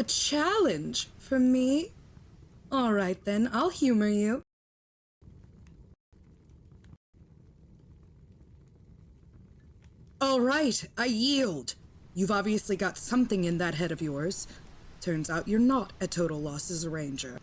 A challenge from me? All right then, I'll humor you. All right, I yield. You've obviously got something in that head of yours. Turns out you're not a total loss as a ranger.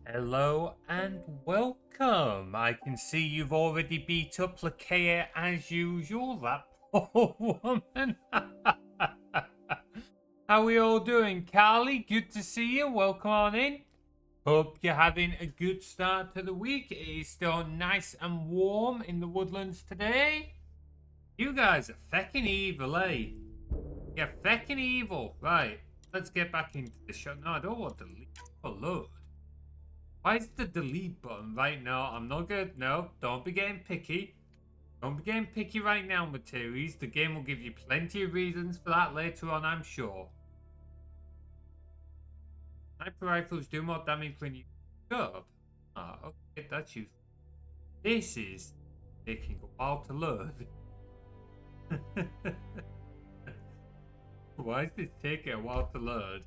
Hello and welcome. I can see you've already beat up Lakea as usual. That poor woman. How are we all doing, Carly? Good to see you. Welcome on in. Hope you're having a good start to the week. It is still nice and warm in the woodlands today. You guys are feckin' evil, eh? You're feckin' evil. Right, let's get back into the show. No, I don't want to leave. Oh, Lord. Why is the delete button right now? I'm not good. No, don't be getting picky. Don't be getting picky right now, Materies. The game will give you plenty of reasons for that later on, I'm sure. Sniper rifles do more damage when you up. Ah, okay, that's useful. This is taking a while to learn. Why is this taking a while to learn?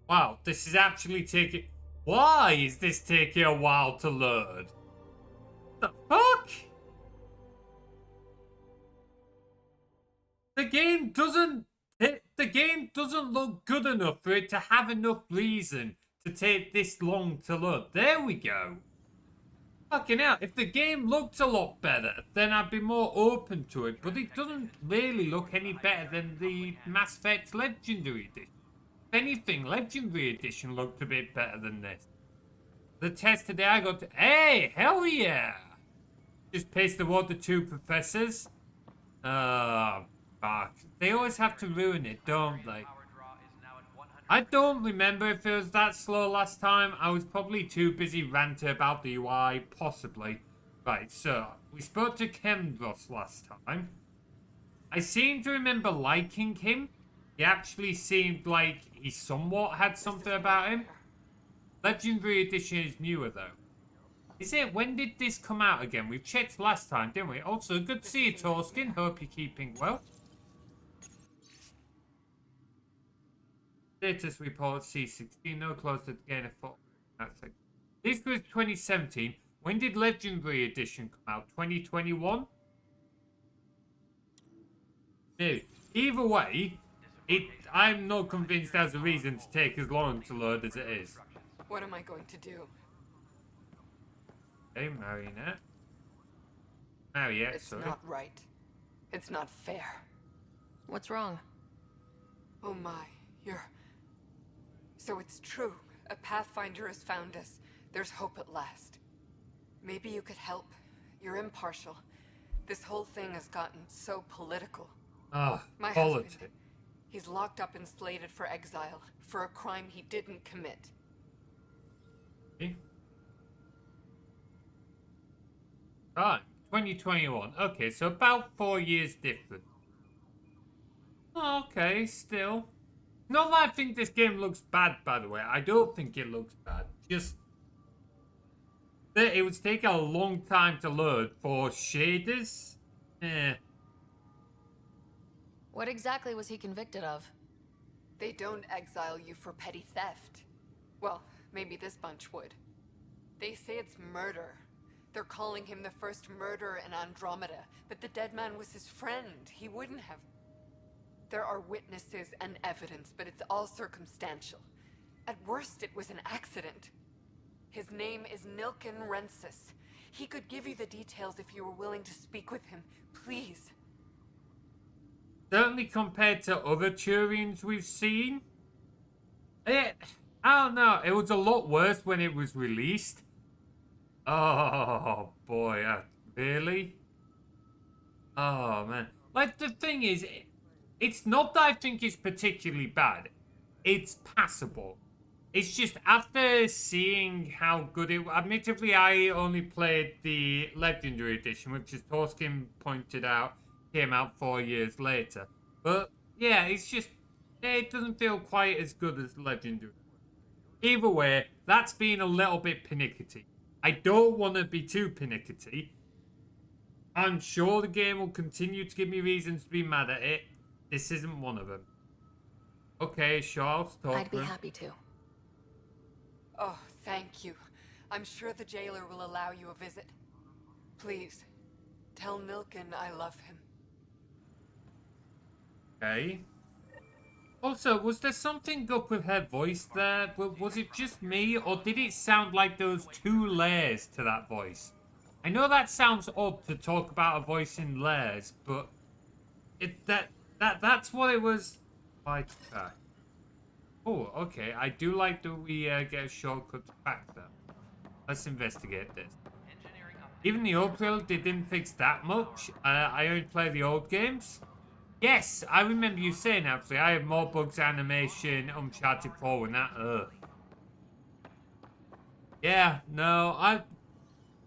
Wow, this is actually taking... Why is this taking a while to learn? The fuck? The game doesn't look good enough for it to have enough reason to take this long to load. There we go. Fucking hell, if the game looked a lot better, then I'd be more open to it, but it doesn't really look any better than the Mass Effect Legendary Edition. If anything, Legendary Edition looked a bit better than this. The test today I got to... Hey, hell yeah! Just paste the water two professors. Fuck. They always have to ruin it, don't they? I don't remember if it was that slow last time. I was probably too busy ranting about the UI, possibly. Right, so, we spoke to Kendros last time. I seem to remember liking him. He actually seemed like he somewhat had something about him. Legendary Edition is newer, though. Is it? When did this come out again? We've checked last time, didn't we? Also, good to see you, Torskin. Hope you're keeping well. Status report C16. No closer to getting a foot. This was 2017. When did Legendary Edition come out? 2021? No. Either way, I'm not convinced there's a reason to take as long to load as it is. What am I going to do? Hey, Marionette. Marionette, It's sorry. not right. It's not fair. What's wrong? Oh my, So it's true. A Pathfinder has found us. There's hope at last. Maybe you could help. You're impartial. This whole thing has gotten so political. My politics. Husband, he's locked up and slated for exile for a crime he didn't commit. Okay. Right, 2021. Okay, so about 4 years different. Okay, still. Not that I think this game looks bad, by the way. I don't think it looks bad. Just... it would take a long time to load for shaders. What exactly was he convicted of? They don't exile you for petty theft. Well, maybe this bunch would. They say it's murder. They're calling him the first murderer in Andromeda, but the dead man was his friend. He wouldn't have... There are witnesses and evidence, but it's all circumstantial. At worst, it was an accident. His name is Nilken Rensis. He could give you the details if you were willing to speak with him. Please. Certainly compared to other Turians we've seen. I don't know. It was a lot worse when it was released. Oh, boy. Really? Oh, man. Like, the thing is, it's not that I think it's particularly bad. It's passable. It's just after seeing how good it... Admittedly, I only played the Legendary Edition, which, as Torskin pointed out, came out 4 years later. But, yeah, it's just... It doesn't feel quite as good as Legendary. Either way, that's been a little bit pernickety. I don't want to be too pernickety. I'm sure the game will continue to give me reasons to be mad at it. This isn't one of them. Okay, sure, I'll stop. I'd be happy to. Oh, thank you. I'm sure the jailer will allow you a visit. Please, tell Nilken I love him. Okay. Also, was there something up with her voice there? Was it just me, or did it sound like there was 2 layers to that voice? I know that sounds odd to talk about a voice in layers, but that's what it was like. Oh, okay. I do like that we get a shortcut back there. Let's investigate this. Even the upgrade didn't fix that much. I only play the old games. Yes, I remember you saying actually. I have more bugs, animation, Uncharted 4 and that. Yeah, no,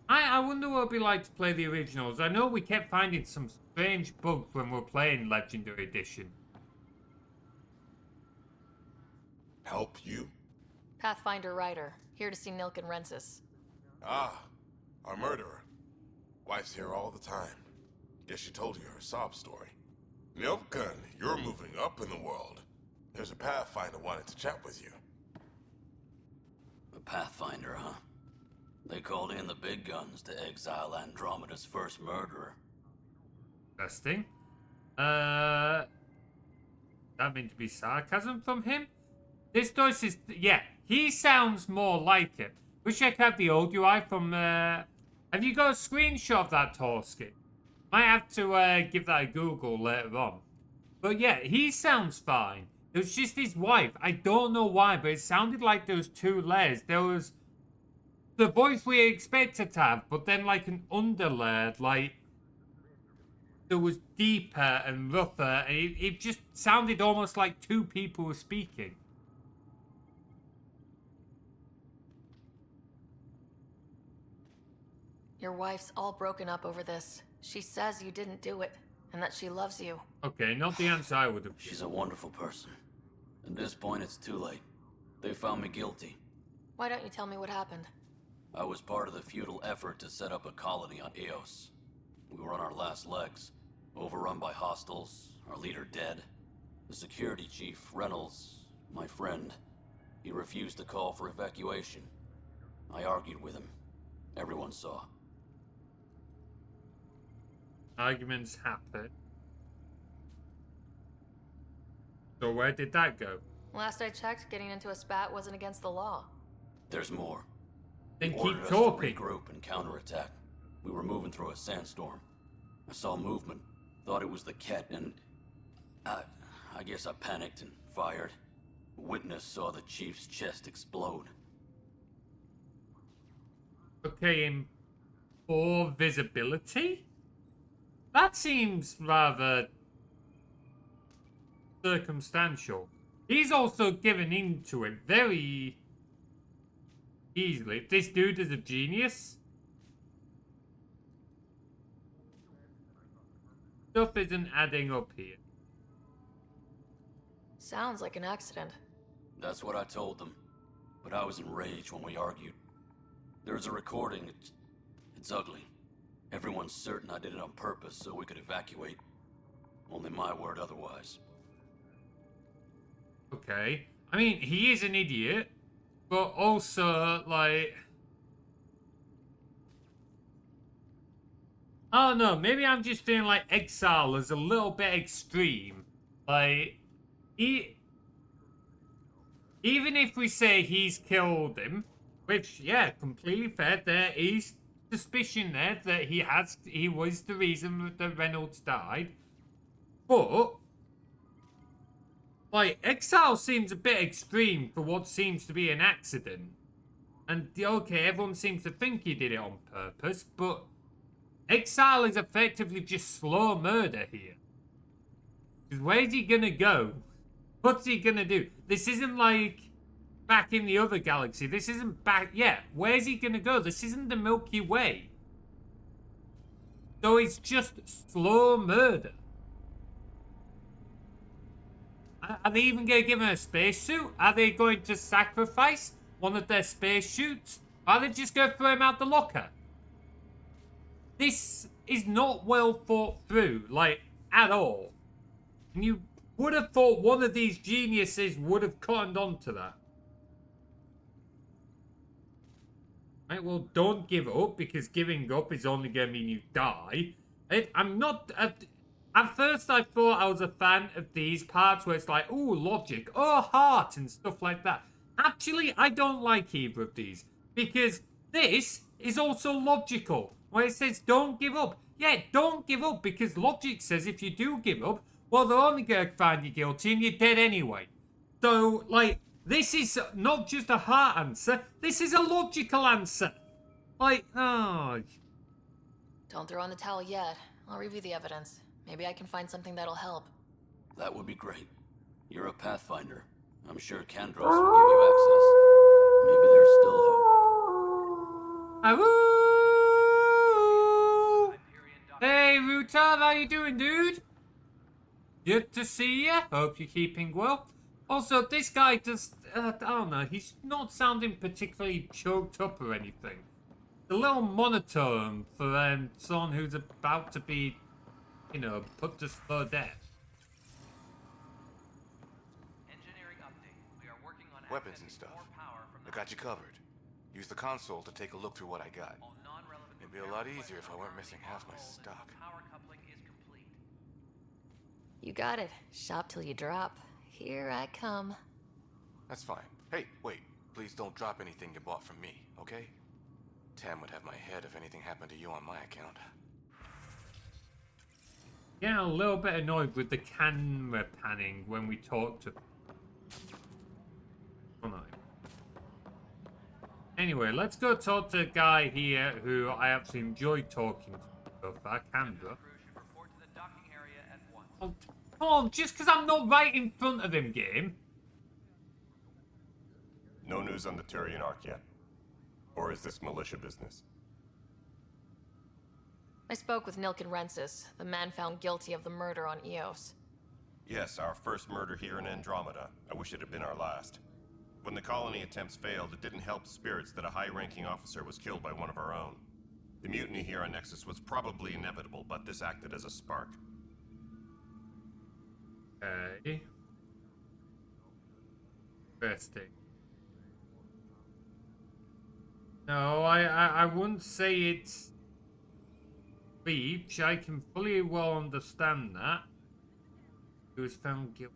I wonder what it'd be like to play the originals. I know we kept finding some strange bugs when we were playing Legendary Edition. Help you? Pathfinder Ryder, here to see Nilk and Rensis. Ah, our murderer. Wife's here all the time. Guess she told you her sob story. Nilkan, you're moving up in the world. There's a Pathfinder wanted to chat with you. The Pathfinder, huh? They called in the big guns to exile Andromeda's first murderer. Interesting. That meant to be sarcasm from him? This voice is... Yeah, he sounds more like it. Wish I could have the old UI from... Have you got a screenshot of that Torsky? Might have to give that a Google later on. But yeah, he sounds fine. It was just his wife. I don't know why, but it sounded like there was 2 layers. There was the voice we expected to have, but then like an underlayer, like it was deeper and rougher, and it just sounded almost like 2 people were speaking. Your wife's all broken up over this. She says you didn't do it, and that she loves you. Okay, not the answer I would have. She's a wonderful person. At this point, it's too late. They found me guilty. Why don't you tell me what happened? I was part of the futile effort to set up a colony on Eos. We were on our last legs, overrun by hostiles, our leader dead. The security chief, Reynolds, my friend, he refused to call for evacuation. I argued with him. Everyone saw. Arguments happen. So where did that go? Last I checked, getting into a spat wasn't against the law. There's more. Then They keep ordered us talking. to regroup and counterattack. We were moving through a sandstorm. I saw movement, thought it was the Ket, and I guess I panicked and fired. Witness saw the chief's chest explode. Okay, in poor visibility? That seems rather circumstantial. He's also given into it very easily. This dude is a genius. Stuff isn't adding up here. Sounds like an accident. That's what I told them. But I was enraged when we argued. There's a recording. It's ugly. Everyone's certain I did it on purpose so we could evacuate. Only my word otherwise. Okay. I mean, he is an idiot, but also, like... I don't know, maybe I'm just feeling like Exile is a little bit extreme. Like, even if we say he's killed him, which, yeah, completely fair, there is suspicion there that he was the reason that Reynolds died. But, like, Exile seems a bit extreme for what seems to be an accident. And, okay, everyone seems to think he did it on purpose, but Exile is effectively just slow murder here. Because where's he gonna go? What's he gonna do? This isn't like back in the other galaxy. This isn't back... Yeah, where's he gonna go? This isn't the Milky Way. So it's just slow murder. Are they even going to give him a spacesuit? Are they going to sacrifice one of their spacesuits? Are they just going to throw him out the locker? This is not well thought through, like, at all. And you would have thought one of these geniuses would have cottoned on to that. Right, well, don't give up, because giving up is only going to mean you die. I'm not... At first, I thought I was a fan of these parts where it's like, ooh, logic, oh, heart, and stuff like that. Actually, I don't like either of these. Because this is also logical. Where it says, don't give up. Yeah, don't give up, because logic says if you do give up, well, they're only going to find you guilty and you're dead anyway. So, like, this is not just a heart answer. This is a logical answer. Like, oh. Don't throw in the towel yet. I'll review the evidence. Maybe I can find something that'll help. That would be great. You're a Pathfinder. I'm sure Kandros will give you access. Maybe there's still hope. Ahoo! Hey, Rutard, how you doing, dude? Good to see you. Hope you're keeping well. Also, this guy just, I don't know, he's not sounding particularly choked up or anything. A little monotone for someone who's about to be, you know, put to slow death. Engineering update. We are working on Weapons and stuff. I got you covered. Use the console to take a look through what I got. It'd be a lot easier if I weren't missing half my stock. Power coupling is complete. You got it. Shop till you drop. Here I come. That's fine. Hey, wait. Please don't drop anything you bought from me, okay? Tam would have my head if anything happened to you on my account. Yeah, a little bit annoyed with the camera panning when we talk to... Oh no. Anyway, let's go talk to a guy here who I actually enjoyed talking to so far, Canberra. Oh, come on, just because I'm not right in front of him, game. No news on the Turian Ark yet? Or is this militia business? I spoke with Nilken Rensis, the man found guilty of the murder on Eos. Yes, our first murder here in Andromeda. I wish it had been our last. When the colony attempts failed, it didn't help spirits that a high-ranking officer was killed by one of our own. The mutiny here on Nexus was probably inevitable, but this acted as a spark. Okay. Interesting. No, I wouldn't say it's breach. I can fully well understand that. He was found guilty.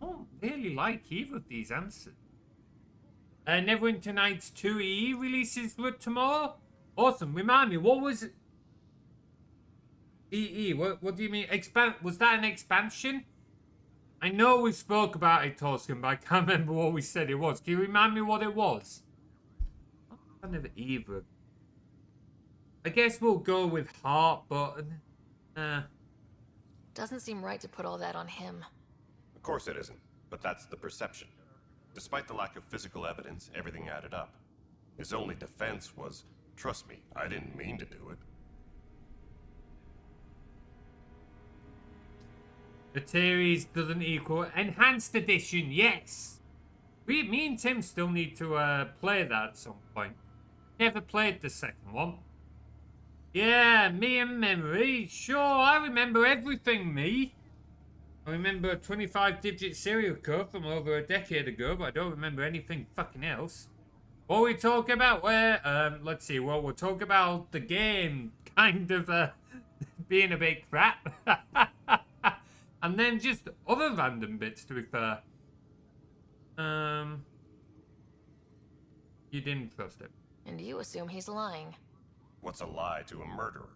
I don't really like either of these answers. Neverwinter Nights 2E releases tomorrow? Awesome. Remind me, what was it? EE, what do you mean? Was that an expansion? I know we spoke about it, Toscan, but I can't remember what we said it was. Can you remind me what it was? I never either. I guess we'll go with heart, but... Doesn't seem right to put all that on him. Of course it isn't, but that's the perception. Despite the lack of physical evidence, everything added up. His only defense was, trust me, I didn't mean to do it. Materies doesn't equal Enhanced Edition, yes! Me and Tim still need to play that at some point. Never played the second one. Yeah, me and memory. Sure, I remember everything, me. I remember a 25-digit serial code from over a decade ago, but I don't remember anything fucking else. What we talk about? Let's see. Well, we'll talk about the game kind of being a big crap. And then just other random bits, to be fair. You didn't trust him. And you assume he's lying. What's a lie to a murderer?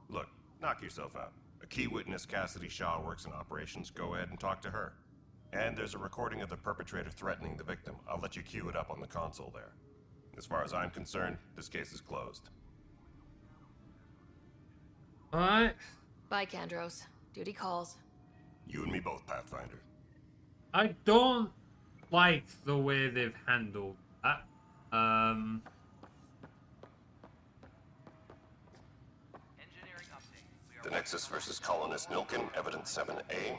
Look, knock yourself out. A key witness, Cassidy Shaw, works in operations. Go ahead and talk to her. And there's a recording of the perpetrator threatening the victim. I'll let you cue it up on the console there. As far as I'm concerned, this case is closed. Alright. Bye, Kandros. Duty calls. You and me both, Pathfinder. I don't like the way they've handled that. The Nexus versus Colonist Nilken, Evidence 7A.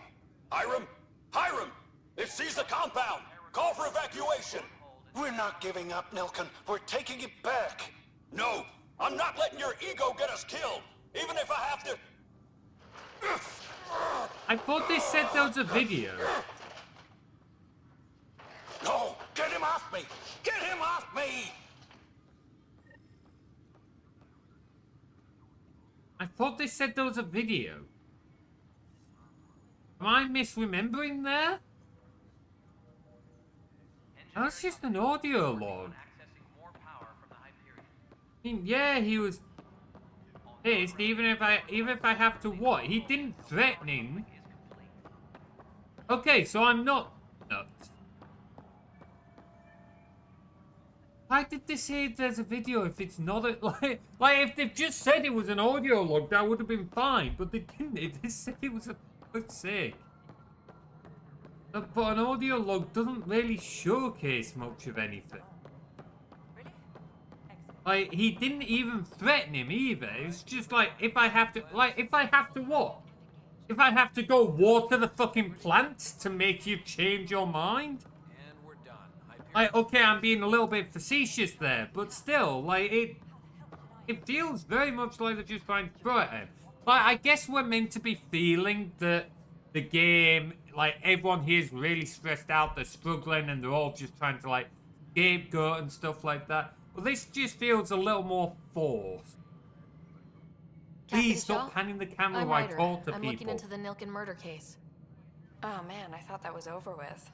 Hiram! Hiram! They've seized the compound! Call for evacuation! We're not giving up, Nilken. We're taking it back. No! I'm not letting your ego get us killed! Even if I have to... I thought they said there was a video. No! Get him off me! Get him off me! I thought they said there was a video. Am I misremembering there? That's just an audio log. I mean, yeah, he was pissed. Even if I have to what? He didn't threaten him. Okay, so I'm not nuts. Why did they say there's a video if it's not a, like if they've just said it was an audio log, that would have been fine. But they didn't. They just said it was a fuck's sake. But an audio log doesn't really showcase much of anything. Like, he didn't even threaten him either. It's just like, if I have to what? If I have to go water the fucking plants to make you change your mind? Like, okay, I'm being a little bit facetious there, but still, like, it feels very much like they're just trying to throw it at him. Like, I guess we're meant to be feeling that the game, like, everyone here is really stressed out, they're struggling, and they're all just trying to, like, scapegoat and stuff like that. But this just feels a little more forced. Please stop panning the camera while I talk to people. I'm looking into the Nilken murder case. Oh man, I thought that was over with.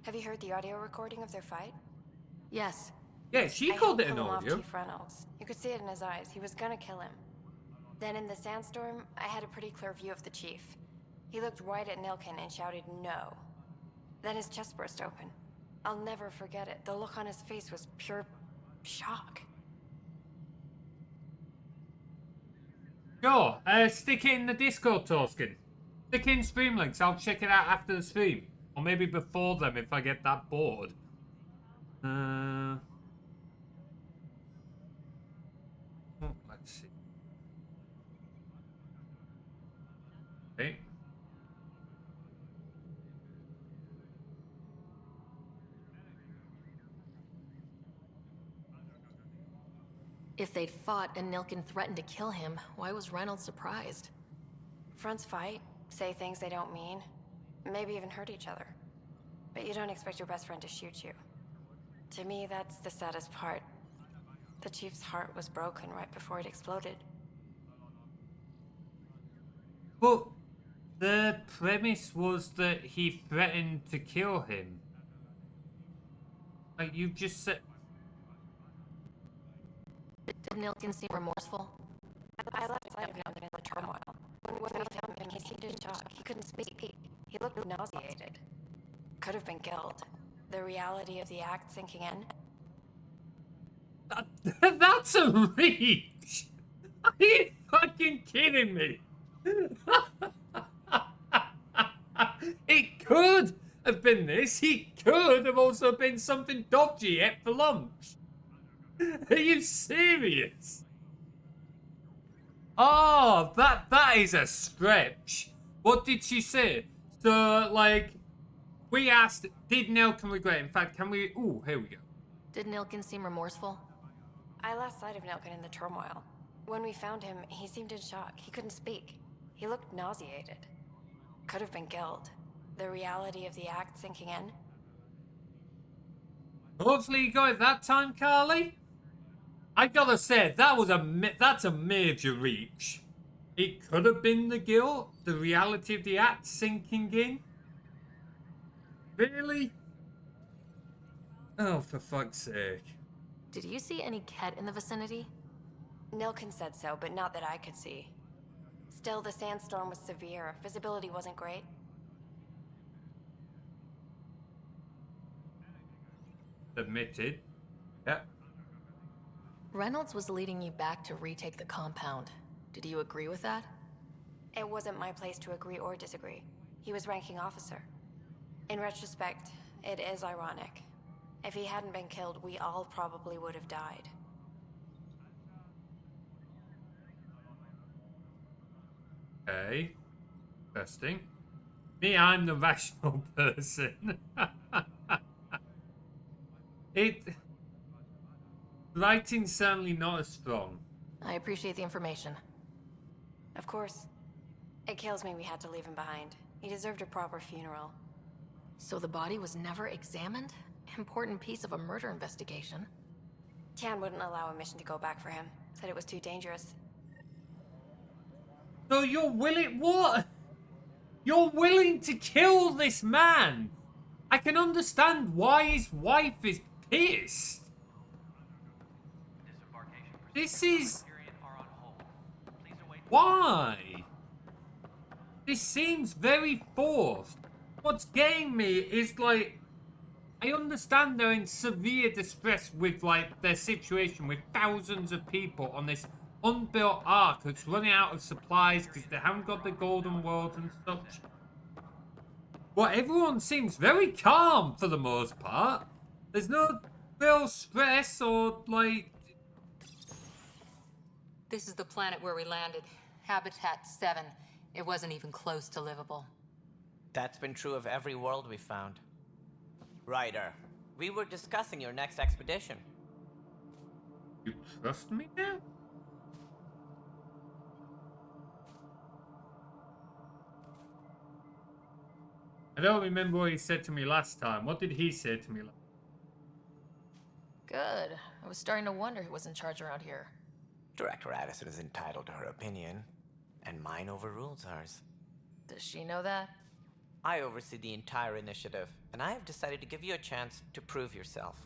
Have you heard the audio recording of their fight? Yes. Yeah, she called it an audio. Chief Reynolds. You could see it in his eyes. He was gonna kill him. Then in the sandstorm, I had a pretty clear view of the chief. He looked right at Nilken and shouted no. Then his chest burst open. I'll never forget it. The look on his face was pure shock. Sure, stick it in the Discord, Torskin. Stick in stream links, I'll check it out after the stream. Or maybe before them if I get that bored. Let's see. Okay. If they'd fought and Nilken threatened to kill him, why was Reynolds surprised? Fronts fight, say things they don't mean, maybe even hurt each other. But you don't expect your best friend to shoot you. To me, that's the saddest part. The chief's heart was broken right before it exploded. But the premise was that he threatened to kill him. Like, you just said... Did Nilken seem remorseful? I left sight of him in the turmoil. When we found him, he seemed in shock. He couldn't speak. He looked nauseated. Could have been killed. The reality of the act sinking in. That's a reach! Are you fucking kidding me? It could have been this. He could have also been something dodgy at for lunch. Are you serious? Oh, that is a stretch. What did she say? So, like, we asked, did Nilken regret? In fact, can we... Ooh, here we go. Did Nilken seem remorseful? I lost sight of Nilken in the turmoil. When we found him, he seemed in shock. He couldn't speak. He looked nauseated. Could have been killed. The reality of the act sinking in. Hopefully you got it that time, Carly. I gotta say, that's a major reach. It could have been the guilt, the reality of the act sinking in. Really? Oh, for fuck's sake. Did you see any Ket in the vicinity? Nilken said so, but not that I could see. Still, the sandstorm was severe. Visibility wasn't great. Admitted. Yeah. Reynolds was leading you back to retake the compound. Did you agree with that? It wasn't my place to agree or disagree. He was ranking officer. In retrospect, it is ironic. If he hadn't been killed, we all probably would have died. Okay. Interesting. Me, I'm the rational person. Writing's certainly not as strong. I appreciate the information. Of course. It kills me we had to leave him behind. He deserved a proper funeral. So the body was never examined? Important piece of a murder investigation. Tian wouldn't allow a mission to go back for him. Said it was too dangerous. So you're willing... What? You're willing to kill this man. I can understand why his wife is pissed. This is... Why? This seems very forced. What's getting me is, like, I understand they're in severe distress with, like, their situation with thousands of people on this unbuilt ark that's running out of supplies because they haven't got the golden world and such. But everyone seems very calm for the most part. There's no real stress or, like... This is the planet where we landed. Habitat 7. It wasn't even close to livable. That's been true of every world we found. Ryder, we were discussing your next expedition. You trust me now? I don't remember what he said to me last time. What did he say to me last Good. I was starting to wonder who was in charge around here. Director Addison is entitled to her opinion, and mine overrules hers. Does she know that? I oversee the entire initiative, and I have decided to give you a chance to prove yourself.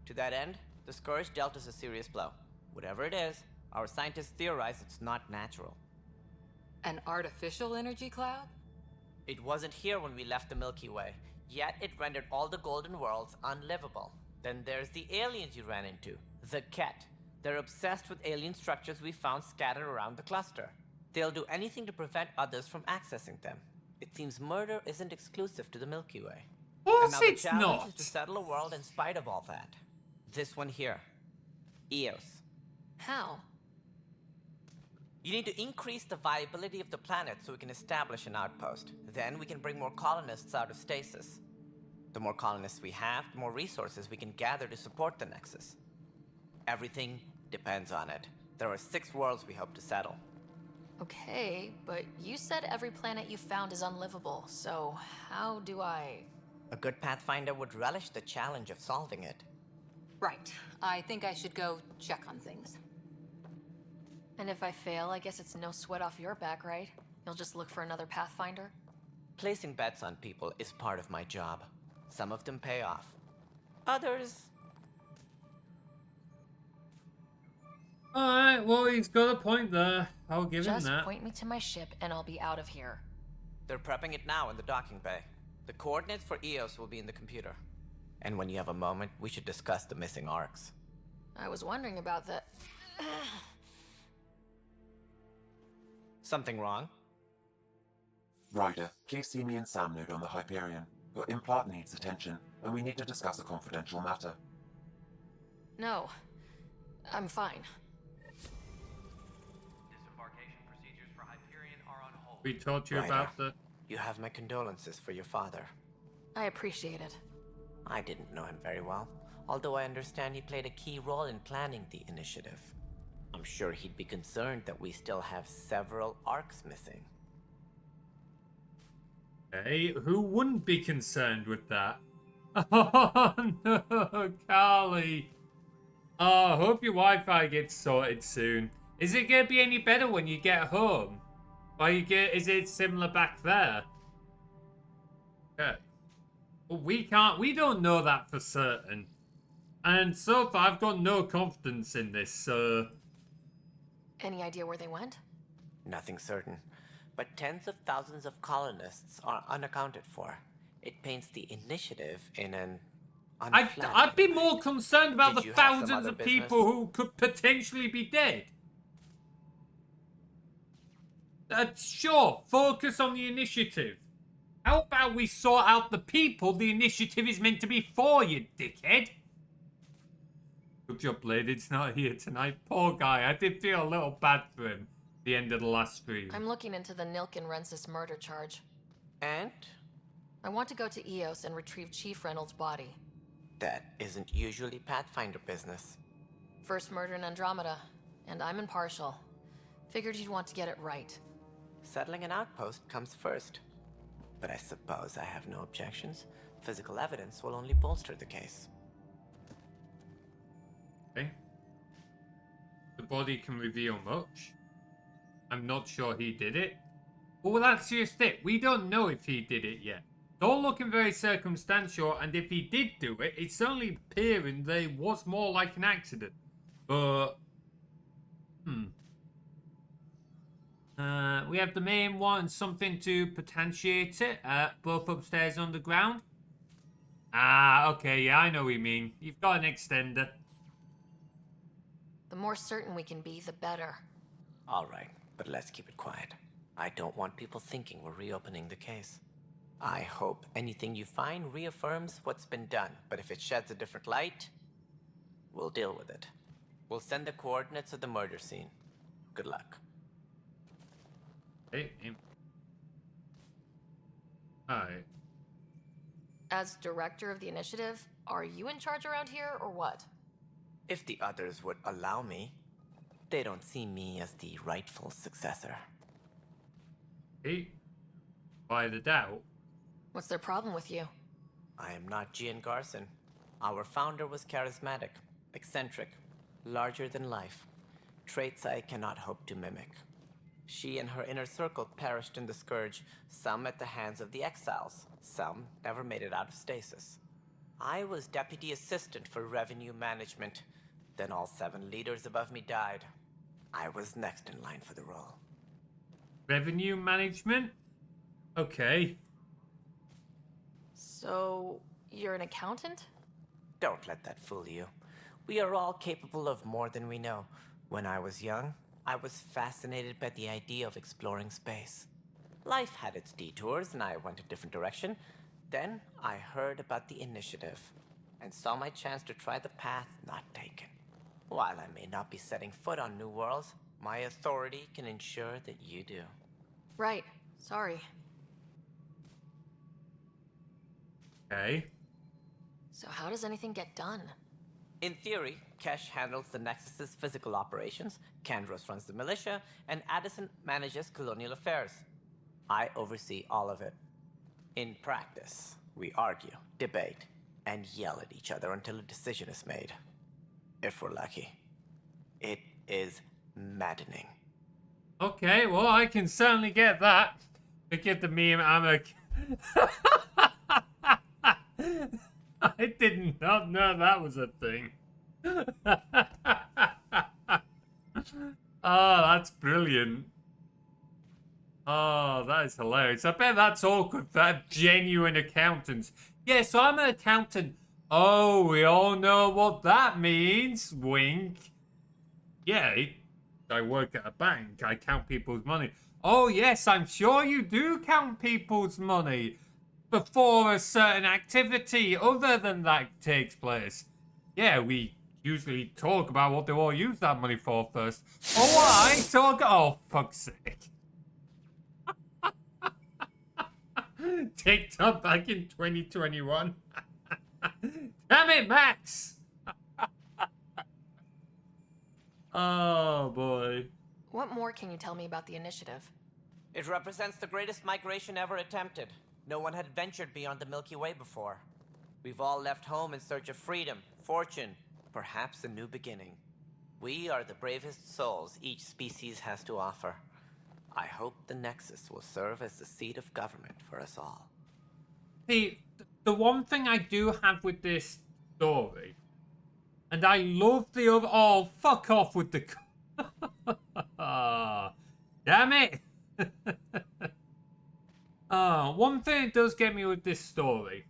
To that end, the Scourge dealt us a serious blow. Whatever it is, our scientists theorize it's not natural. An artificial energy cloud? It wasn't here when we left the Milky Way, yet it rendered all the Golden Worlds unlivable. Then there's the aliens you ran into, the Ket. They're obsessed with alien structures we found scattered around the cluster. They'll do anything to prevent others from accessing them. It seems murder isn't exclusive to the Milky Way. Of course and now it's the challenge not. is to settle a world in spite of all that. This one here. Eos. How? You need to increase the viability of the planet so we can establish an outpost. Then we can bring more colonists out of stasis. The more colonists we have, the more resources we can gather to support the Nexus. Everything depends on it. There are 6 worlds we hope to settle. Okay, but you said every planet you found is unlivable, so how do I... A good Pathfinder would relish the challenge of solving it. Right. I think I should go check on things. And if I fail, I guess it's no sweat off your back, right? You'll just look for another Pathfinder? Placing bets on people is part of my job. Some of them pay off. Others... Alright, well, he's got a point there. I'll give him that. Just point me to my ship and I'll be out of here. They're prepping it now in the docking bay. The coordinates for Eos will be in the computer. And when you have a moment, we should discuss the missing arcs. I was wondering about that. Something wrong? Ryder, please see me and Sam Node on the Hyperion. Your implant needs attention, and we need to discuss a confidential matter. No. I'm fine. Disembarkation procedures for Hyperion are on hold. We told you Ryder, about the... You have my condolences for your father. I appreciate it. I didn't know him very well, although I understand he played a key role in planning the initiative. I'm sure he'd be concerned that we still have several arcs missing. Hey, who wouldn't be concerned with that? Oh no, Carly. Oh, I hope your Wi-Fi gets sorted soon. Is it gonna be any better when you get home? Or is it similar back there? Okay. Well, we don't know that for certain. And so far, I've got no confidence in this, so... Any idea where they went? Nothing certain, but tens of thousands of colonists are unaccounted for. It paints the initiative in an I'd be more concerned about the Did you have some thousands other of business? people who could potentially be dead. Sure, focus on the initiative. How about we sort out the people the initiative is meant to be for, you dickhead? Good job, Bladed's not here tonight. Poor guy. I did feel a little bad for him at the end of the last stream. I'm looking into the Nilken Rensis murder charge. And? I want to go to Eos and retrieve Chief Reynolds' body. That isn't usually Pathfinder business. First murder in Andromeda, and I'm impartial. Figured you'd want to get it right. Settling an outpost comes first. But I suppose I have no objections. Physical evidence will only bolster the case. Okay. The body can reveal much. I'm not sure he did it. Well, that's just it. We don't know if he did it yet. It's all looking very circumstantial, and if he did do it, it's only appearing that it was more like an accident. But, we have the main one and something to potentiate it. Both upstairs underground. Ah, okay, yeah, I know what you mean. You've got an extender. The more certain we can be, the better. All right, but let's keep it quiet. I don't want people thinking we're reopening the case. I hope anything you find reaffirms what's been done, but if it sheds a different light, we'll deal with it. We'll send the coordinates of the murder scene. Good luck. Hey, alright. As director of the initiative, are you in charge around here, or what? If the others would allow me, they don't see me as the rightful successor. Hey, by the doubt. What's their problem with you? I am not Gian Garson. Our founder was charismatic, eccentric, larger than life. Traits I cannot hope to mimic. She and her inner circle perished in the Scourge, some at the hands of the Exiles, some never made it out of stasis. I was deputy assistant for revenue management. Then all 7 leaders above me died. I was next in line for the role. Revenue management? Okay. So, you're an accountant? Don't let that fool you. We are all capable of more than we know. When I was young, I was fascinated by the idea of exploring space. Life had its detours and I went a different direction. Then I heard about the initiative and saw my chance to try the path not taken. While I may not be setting foot on new worlds, my authority can ensure that you do. Right. Sorry. Okay. So how does anything get done? In theory, Kesh handles the Nexus's physical operations, Kandros runs the militia, and Addison manages colonial affairs. I oversee all of it. In practice, we argue, debate, and yell at each other until a decision is made. If we're lucky. It is maddening. Okay, well, I can certainly get that. Look at the meme, I did not know that was a thing. Oh, that's brilliant. Oh, that is hilarious. I bet that's awkward for genuine accountants. Yeah, so I'm an accountant. Oh, we all know what that means. Wink. Yeah, I work at a bank. I count people's money. Oh, yes, I'm sure you do count people's money before a certain activity other than that takes place. Yeah, we usually talk about what they all use that money for first. Oh, I talk... Oh, fuck's sake. TikTok back in 2021. Damn it, Max! Oh, boy. What more can you tell me about the initiative? It represents the greatest migration ever attempted. No one had ventured beyond the Milky Way before. We've all left home in search of freedom, fortune, perhaps a new beginning. We are the bravest souls each species has to offer. I hope the Nexus will serve as the seat of government for us all. See, the one thing I do have with this story, and I love the other... Oh, fuck off with the... Damn it! One thing it does get me with this story.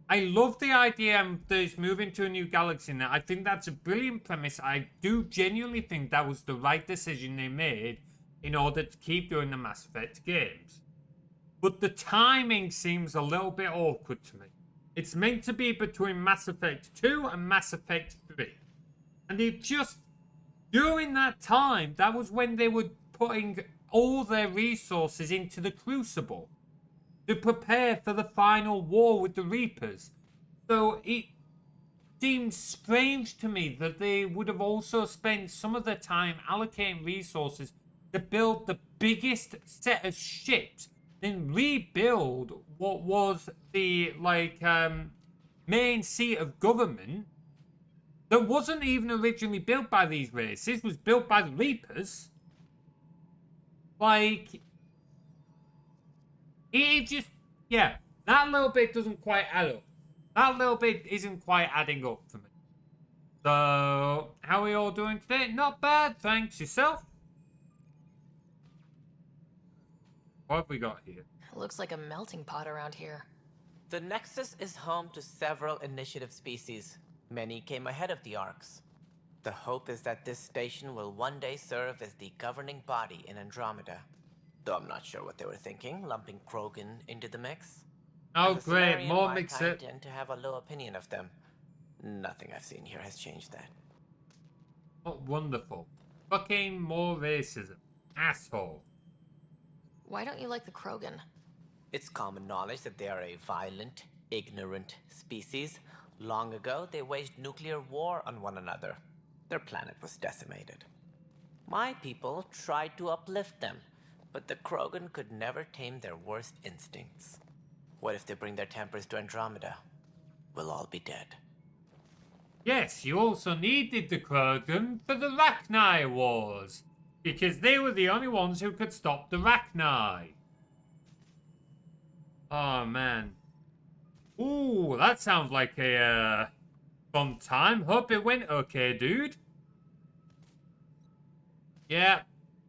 I love the idea that it's moving to a new galaxy now. I think that's a brilliant premise. I do genuinely think that was the right decision they made in order to keep doing the Mass Effect games. But the timing seems a little bit awkward to me. It's meant to be between Mass Effect 2 and Mass Effect 3. And it just... During that time, that was when they were putting all their resources into the Crucible to prepare for the final war with the Reapers. So it seems strange to me that they would have also spent some of their time allocating resources to build the biggest set of ships, then rebuild what was the main seat of government that wasn't even originally built by these races, was built by the Reapers. Like, It just, yeah, that little bit doesn't quite add up. That little bit isn't quite adding up for me. So, how are we all doing today? Not bad, thanks. Yourself? What have we got here? It looks like a melting pot around here. The Nexus is home to several initiative species. Many came ahead of the Arcs. The hope is that this station will one day serve as the governing body in Andromeda. Though I'm not sure what they were thinking, lumping Krogan into the mix. Oh, As a great, Solarian, more my mix kind it. tend to have a low opinion of them. Nothing I've seen here has changed that. Oh, wonderful. Fucking more racism. Asshole. Why don't you like the Krogan? It's common knowledge that they are a violent, ignorant species. Long ago, they waged nuclear war on one another. Their planet was decimated. My people tried to uplift them, but the Krogan could never tame their worst instincts. What if they bring their tempers to Andromeda? We'll all be dead. Yes, you also needed the Krogan for the Rachni Wars, because they were the only ones who could stop the Rachni. Oh, man. Ooh, that sounds like a fun time. Hope it went okay, dude. Yeah,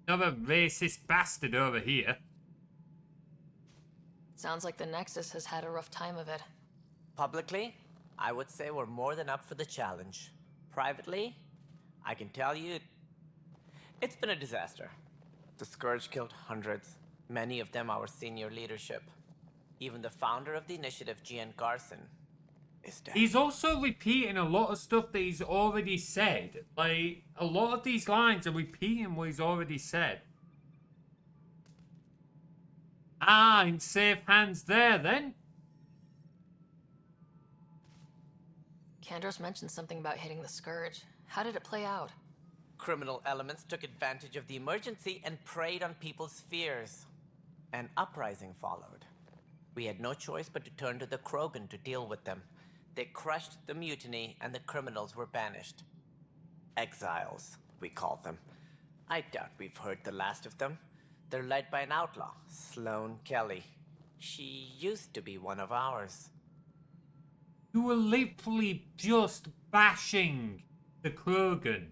another racist bastard over here. Sounds like the Nexus has had a rough time of it. Publicly, I would say we're more than up for the challenge. Privately, I can tell you it's been a disaster. The Scourge killed hundreds, many of them our senior leadership. Even the founder of the initiative, Gian Garson, is dead. He's also repeating a lot of stuff that he's already said. Like, a lot of these lines are repeating what he's already said. Ah, in safe hands there, then. Kandros mentioned something about hitting the Scourge. How did it play out? Criminal elements took advantage of the emergency and preyed on people's fears. An uprising followed. We had no choice but to turn to the Krogan to deal with them. They crushed the mutiny and the criminals were banished. Exiles, we called them. I doubt we've heard the last of them. They're led by an outlaw, Sloane Kelly. She used to be one of ours. You were literally just bashing the Krogan.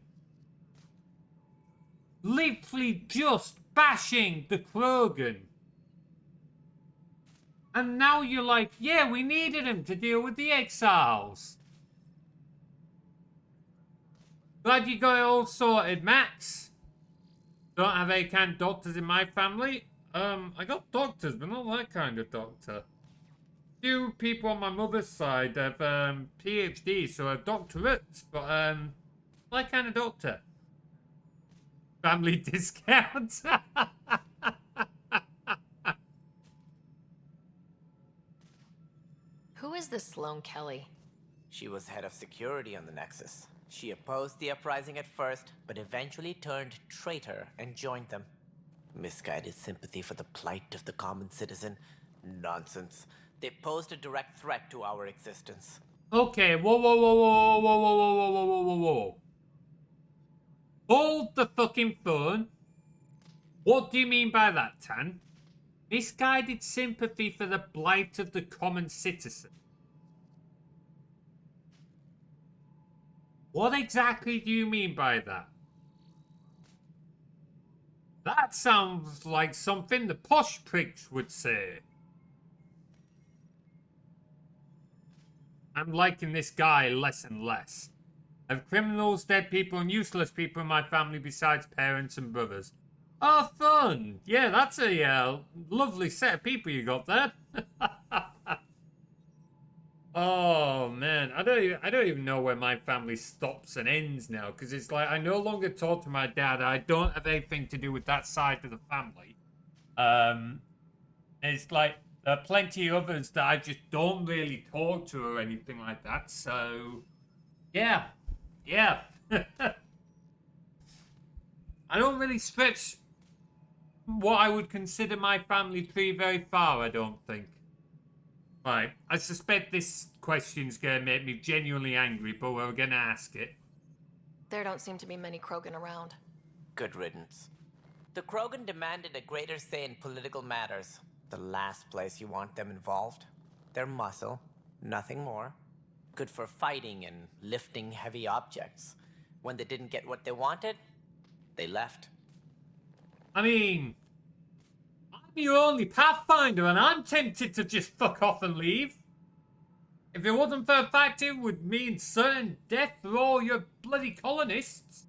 Literally just bashing the Krogan. And now you're like, yeah, we needed him to deal with the exiles. Glad you got it all sorted, Max. Don't have any kind of doctors in my family. I got doctors, but not that kind of doctor. Few people on my mother's side have PhDs, so have doctorates, but that kind of doctor. Family discount. Who is this Sloane Kelly? She was head of security on the Nexus. She opposed the uprising at first, but eventually turned traitor and joined them. Misguided sympathy for the plight of the common citizen? Nonsense. They posed a direct threat to our existence. Okay, whoa, whoa, whoa, whoa, whoa, whoa, whoa, whoa, whoa, whoa, whoa, whoa. Hold the fucking phone. What do you mean by that, Tan? Misguided sympathy for the blight of the common citizen. What exactly do you mean by that? That sounds like something the posh pricks would say. I'm liking this guy less and less. I have criminals, dead people, and useless people in my family besides parents and brothers. Oh, fun! Yeah, that's a lovely set of people you got there. Oh man, I don't even know where my family stops and ends now, because it's like I no longer talk to my dad. I don't have anything to do with that side of the family. It's like there are plenty of others that I just don't really talk to or anything like that. So, yeah. I don't really stretch what I would consider my family tree very far, I don't think. Right, I suspect this question's gonna make me genuinely angry, but we're gonna ask it. There don't seem to be many Krogan around. Good riddance. The Krogan demanded a greater say in political matters. The last place you want them involved. They're muscle, nothing more. Good for fighting and lifting heavy objects. When they didn't get what they wanted, they left. I mean, I'm your only Pathfinder, and I'm tempted to just fuck off and leave. If it wasn't for a fact, it would mean certain death for all your bloody colonists.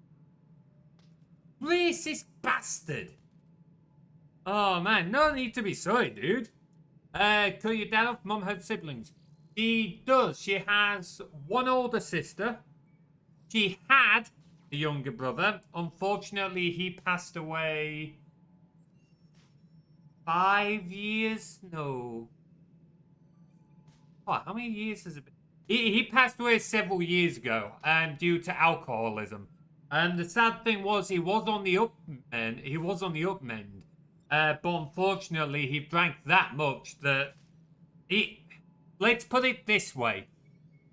Racist bastard. Oh man, no need to be sorry, dude. Kill your dad off, mum had siblings. She does. She has one older sister. She had a younger brother. Unfortunately, he passed away 5 years? No. What, how many years has it been? He passed away several years ago, due to alcoholism. And the sad thing was, he was on the upmend. But unfortunately, he drank that much that let's put it this way.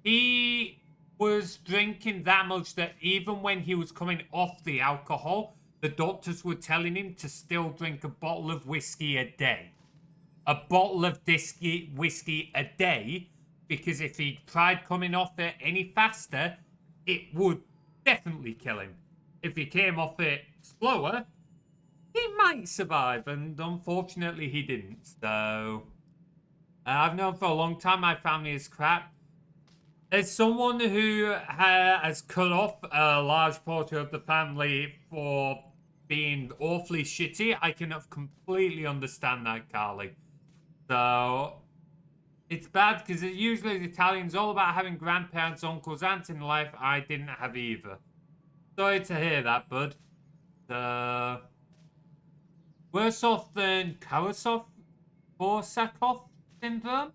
He was drinking that much that even when he was coming off the alcohol, the doctors were telling him to still drink a bottle of whiskey a day. A bottle of whiskey a day, because if he tried coming off it any faster, it would definitely kill him. If he came off it slower, he might survive, and unfortunately he didn't. So, I've known for a long time my family is crap. As someone who has cut off a large portion of the family for being awfully shitty, I can completely understand that, Carly. So, it's bad because usually the Italians all about having grandparents, uncles, aunts in life. I didn't have either. Sorry to hear that, bud. Worse off than Korsakoff syndrome?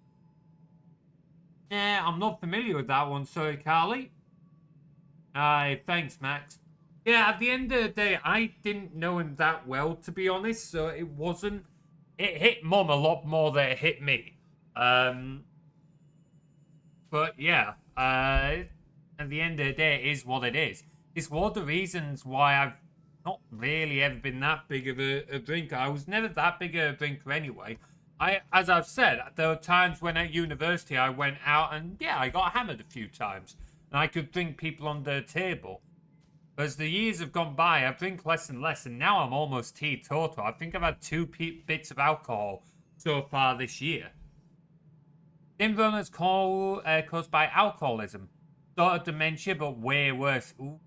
Yeah, I'm not familiar with that one, sorry, Carly. Aye, thanks, Max. Yeah, at the end of the day, I didn't know him that well, to be honest, so it wasn't... It hit Mum a lot more than it hit me. But yeah, at the end of the day, it is what it is. It's one of the reasons why I've not really ever been that big of a drinker. I was never that big of a drinker anyway. As I've said, there were times when at university I went out and, yeah, I got hammered a few times. And I could drink people under the table. But as the years have gone by, I drink less and less, and now I'm almost teetotal. I think I've had 2 bits of alcohol so far this year. Syndrome is caused by alcoholism. Sort of dementia, but way worse. Ooh.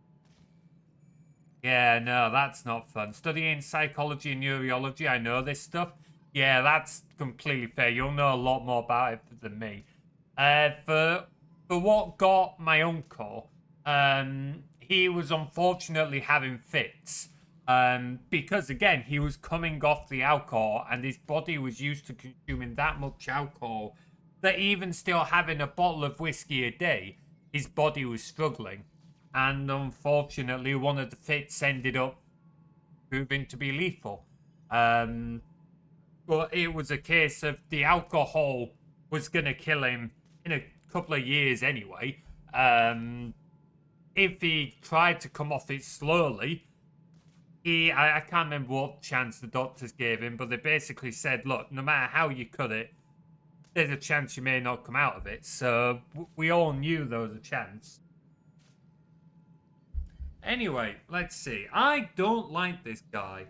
Yeah, no, that's not fun. Studying psychology and neurology, I know this stuff. Yeah, that's completely fair. You'll know a lot more about it than me. For what got my uncle, he was unfortunately having fits. Because, again, he was coming off the alcohol and his body was used to consuming that much alcohol that even still having a bottle of whiskey a day, his body was struggling. And unfortunately, one of the fits ended up proving to be lethal. But it was a case of the alcohol was going to kill him in a couple of years anyway. If he tried to come off it slowly, I can't remember what chance the doctors gave him, but they basically said, look, no matter how you cut it, there's a chance you may not come out of it. So we all knew there was a chance. Anyway, let's see. I don't like this guy.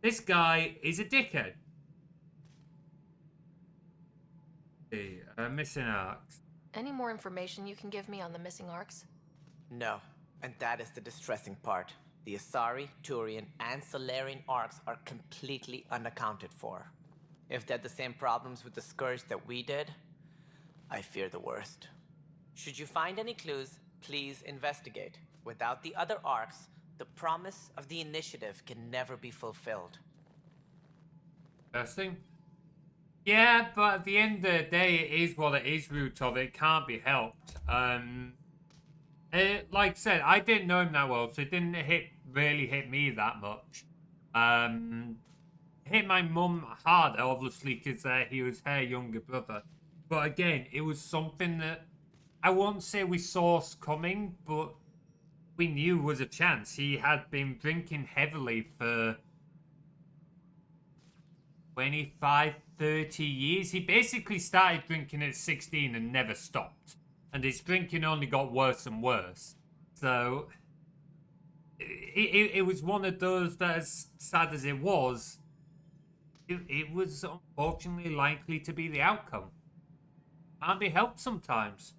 This guy is a dickhead. Missing arcs. Any more information you can give me on the missing arcs? No, and that is the distressing part. The Asari, Turian, and Solarian arcs are completely unaccounted for. If they had the same problems with the Scourge that we did, I fear the worst. Should you find any clues, please investigate. Without the other arcs, the promise of the initiative can never be fulfilled. Interesting. Yeah, but at the end of the day, it is what it is, root of it. Can't be helped. Like I said, I didn't know him that well, so it didn't really hit me that much. Hit my mum harder, obviously, because he was her younger brother. But again, it was something that I won't say we saw coming, but we knew was a chance. He had been drinking heavily for 25, 30 years. He basically started drinking at 16 and never stopped. And his drinking only got worse and worse. So, it was one of those that, as sad as it was, it was unfortunately likely to be the outcome. Can't be helped sometimes.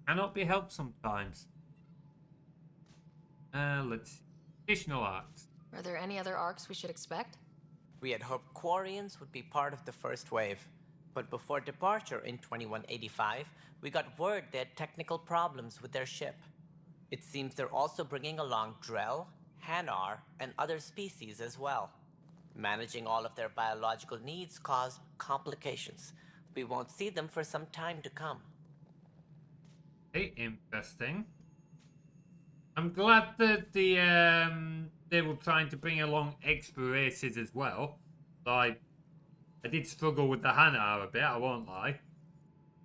Cannot be helped sometimes. Let's see. Additional arcs. Are there any other arcs we should expect? We had hoped Quarians would be part of the first wave, but before departure in 2185, we got word they had technical problems with their ship. It seems they're also bringing along Drell, Hanar, and other species as well. Managing all of their biological needs caused complications. We won't see them for some time to come. Hey, interesting. I'm glad that they were trying to bring along extra races as well. I did struggle with the Hanar a bit, I won't lie.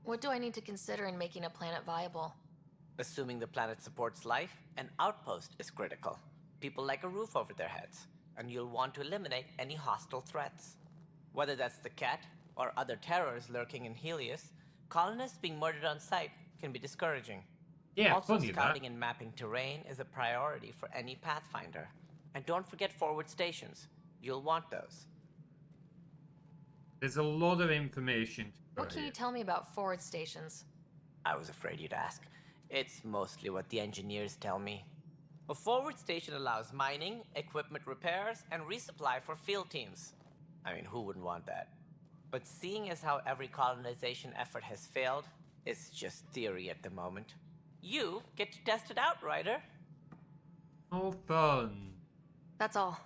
What do I need to consider in making a planet viable? Assuming the planet supports life, an outpost is critical. People like a roof over their heads, and you'll want to eliminate any hostile threats. Whether that's the cat or other terrors lurking in Helios, colonists being murdered on sight can be discouraging. Yeah, also, scouting and mapping terrain is a priority for any Pathfinder. And don't forget forward stations. You'll want those. There's a lot of information. What can you tell me about forward stations? I was afraid you'd ask. It's mostly what the engineers tell me. A forward station allows mining, equipment repairs, and resupply for field teams. I mean, who wouldn't want that? But seeing as how every colonization effort has failed, it's just theory at the moment. You get to test it out, Ryder. Oh, fun. That's all.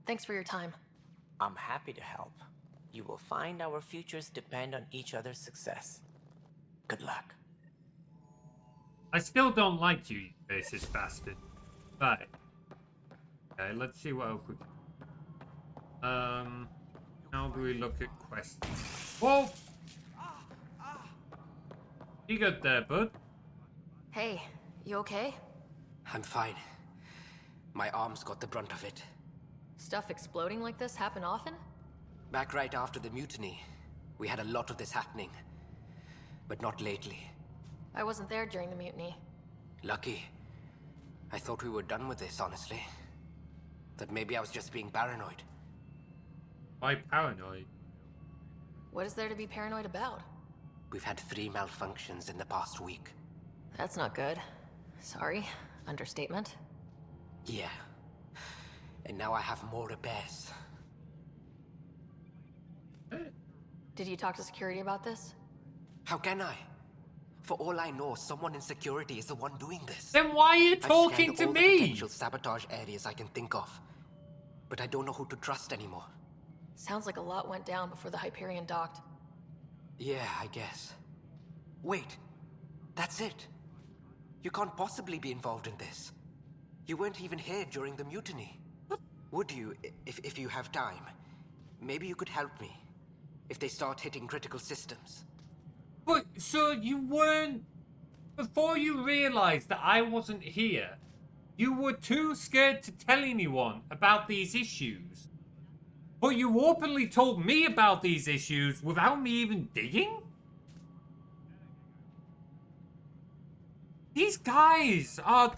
Thanks for your time. I'm happy to help. You will find our futures depend on each other's success. Good luck. I still don't like you, you racist bastard. Right. Okay, let's see what else we can. How do we look at quests? Whoa! You got there, bud. Hey, you okay? I'm fine. My arms got the brunt of it. Stuff exploding like this happen often? Back right after the mutiny, we had a lot of this happening. But not lately. I wasn't there during the mutiny. Lucky. I thought we were done with this, honestly. That maybe I was just being paranoid. Why paranoid? What is there to be paranoid about? We've had 3 malfunctions in the past week. That's not good. Sorry. Understatement. Yeah. And now I have more repairs. Did you talk to security about this? How can I? For all I know, someone in security is the one doing this. Then why are you talking I've to scanned all me? the potential sabotage areas I can think of. But I don't know who to trust anymore. Sounds like a lot went down before the Hyperion docked. Yeah, I guess. Wait. That's it. You can't possibly be involved in this. You weren't even here during the mutiny. Would you, if you have time? Maybe you could help me. If they start hitting critical systems. But, so you weren't... Before you realized that I wasn't here, you were too scared to tell anyone about these issues. But you openly told me about these issues without me even digging? These guys are...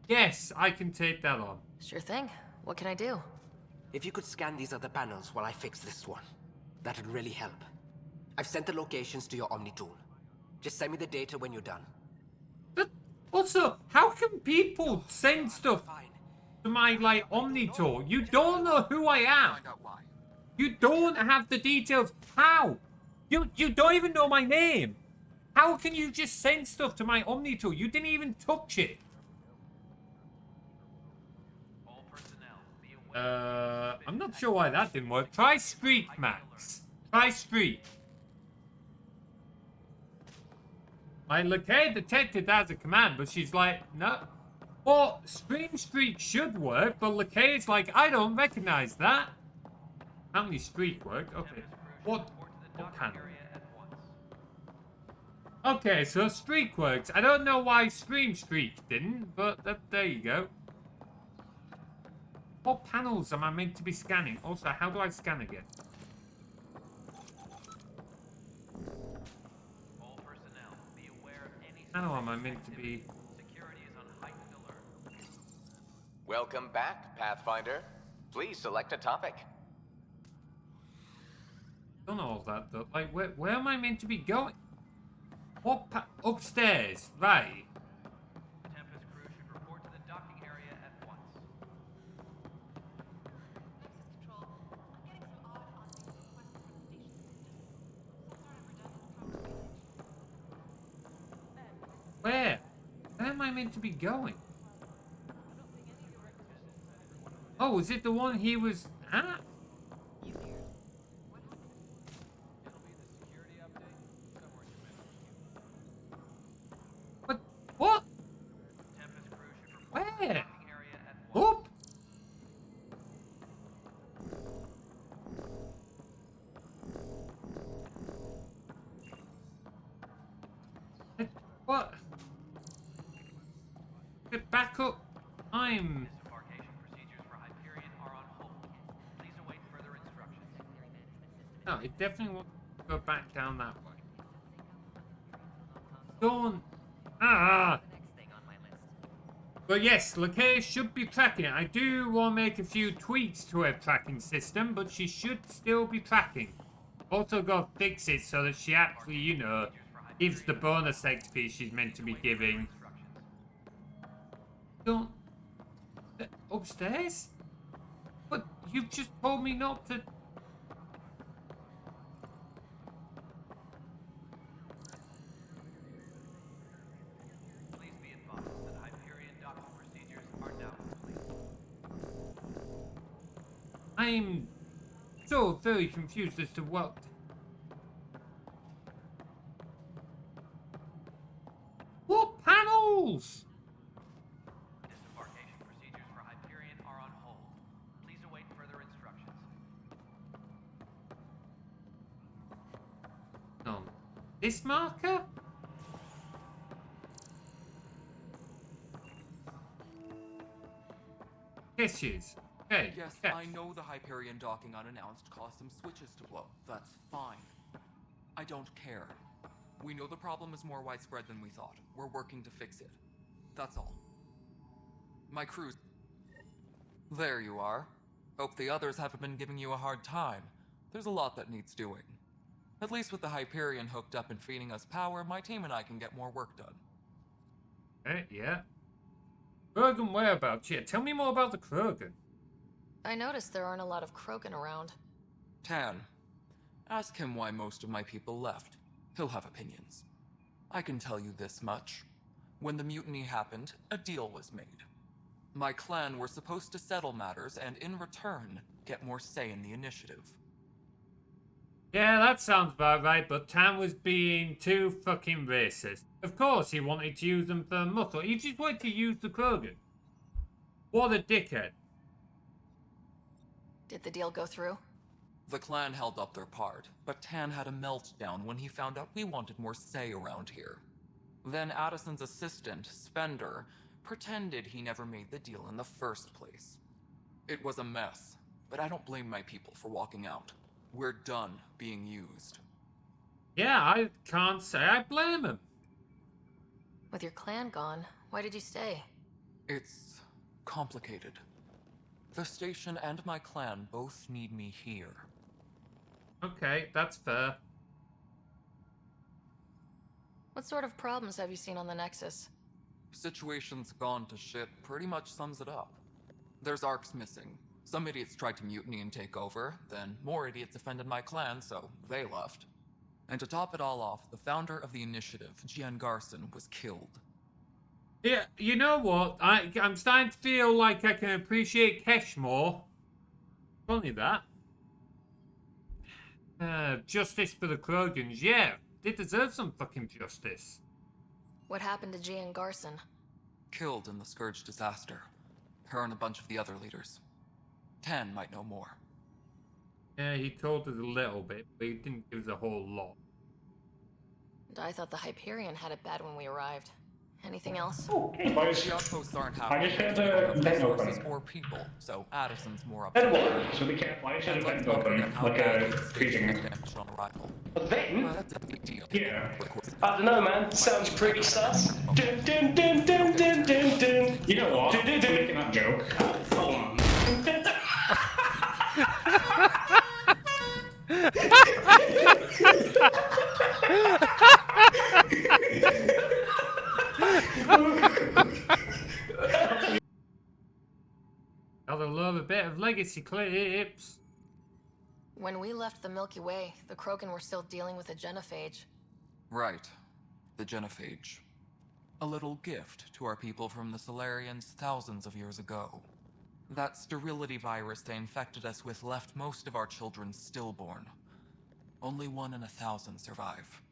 Yes, I can take that on. Sure thing. What can I do? If you could scan these other panels while I fix this one, that'd really help. I've sent the locations to your Omni tool. Just send me the data when you're done. But also, how can people send stuff to my, like, Omni tool? You don't know who I am. You don't have the details. How? You don't even know my name. How can you just send stuff to my Omni tool? You didn't even touch it. I'm not sure why that didn't work. Try Streak, Max. Try Streak. Like, Lakea detected that as a command, but she's like, no. Well, Stream Streak should work, but Lakea's like, I don't recognize that. How many Streak work? Okay. What panel? Okay, so Streak works. I don't know why Stream Streak didn't, but there you go. What panels am I meant to be scanning? Also, how do I scan again? All personnel, be aware of any How am I meant to be? security is on heightened alert. Welcome back, Pathfinder. Please select a topic. Done all that though. Like, where am I meant to be going? What upstairs? Right. Tempest crew should report to the docking area at once. Where? Where am I meant to be going? Oh, is it the one he was at? What? Where? Up? What? Get back up. I'm... Disembarkation procedures for Hyperion are on hold. Please await further instructions. No, it definitely wants to go back down that way. Don't... Ah! But yes, Lakea should be tracking it. I do want to make a few tweaks to her tracking system, but she should still be tracking. Also go fix it so that she actually, you know, gives the bonus XP she's meant to be giving. Don't... Upstairs? But you've just told me not to... Please be advised that Hyperion docking procedures are now complete. I'm so very confused as to what... What panels? Disembarkation procedures for Hyperion are on hold. Please await further instructions. No. This marker? Dishes. Okay. Yes, yes. I know the Hyperion docking unannounced caused some switches to blow. That's fine. I don't care. We know the problem is more widespread than we thought. We're working to fix it. That's all. My crew's... There you are. Hope the others haven't been giving you a hard time. There's a lot that needs doing. At least with the Hyperion hooked up and feeding us power, my team and I can get more work done. Yeah. Krogan whereabouts? Yeah, tell me more about the Krogan. I noticed there aren't a lot of Krogan around. Tan, ask him why most of my people left. He'll have opinions. I can tell you this much. When the mutiny happened, a deal was made. My clan were supposed to settle matters and, in return, get more say in the initiative. Yeah, that sounds about right, but Tam was being too fucking racist. Of course he wanted to use them for muscle. He just wanted to use the Krogan. What a dickhead. Did the deal go through? The clan held up their part, but Tan had a meltdown when he found out we wanted more say around here. Then Addison's assistant, Spender, pretended he never made the deal in the first place. It was a mess, but I don't blame my people for walking out. We're done being used. Yeah, I can't say I blame him. With your clan gone, why did you stay? It's complicated. The station and my clan both need me here. Okay, that's fair. What sort of problems have you seen on the Nexus? Situation's gone to shit pretty much sums it up. There's arcs missing. Some idiots tried to mutiny and take over, then more idiots offended my clan, so they left. And to top it all off, the founder of the initiative, Gian Garson, was killed. Yeah, you know what? I'm starting to feel like I can appreciate Kesh more. Funny that. Justice for the Krogans. Yeah, they deserve some fucking justice. What happened to Gian Garson? Killed in the Scourge disaster. Her and a bunch of the other leaders. Tan might know more. Yeah, he told us a little bit, but he didn't give us a whole lot. And I thought the Hyperion had it bad when we arrived. Anything else? The outposts aren't I happy just heard with the vent resources open. or people, so Addison's more Then upset. what? So be careful. I just heard And a let's vent not open, forget how like badly a the station freezing. was damaged on arrival. A vent? Well, that's a big deal. Yeah. I don't know, man. Sounds pretty sus. Dun dun dun dun dun dun dun. You know what? Dun, dun, I'm dun. making that joke. Come on. Gotta love a bit of legacy clips. When we left the Milky Way, the Krogan were still dealing with a genophage. Right. The genophage. A little gift to our people from the Solarians thousands of years ago. That sterility virus they infected us with left most of our children stillborn. Only 1 in 1,000 survive.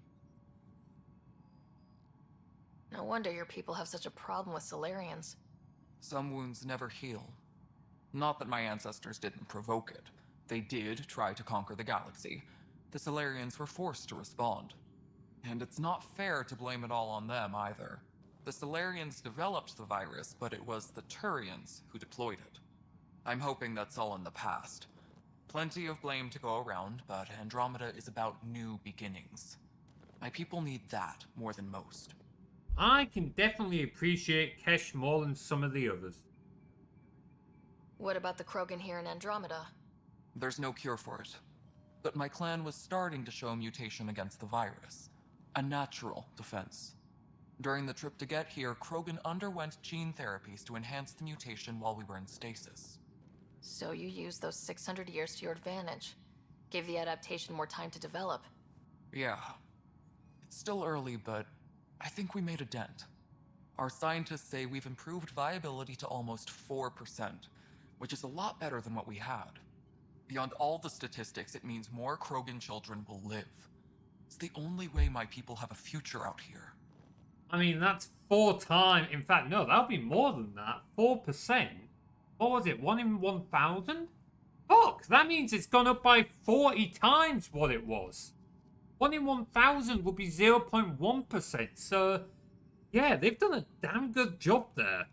No wonder your people have such a problem with Solarians. Some wounds never heal. Not that my ancestors didn't provoke it. They did try to conquer the galaxy. The Solarians were forced to respond. And it's not fair to blame it all on them either. The Solarians developed the virus, but it was the Turians who deployed it. I'm hoping that's all in the past. Plenty of blame to go around, but Andromeda is about new beginnings. My people need that more than most. I can definitely appreciate Kesh more than some of the others. What about the Krogan here in Andromeda? There's no cure for it. But my clan was starting to show a mutation against the virus. A natural defense. During the trip to get here, Krogan underwent gene therapies to enhance the mutation while we were in stasis. So you used those 600 years to your advantage. Gave the adaptation more time to develop. Yeah. It's still early, but I think we made a dent. Our scientists say we've improved viability to almost 4%, which is a lot better than what we had. Beyond all the statistics, it means more Krogan children will live. It's the only way my people have a future out here. I mean, that's 4 times. In fact, no, that'll be more than that. 4%. What was it? 1 in 1,000? Fuck, that means it's gone up by 40 times what it was. 1 in 1,000 would be 0.1%. So, yeah, they've done a damn good job there.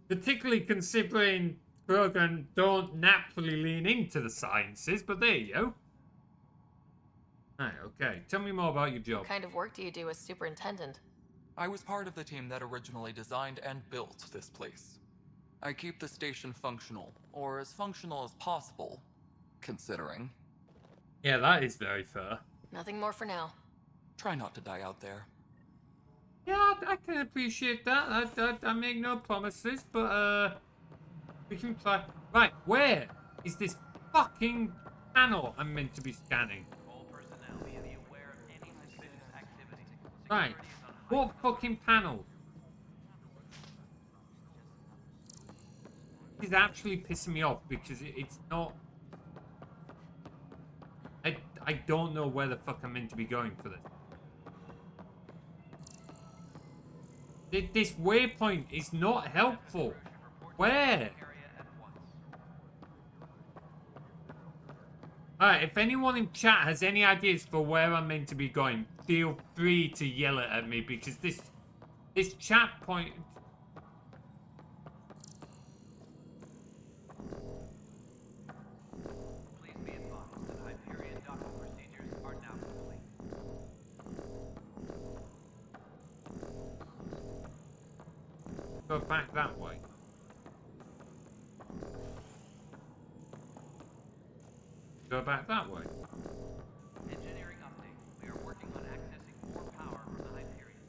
Particularly considering Krogan don't naturally lean into the sciences, but there you go. Right, okay. Tell me more about your job. What kind of work do you do as superintendent? I was part of the team that originally designed and built this place. I keep the station functional, or as functional as possible, considering. Yeah, that is very fair. Nothing more for now. Try not to die out there. Yeah, I can appreciate that. I make no promises, but, we can try. Right, where is this fucking panel I'm meant to be scanning? Right, what fucking panel? This is actually pissing me off because it's not... I don't know where the fuck I'm meant to be going for this. This waypoint is not helpful. Where? Alright, if anyone in chat has any ideas for where I'm meant to be going, feel free to yell it at me because this chat point... Please be advised that Hyperion docking procedures are now complete. Go back that way. Go back that way. Engineering update. We are working on accessing more power from the Hyperion.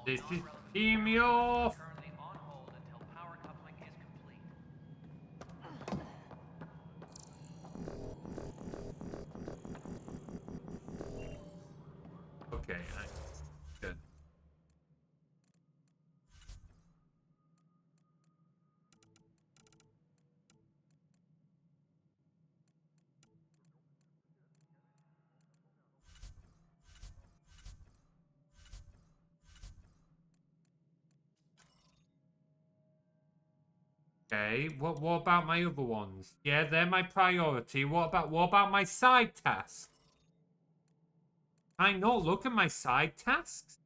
This is teeing me off. Currently on hold until power coupling is complete. Okay, good. Okay, what about my other ones? Yeah, they're my priority. What about my side tasks? Can I not look at my side tasks?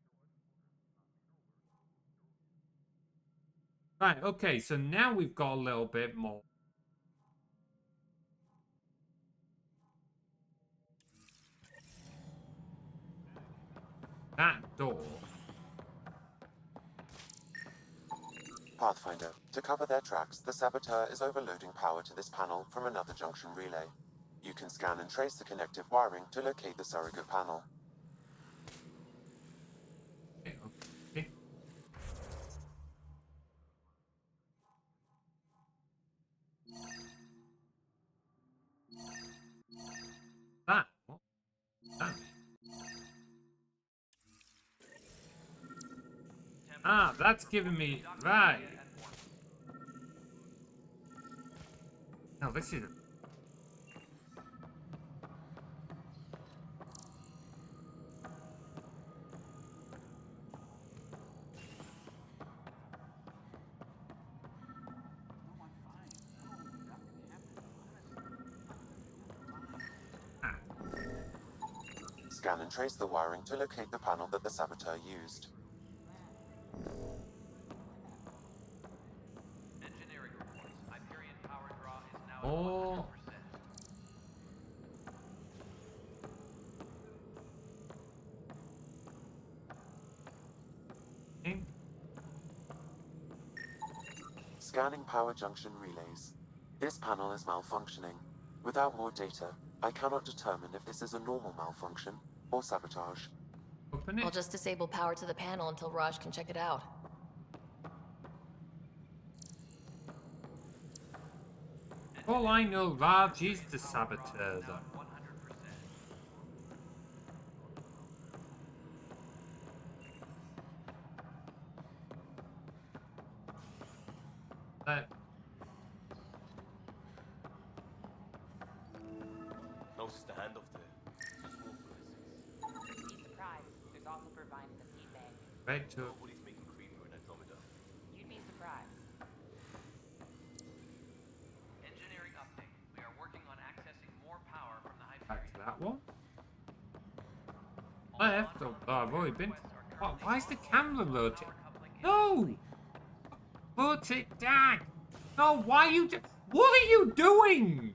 Right, okay, so now we've got a little bit more. That door. Pathfinder, to cover their tracks, the saboteur is overloading power to this panel from another junction relay. You can scan and trace the connective wiring to locate the surrogate panel. Okay. That. What? That. Ah, that's giving me right. No, this is. Scan and trace the wiring to locate the panel that the saboteur used. Engineering reports. Hyperion power draw is now Oh. at 100%. Scanning power junction relays. This panel is malfunctioning. Without more data, I cannot determine if this is a normal malfunction or sabotage. Open it. I'll just disable power to the panel until Raj can check it out. All I know, Raj is the saboteur, though. No standoff there. Be surprised. There's also providing the feedback. Right to. Nobody's making creeper in Andromeda. You'd be surprised. Engineering update. We are working on accessing more power from the Back Hyperion. to that one. Left. Oh, I've already been. Why is the camera rotating? No! Put it down! No, why are you what are you doing?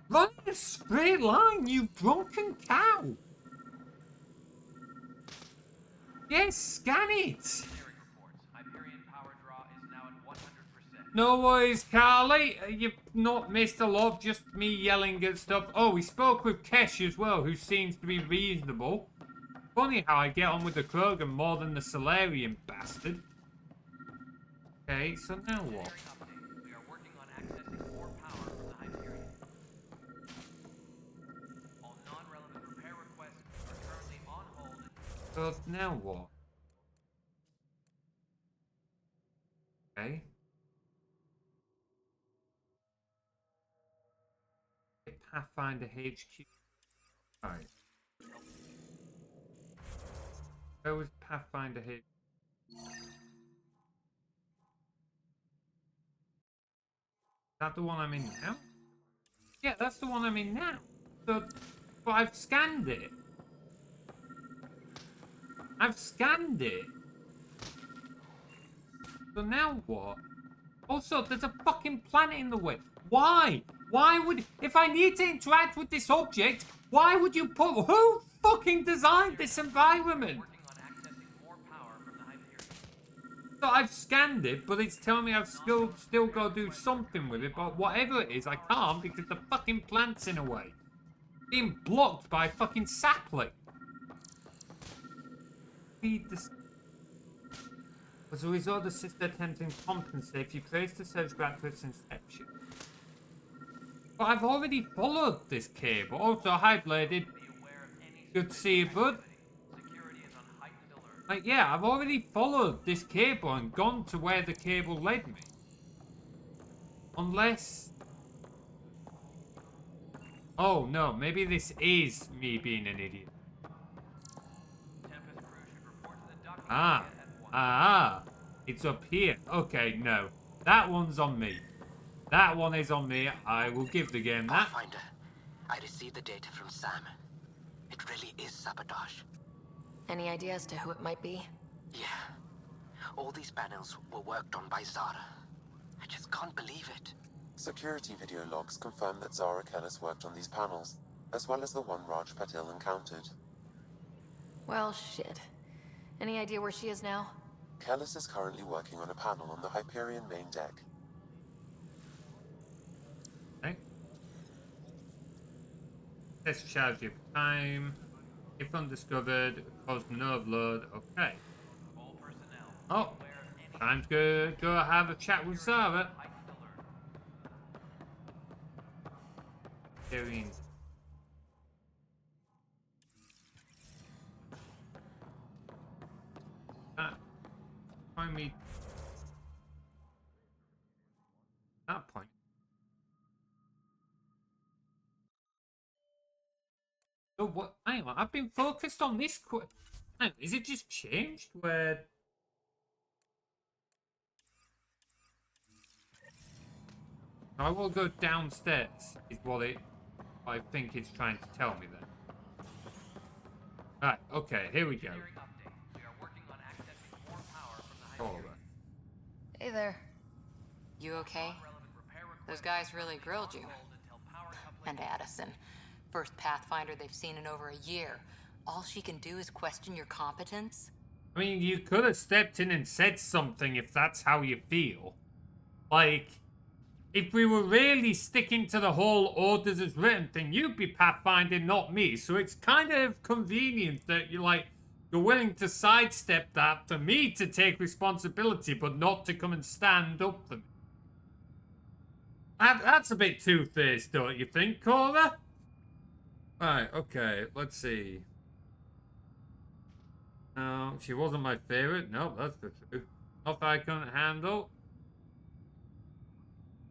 Run in a straight line, you drunken cow! Yes, scan it! Hyperion power draw is now at 100%. No worries, Carly. You've not missed a lot, just me yelling at stuff. Oh, we spoke with Kesh as well, who seems to be reasonable. Funny how I get on with the Krogan more than the Solarian bastard. Okay, so now what? We are working on accessing more power from the Hyperion. All non-relevant repair requests are currently on hold. So now what? Okay. Pathfinder HQ. Right. Where was Pathfinder HQ? Is that the one I'm in now? Yeah, that's the one I'm in now. So, but I've scanned it. I've scanned it. So now what? Also, there's a fucking planet in the way. Why? Why would... If I need to interact with this object, why would you put... Who fucking designed this environment? So I've scanned it, but it's telling me I've still got to do something with it. But whatever it is, I can't because the fucking plant's in a way. Being blocked by a fucking sapling. Feed this... As a result, the sister attempting to compensate, you praised the surge back to its inception. But I've already followed this cable. Also, hi, Bladed. Good to see you, bud. Like, yeah, I've already followed this cable and gone to where the cable led me. Unless... Oh, no, maybe this is me being an idiot. Ah, it's up here. Okay, no. That one's on me. That one is on me. I will give the game that. Pathfinder, I received the data from Sam. It really is sabotage. Any idea as to who it might be? Yeah. All these panels were worked on by Zara. I just can't believe it. Security video logs confirm that Zara Kellis worked on these panels, as well as the one Raj Patil encountered. Well, shit. Any idea where she is now? Kellis is currently working on a panel on the Hyperion main deck. Okay. Test charge of time. If undiscovered, cause no upload. Okay. Oh, time to go have a chat with Zara. Hyperion. Find me that point. So what? Hang on, I've been focused on this. Hang on, is it just changed? Where? I will go downstairs. Is what I think it's trying to tell me then. Right. Okay. Here we go. Hey there. You okay? Those guys really grilled you. And Addison. First Pathfinder they've seen in over a year. All she can do is question your competence? I mean, you could have stepped in and said something if that's how you feel. Like, if we were really sticking to the whole orders as written thing, you'd be pathfinding, not me. So it's kind of convenient that you're willing to sidestep that for me to take responsibility, but not to come and stand up for me. That's a bit two-faced, don't you think, Cora? Right, okay, let's see. No, she wasn't my favorite. No, that's the truth. Not that I couldn't handle.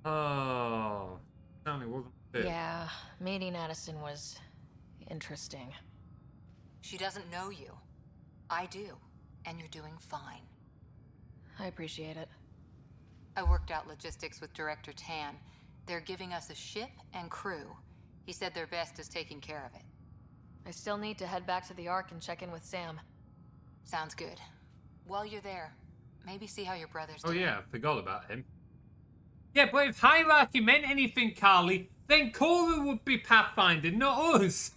Oh, certainly wasn't fit. Yeah, meeting Addison was interesting. She doesn't know you. I do. And you're doing fine. I appreciate it. I worked out logistics with Director Tan. They're giving us a ship and crew. He said their best is taking care of it. I still need to head back to the Ark and check in with Sam. Sounds good. While you're there, maybe see how your brother's Oh doing. yeah, I forgot about him. Yeah, but if hierarchy meant anything, Carly, then Cora would be pathfinding, not us.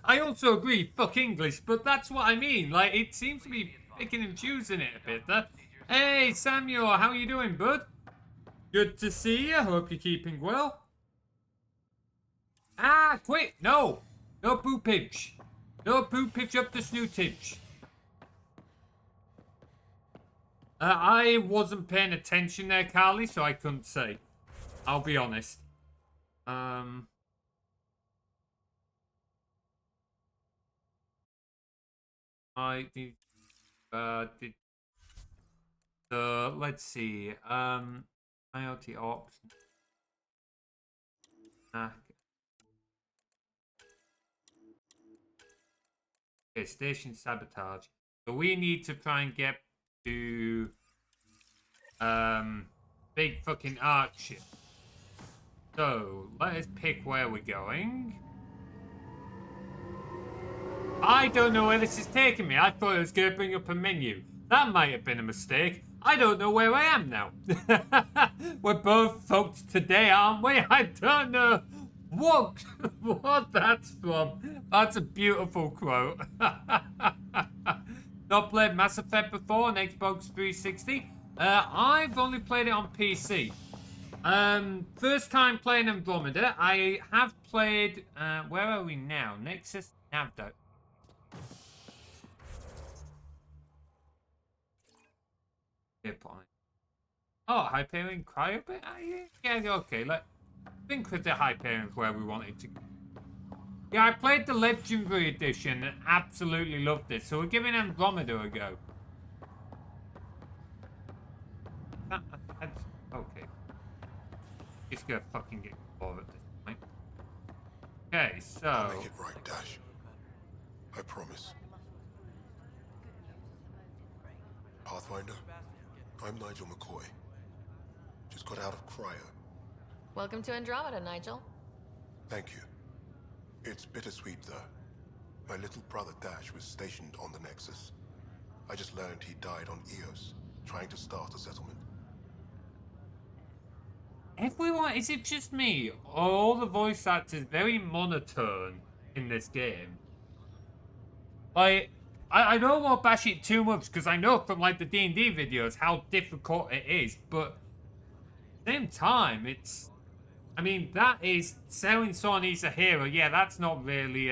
I also agree, fuck English, but that's what I mean. Like, it seems to be picking and choosing it a bit. Hey, Samuel, how are you doing, bud? Good to see you. Hope you're keeping well. Ah, quick! No! No poopage. No poopage up the snootage. I wasn't paying attention there, Carly, so I couldn't say. I'll be honest. Let's see. IoT ops. Okay, station sabotage. So we need to try and get to big fucking arc ship. So let us pick where we're going. I don't know where this is taking me. I thought it was going to bring up a menu. That might have been a mistake. I don't know where I am now. We're both fucked today, aren't we? I don't know what that's from. That's a beautiful quote. Not played Mass Effect before on Xbox 360. I've only played it on PC. First time playing Andromeda. I have played, where are we now? Nexus Navdo. Oh, Hyperion Cryobit? Yeah, okay. I think with the Hyperion's where we wanted to go. Yeah, I played the Legendary Edition and absolutely loved it, so we're giving Andromeda a go. Okay. Just gonna fucking get bored at this point. Okay, so... I'll make it right, Dash. I promise. Pathfinder, I'm Nigel McCoy. Just got out of cryo. Welcome to Andromeda, Nigel. Thank you. It's bittersweet, though. My little brother Dash was stationed on the Nexus. I just learned he died on Eos, trying to start a settlement. Everyone, is it just me? Or are all the voice actors very monotone in this game? Like, I don't want to bash it too much because I know from like the D&D videos how difficult it is, but at the same time, it's... I mean, that is... Selling someone he's a hero, yeah, that's not really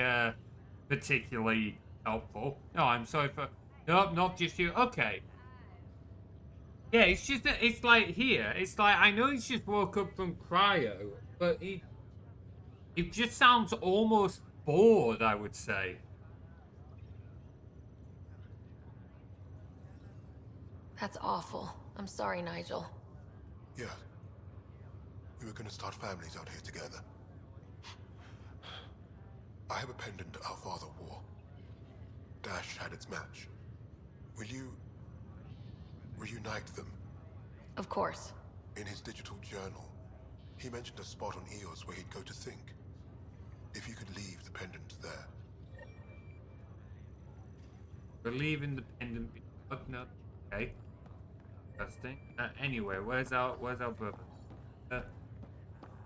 particularly helpful. No, I'm sorry for... Nope, not just you. Okay. Yeah, it's just that it's like here. It's like I know he's just woke up from cryo, but it just sounds almost bored, I would say. That's awful. I'm sorry, Nigel. Yeah. We were gonna start families out here together. I have a pendant our father wore. Dash had its match. Will you reunite them? Of course. In his digital journal, he mentioned a spot on Eos where he'd go to think. If you could leave the pendant there. Believe in the pendant. Oh, no. Okay. Interesting. Anyway, where's our brother?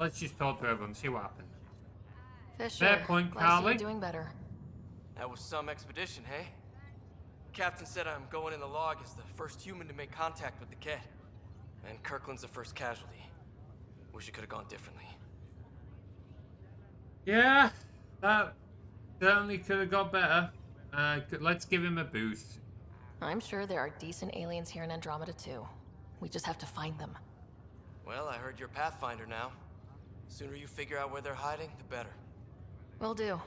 Let's just talk to everyone, see what happens. Fisher, Fair point, glad Carly. you're doing better. That was some expedition, hey? Captain said I'm going in the log as the first human to make contact with the kid. And Kirkland's the first casualty. Wish it could have gone differently. Yeah, that certainly could have got better. Let's give him a boost. I'm sure there are decent aliens here in Andromeda too. We just have to find them. Well, I heard you're Pathfinder now. Sooner you figure out where they're hiding, the better. Will do.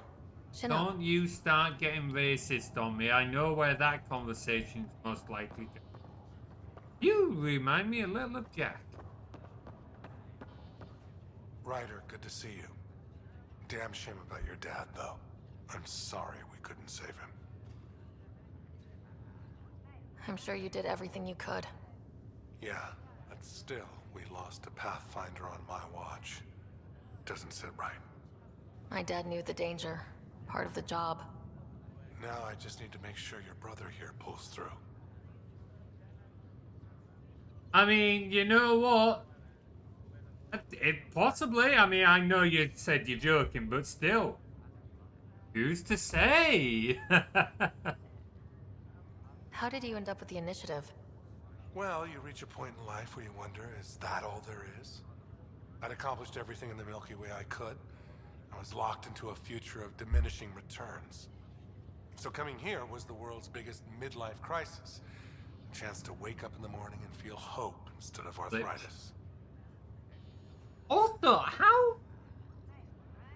Chin up. Don't you start getting racist on me. I know where that conversation's most likely to. You remind me a little of Jack. Ryder, good to see you. Damn shame about your dad, though. I'm sorry we couldn't save him. I'm sure you did everything you could. Yeah, but still, we lost a Pathfinder on my watch. Doesn't sit right. My dad knew the danger. Part of the job. Now I just need to make sure your brother here pulls through. I mean, you know what? Possibly. I mean, I know you said you're joking, but still. Who's to say? How did you end up with the initiative? Well, you reach a point in life where you wonder, is that all there is? I'd accomplished everything in the Milky Way I could. I was locked into a future of diminishing returns. So coming here was the world's biggest midlife crisis. A chance to wake up in the morning and feel hope instead of arthritis. Also, how?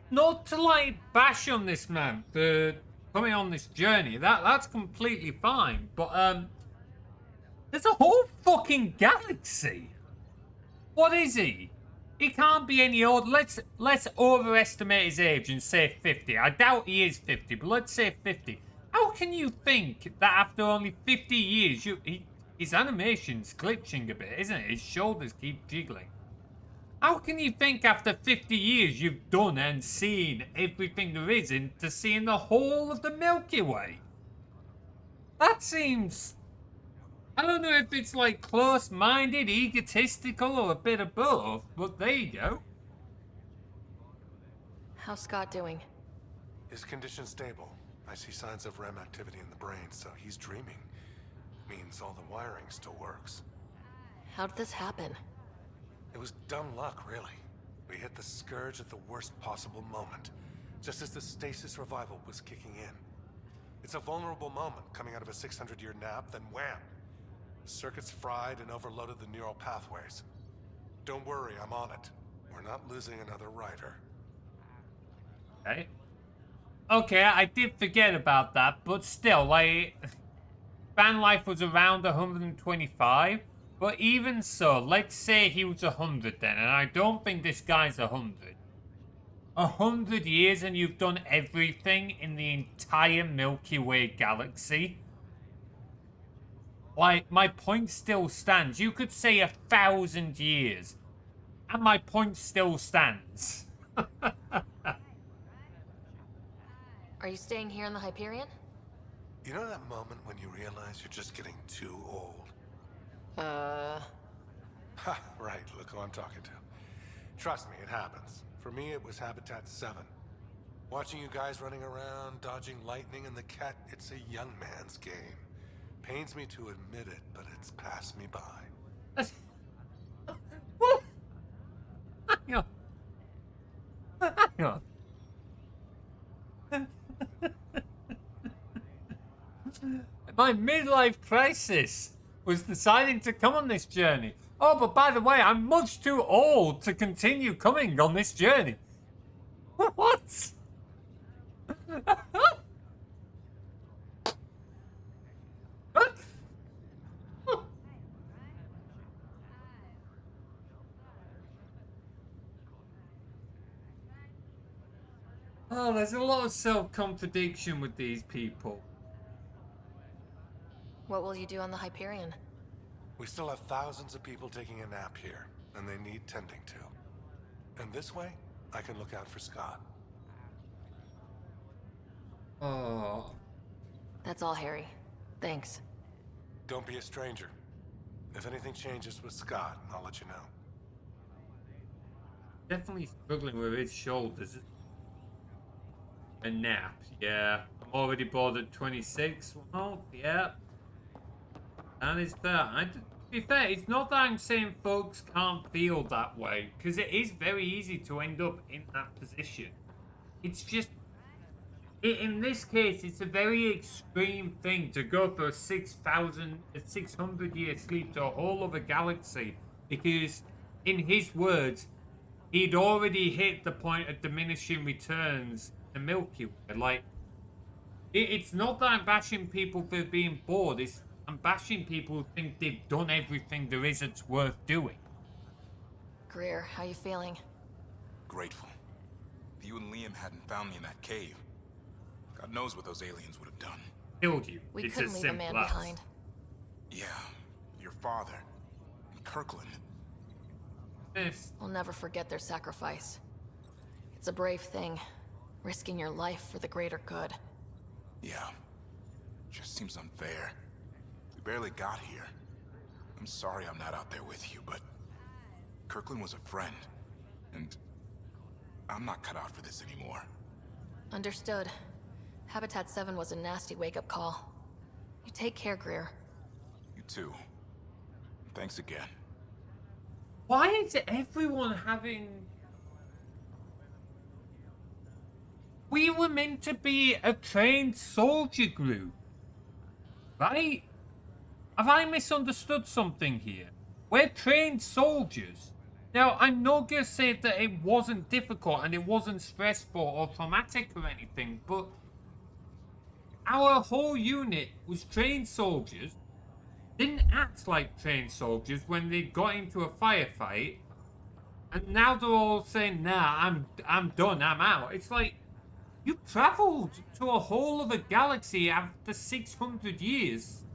Not to like bash on this man for coming on this journey. That's completely fine. But there's a whole fucking galaxy. What is he? He can't be any old. Let's overestimate his age and say 50. I doubt he is 50, but let's say 50. How can you think that after only 50 years, his animation's glitching a bit, isn't it? His shoulders keep jiggling. How can you think after 50 years you've done and seen everything there is into seeing the whole of the Milky Way? That seems... I don't know if it's like close-minded, egotistical, or a bit of both, but there you go. How's Scott doing? His condition's stable. I see signs of REM activity in the brain, so he's dreaming. Means all the wiring still works. How did this happen? It was dumb luck, really. We hit the Scourge at the worst possible moment, just as the stasis revival was kicking in. It's a vulnerable moment coming out of a 600-year nap, then wham! The circuits fried and overloaded the neural pathways. Don't worry, I'm on it. We're not losing another rider. Okay. Okay, I did forget about that, but still, like... Fan life was around 125, but even so, let's say he was 100 then, and I don't think this guy's 100. 100 years and you've done everything in the entire Milky Way galaxy? Like, my point still stands. You could say 1,000 years, and my point still stands. Are you staying here in the Hyperion? You know that moment when you realize you're just getting too old? Uh... Ha, right, look who I'm talking to. Trust me, it happens. For me, it was Habitat 7. Watching you guys running around, dodging lightning and the cat, it's a young man's game. Pains me to admit it, but it's passed me by. What? Hang on. Hang on. My midlife crisis was deciding to come on this journey. Oh, but by the way, I'm much too old to continue coming on this journey. What? Oh, there's a lot of self-contradiction with these people. What will you do on the Hyperion? We still have thousands of people taking a nap here, and they need tending to. And this way, I can look out for Scott. Oh. That's all, Harry. Thanks. Don't be a stranger. If anything changes with Scott, I'll let you know. Definitely struggling with his shoulders. A nap, yeah. I'm already bored at 26. Well, yeah. That is fair. To be fair, it's not that I'm saying folks can't feel that way, because it is very easy to end up in that position. It's just, in this case, it's a very extreme thing to go for a 600-year sleep to a whole other galaxy, because, in his words, he'd already hit the point of diminishing returns the Milky Way. Like, it's not that I'm bashing people for being bored, I'm bashing people who think they've done everything there is that's worth doing. Greer, how you feeling? Grateful. If you and Liam hadn't found me in that cave, God knows what those aliens would have done. Killed you. We couldn't leave a man behind. Yeah, your father, and Kirkland. We'll never forget their sacrifice. It's a brave thing, risking your life for the greater good. Yeah, just seems unfair. We barely got here. I'm sorry I'm not out there with you, but Kirkland was a friend, and I'm not cut out for this anymore. Understood. Habitat 7 was a nasty wake-up call. You take care, Greer. You too. Thanks again. Why is everyone having... We were meant to be a trained soldier group, right? Have I misunderstood something here? We're trained soldiers. Now, I'm not going to say that it wasn't difficult and it wasn't stressful or traumatic or anything, but our whole unit was trained soldiers, didn't act like trained soldiers when they got into a firefight, and now they're all saying, nah, I'm done, I'm out. It's like, you traveled to a whole other galaxy after 600 years.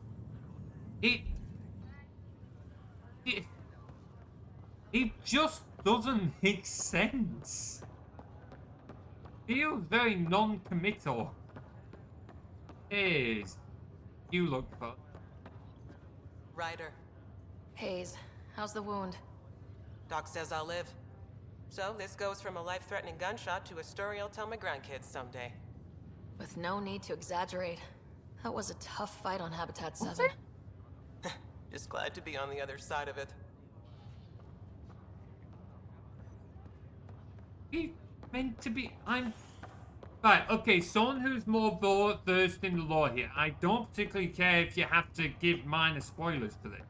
It just doesn't make sense. Feels very non-committal. Hayes, you look fun. Ryder. Hayes, how's the wound? Doc says I'll live. So this goes from a life-threatening gunshot to a story I'll tell my grandkids someday. With no need to exaggerate, that was a tough fight on Habitat 7. Just glad to be on the other side of it. Meant to be... Right, okay, someone who's more versed in the lore here. I don't particularly care if you have to give minor spoilers for this.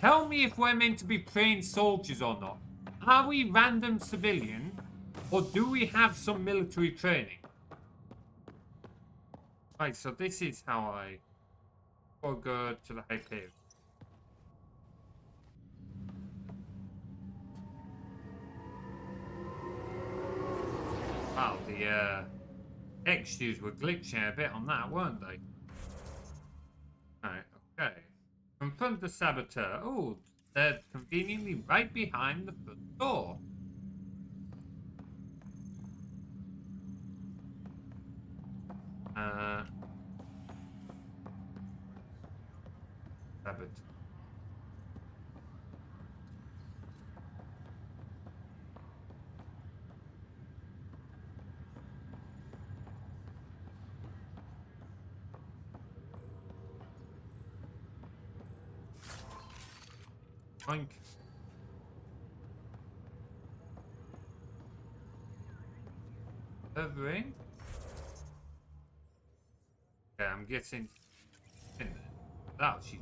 Tell me if we're meant to be trained soldiers or not. Are we random civilian, or do we have some military training? Right, so this is how I will go to the Hyperion. Wow, the textures were glitching a bit on that, weren't they? Right, okay. Confront the saboteur. Oh, they're conveniently right behind the front door. Sabotage. Oink. Ring? Yeah, I'm guessing. Oh, she.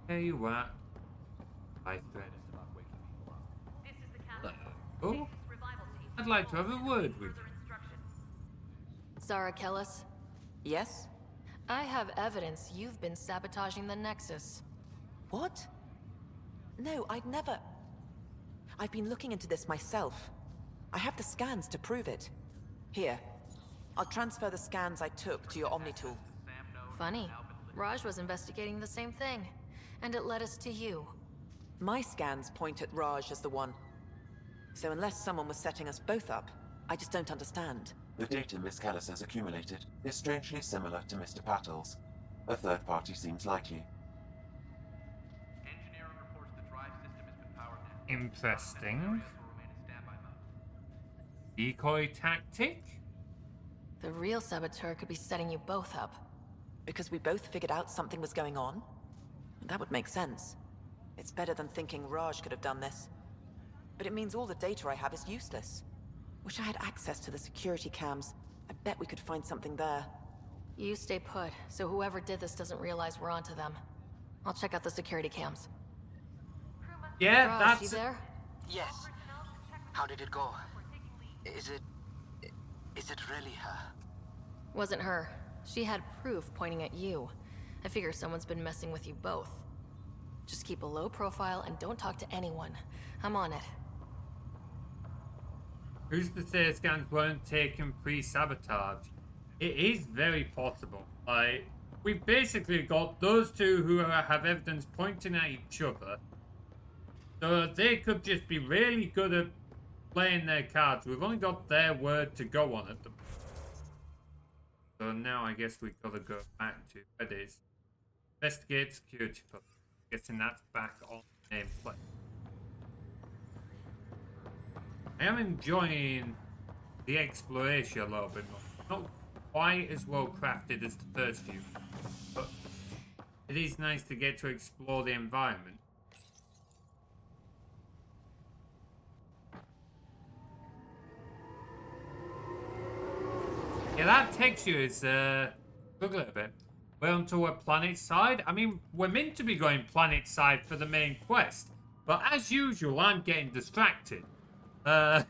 Tell you what. I thread. Oh, I'd like to have a word with you. Zara Kellis? Yes? I have evidence you've been sabotaging the Nexus. What? No, I'd never... I've been looking into this myself. I have the scans to prove it. Here. I'll transfer the scans I took to your Omni tool. Funny. Raj was investigating the same thing, and it led us to you. My scans point at Raj as the one. So unless someone was setting us both up, I just don't understand. The data Miss Kellis has accumulated is strangely similar to Mr. Patel's. A third party seems likely. Interesting. Decoy tactic? The real saboteur could be setting you both up. Because we both figured out something was going on? That would make sense. It's better than thinking Raj could have done this. But it means all the data I have is useless. Wish I had access to the security cams. I bet we could find something there. You stay put, so whoever did this doesn't realize we're onto them. I'll check out the security cams. Yeah, Raj, that's... you there? Yes. How did it go? Is it really her? Wasn't her. She had proof pointing at you. I figure someone's been messing with you both. Just keep a low profile and don't talk to anyone. I'm on it. Who's to say scans weren't taken pre-sabotage? It is very possible. Like, we've basically got those two who have evidence pointing at each other. So they could just be really good at playing their cards. We've only got their word to go on at them. So now I guess we've got to go back to where it is. Investigate security footage. Guessing that's back on nameplate. I am enjoying the exploration a little bit more. Not quite as well crafted as the first few, but it is nice to get to explore the environment. Yeah, that texture is look a little bit. We're onto a planet side. I mean, we're meant to be going planet side for the main quest, but as usual, I'm getting distracted. Can't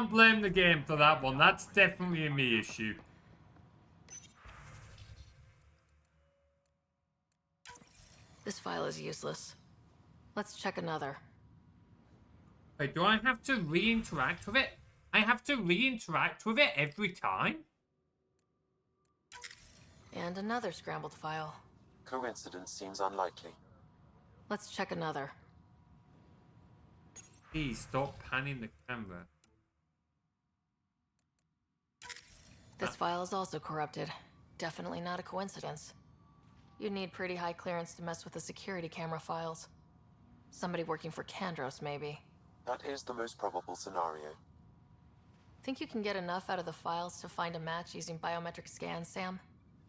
blame the game for that one. That's definitely a me issue. This file is useless. Let's check another. Wait, do I have to re-interact with it? I have to re-interact with it every time? And another scrambled file. Coincidence seems unlikely. Let's check another. Please stop panning the camera. This file is also corrupted. Definitely not a coincidence. You'd need pretty high clearance to mess with the security camera files. Somebody working for Kandros, maybe. That is the most probable scenario. Think you can get enough out of the files to find a match using biometric scans, Sam?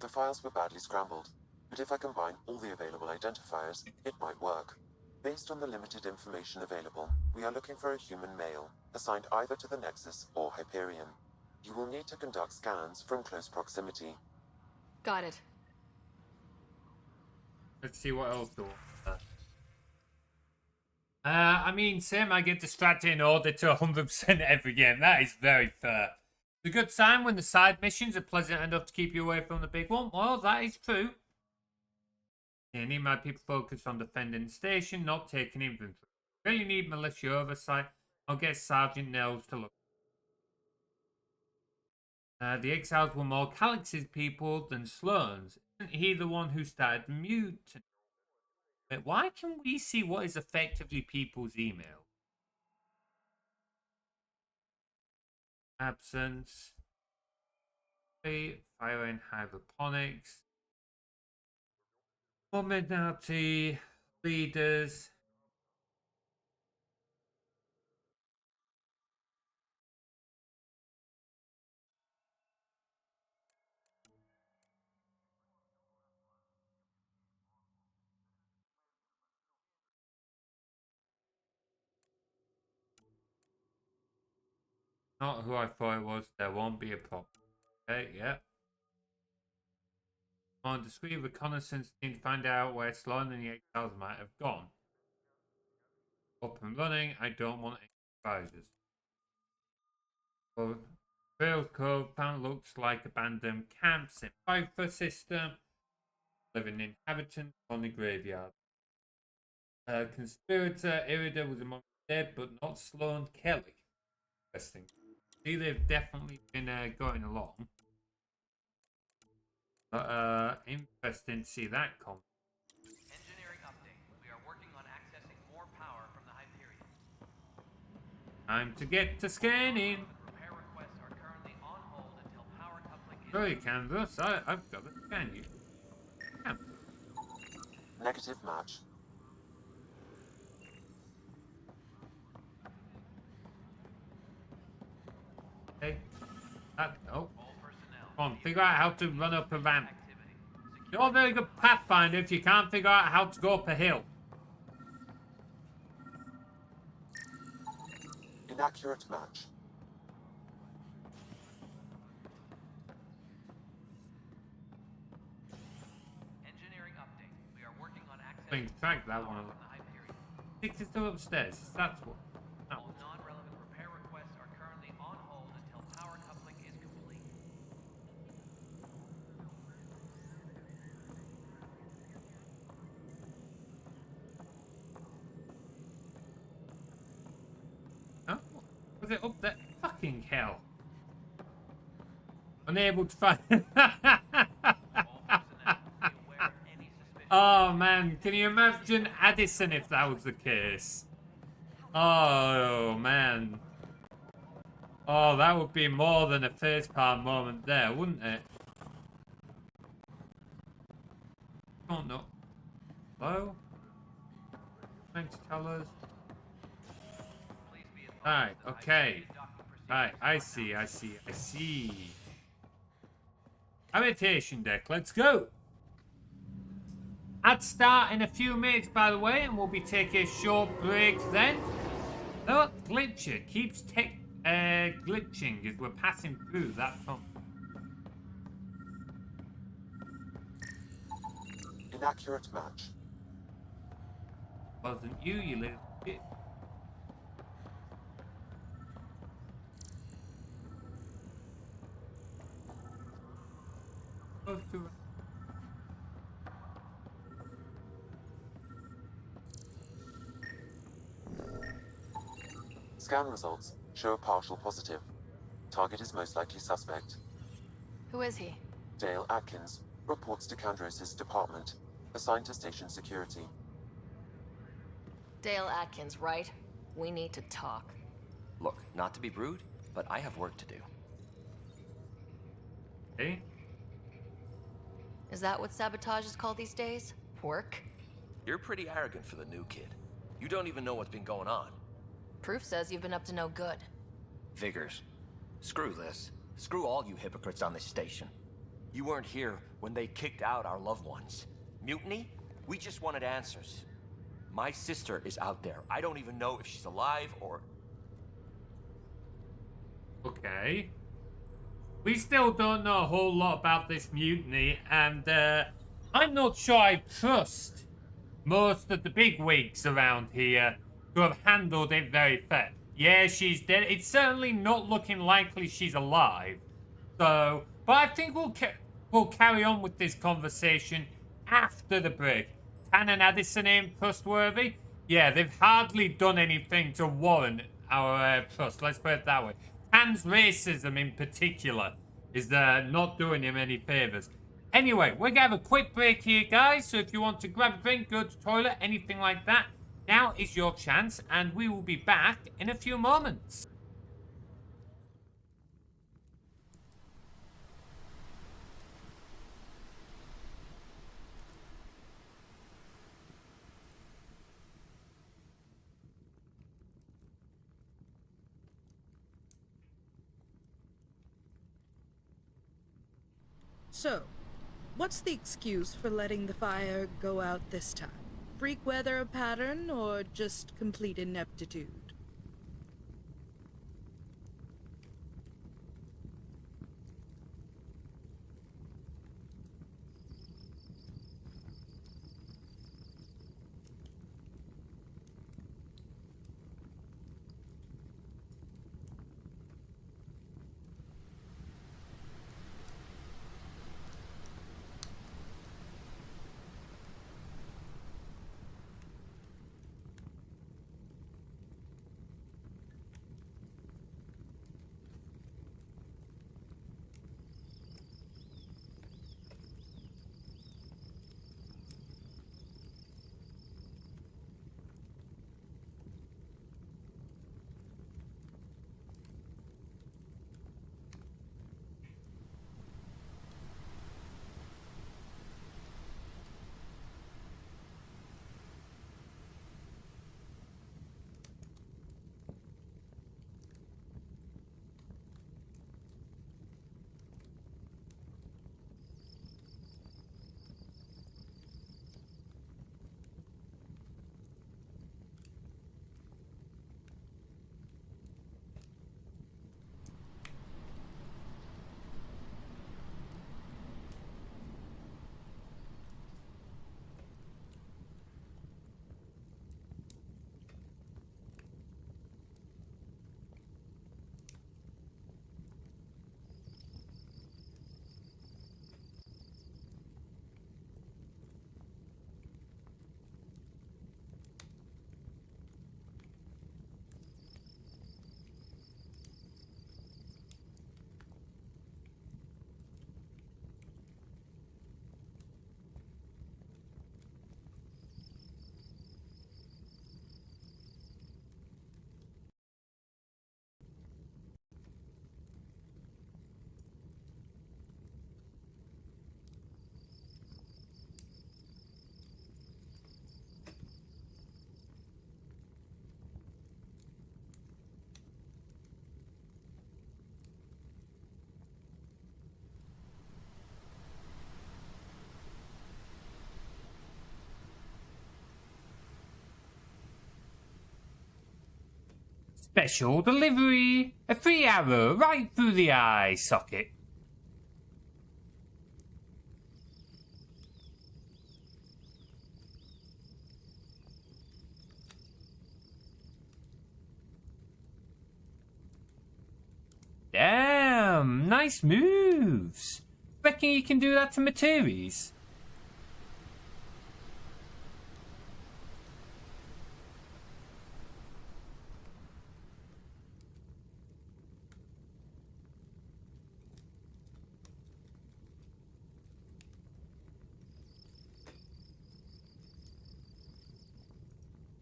The files were badly scrambled, but if I combine all the available identifiers, it might work. Based on the limited information available, we are looking for a human male, assigned either to the Nexus or Hyperion. You will need to conduct scans from close proximity. Got it. Let's see what else there was. I mean, Sam, I get distracted in order to 100% every game. That is very fair. It's a good sign when the side missions are pleasant enough to keep you away from the big one. Well, that is true. Yeah, need my people focused on defending the station, not taking inventory. Really need militia oversight. I'll get Sergeant Nels to look. The exiles were more Calix's people than Sloane's. Isn't he the one who started the mutiny? But why can we see what is effectively people's email? Absence. Firing hydroponics. Mominati leaders. Not who I thought it was. There won't be a problem. Okay, yeah. On discreet reconnaissance team to find out where Sloan and the exiles might have gone. Up and running. I don't want any surprises. Well, Trail Cove found looks like abandoned camps in Pfeiffer system. Living inhabitants on the graveyard. Conspirator Irida was among the dead, but not Sloan Kelly. Interesting. See, they've definitely been going along. Interesting to see that come. Engineering update. We are working on accessing more power from the Hyperion. Time to get to scanning. Repair requests are currently on hold until power coupling is... Sorry, Canvas. I've got to scan you. Yeah. Negative match. Okay. Oh. Come on, figure out how to run up a ramp. You're a very good pathfinder if you can't figure out how to go up a hill. Inaccurate match. Engineering update. We are working on accessing... Going to track that one. Six is still upstairs. That's what. All non-relevant repair requests are currently on hold until power coupling is complete. Huh? Was it up there? Fucking hell. Unable to find. Oh man, can you imagine Addison if that was the case? Oh man. Oh, that would be more than a facepalm moment there, wouldn't it? Don't know. Hello? Trying to tell us. Right, okay. Right, I see. Habitation deck, let's go. I'd start in a few minutes, by the way, and we'll be taking a short break then. Look, Glitcher keeps glitching as we're passing through that tunnel. Inaccurate match. Wasn't you little shit. Close to Scan results show a partial positive. Target is most likely suspect. Who is he? Dale Atkins reports to Kandros' department, assigned to station security. Dale Atkins, right? We need to talk. Look, not to be rude, but I have work to do. Hey? Is that what sabotage is called these days? Work? You're pretty arrogant for the new kid. You don't even know what's been going on. Proof says you've been up to no good. Figures. Screw this. Screw all you hypocrites on this station. You weren't here when they kicked out our loved ones. Mutiny? We just wanted answers. My sister is out there. I don't even know if she's alive or... Okay. We still don't know a whole lot about this mutiny, and I'm not sure I trust most of the bigwigs around here to have handled it very fair. Yeah, she's dead. It's certainly not looking likely she's alive. So, but I think we'll carry on with this conversation after the break. Tan and Addison ain't trustworthy. Yeah, they've hardly done anything to warrant our trust. Let's put it that way. Tan's racism in particular is not doing him any favors. Anyway, we're gonna have a quick break here, guys. So if you want to grab a drink, go to the toilet, anything like that, now is your chance, and we will be back in a few moments. So, what's the excuse for letting the fire go out this time? Freak weather pattern or just complete ineptitude? Special delivery! A free arrow right through the eye socket. Damn, nice moves. Reckon you can do that to Materies?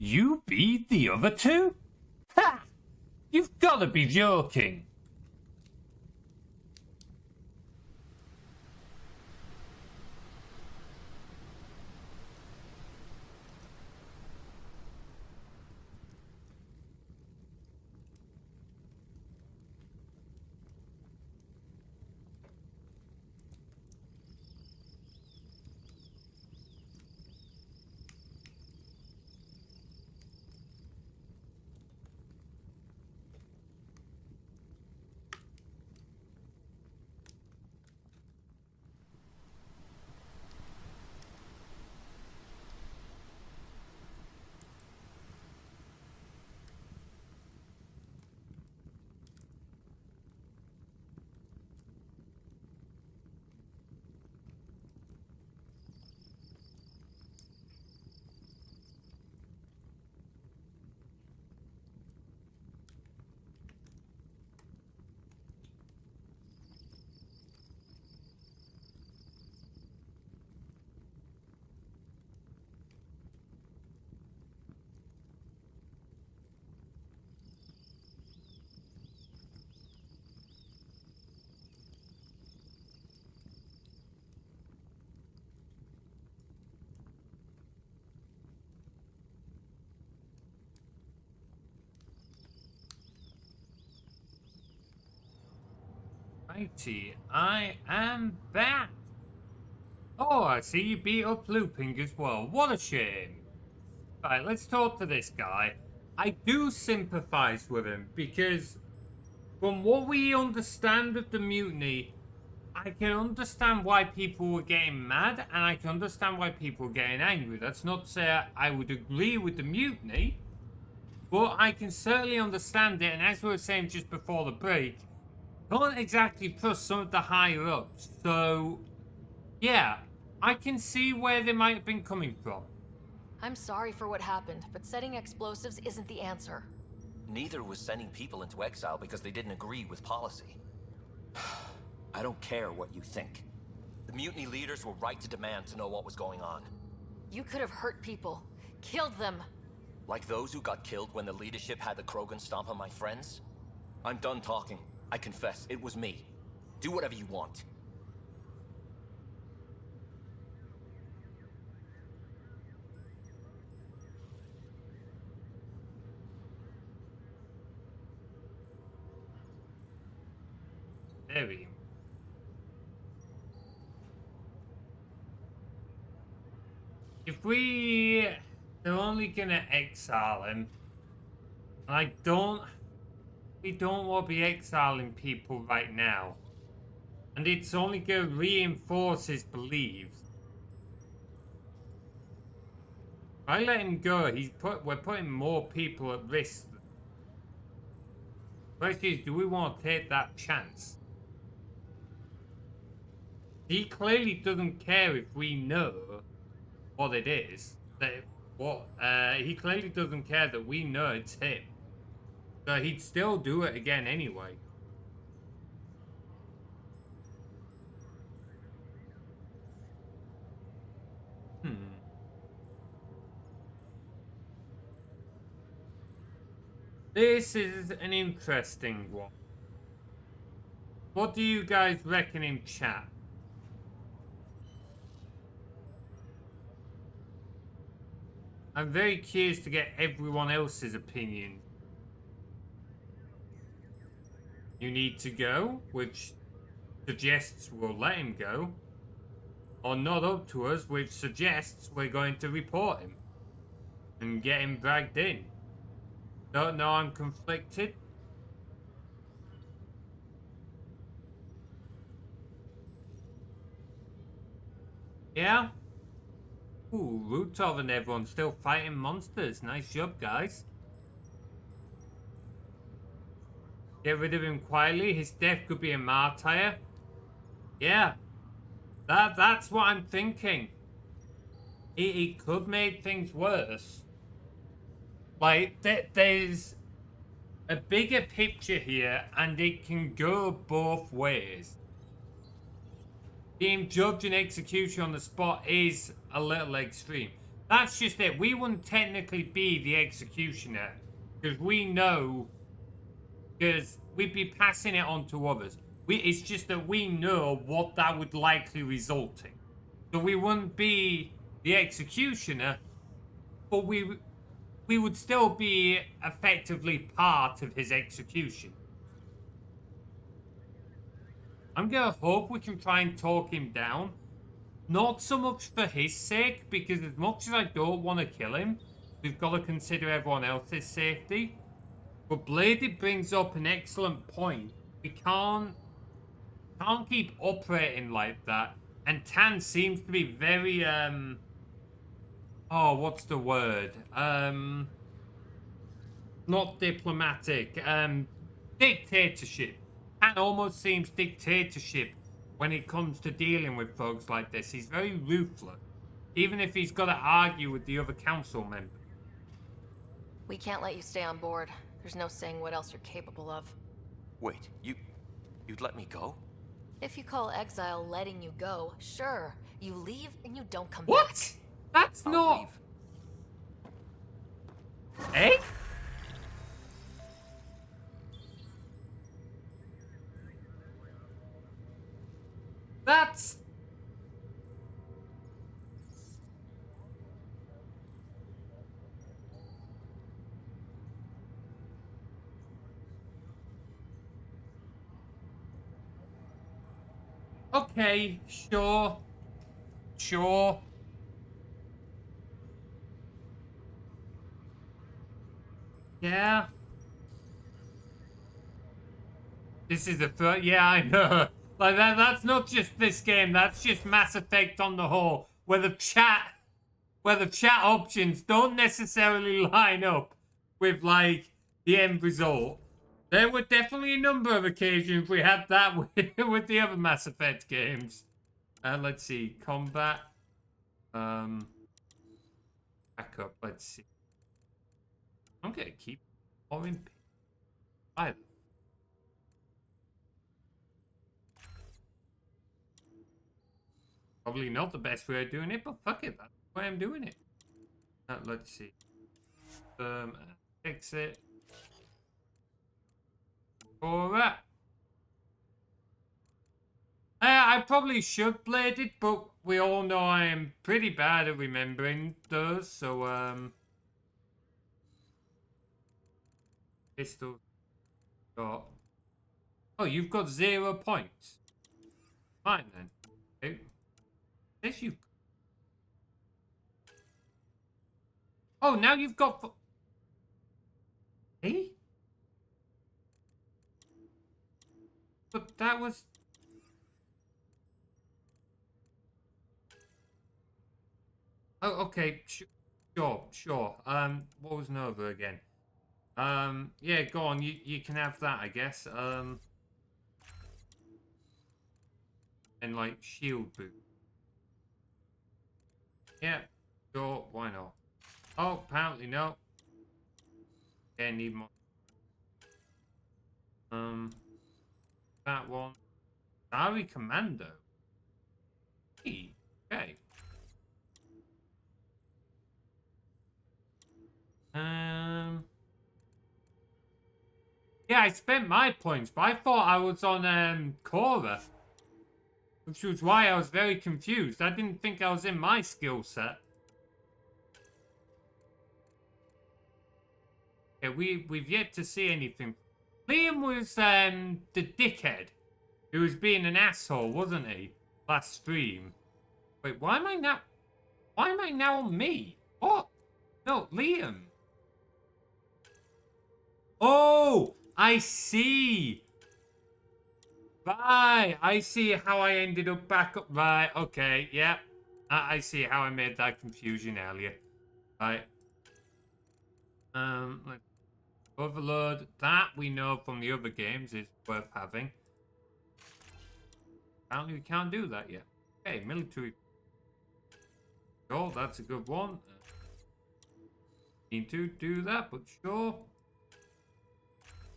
You beat the other two? Ha! You've gotta be joking. Righty, I am back. Oh, I see you beat up Looping as well. What a shame. Right, let's talk to this guy. I do sympathize with him because from what we understand of the mutiny, I can understand why people were getting mad and I can understand why people were getting angry. That's not to say I would agree with the mutiny, but I can certainly understand it. And as we were saying just before the break, can't exactly trust some of the higher ups. So, yeah, I can see where they might have been coming from. I'm sorry for what happened, but setting explosives isn't the answer. Neither was sending people into exile because they didn't agree with policy. I don't care what you think. The mutiny leaders were right to demand to know what was going on. You could have hurt people, killed them. Like those who got killed when the leadership had the Krogan stomp on my friends? I'm done talking. I confess, it was me. Do whatever you want. Very. If they're only gonna exile him, we don't want to be exiling people right now. And it's only gonna reinforce his beliefs. If I let him go, we're putting more people at risk. The question is, do we want to take that chance? He clearly doesn't care if we know what it is. He clearly doesn't care that we know it's him. So he'd still do it again anyway. This is an interesting one. What do you guys reckon in chat? I'm very curious to get everyone else's opinion. You need to go, which suggests we'll let him go. Or not up to us, which suggests we're going to report him. And get him dragged in. Don't know, I'm conflicted. Yeah? Ooh, Rutov and everyone still fighting monsters. Nice job, guys. Get rid of him quietly. His death could be a martyr. Yeah. That's what I'm thinking. It could make things worse. Like, there's a bigger picture here, and it can go both ways. Being judge and execution on the spot is a little extreme. That's just it. We wouldn't technically be the executioner, because we know, because we'd be passing it on to others. It's just that we know what that would likely result in. So we wouldn't be the executioner, but we would still be effectively part of his execution. I'm gonna hope we can try and talk him down. Not so much for his sake, because as much as I don't want to kill him, we've got to consider everyone else's safety. But Bladed brings up an excellent point. We can't keep operating like that. And Tan seems to be very, oh, what's the word? Not diplomatic, dictatorship. Tan almost seems dictatorship when it comes to dealing with folks like this. He's very ruthless, even if he's got to argue with the other council members. We can't let you stay on board. There's no saying what else you're capable of. Wait, you'd let me go? If you call exile letting you go, sure. You leave and you don't come back. What? That's not... Eh? That's... Okay, sure. sure. Yeah. This is the first. Yeah, I know. Like that's not just this game. That's just Mass Effect on the whole, where the chat options don't necessarily line up with like the end result. There were definitely a number of occasions we had that with the other Mass Effect games. Let's see, combat. Back up. Let's see. I'm gonna keep pouring. Either. Probably not the best way of doing it, but fuck it, that's the way I'm doing it. Let's see. Fix it. Alright. I probably should blade it, but we all know I am pretty bad at remembering those, so pistol got. Oh, you've got 0 points. Fine then. Okay. Yes, you. Oh, now you've got. Eh? But that was. Oh, okay. Sure. What was Nova again? Yeah, go on. You can have that, I guess. And like shield boot. Yeah, sure. Why not? Oh, apparently no. Yeah, need more. That one. Sorry, Commando. Hey, okay. Yeah, I spent my points, but I thought I was on Cora, which was why I was very confused. I didn't think I was in my skill set. Yeah, we've yet to see anything. Liam was the dickhead who was being an asshole, wasn't he? Last stream. Wait, why am I now on me? What? No, Liam. Oh, I see. Right, I see how I ended up back up. Right, okay, yeah. I see how I made that confusion earlier. Right. Let's overload. That we know from the other games is worth having. Apparently we can't do that yet. Okay, military. Oh, that's a good one. Need to do that, but sure.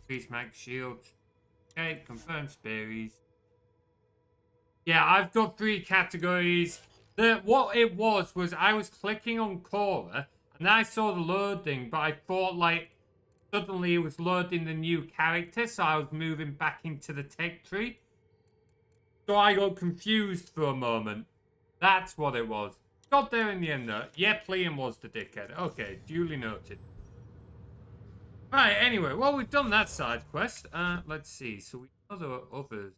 Increase max shields. Okay, confirm Sperries. Yeah, I've got 3 categories. What it was I was clicking on Cora, and I saw the loading, but I thought like suddenly it was loading the new character, so I was moving back into the tech tree. So I got confused for a moment. That's what it was. Got there in the end though. Yep, Liam was the dickhead. Okay, duly noted. Right, anyway, well, we've done that side quest. Let's see. So we know there are others.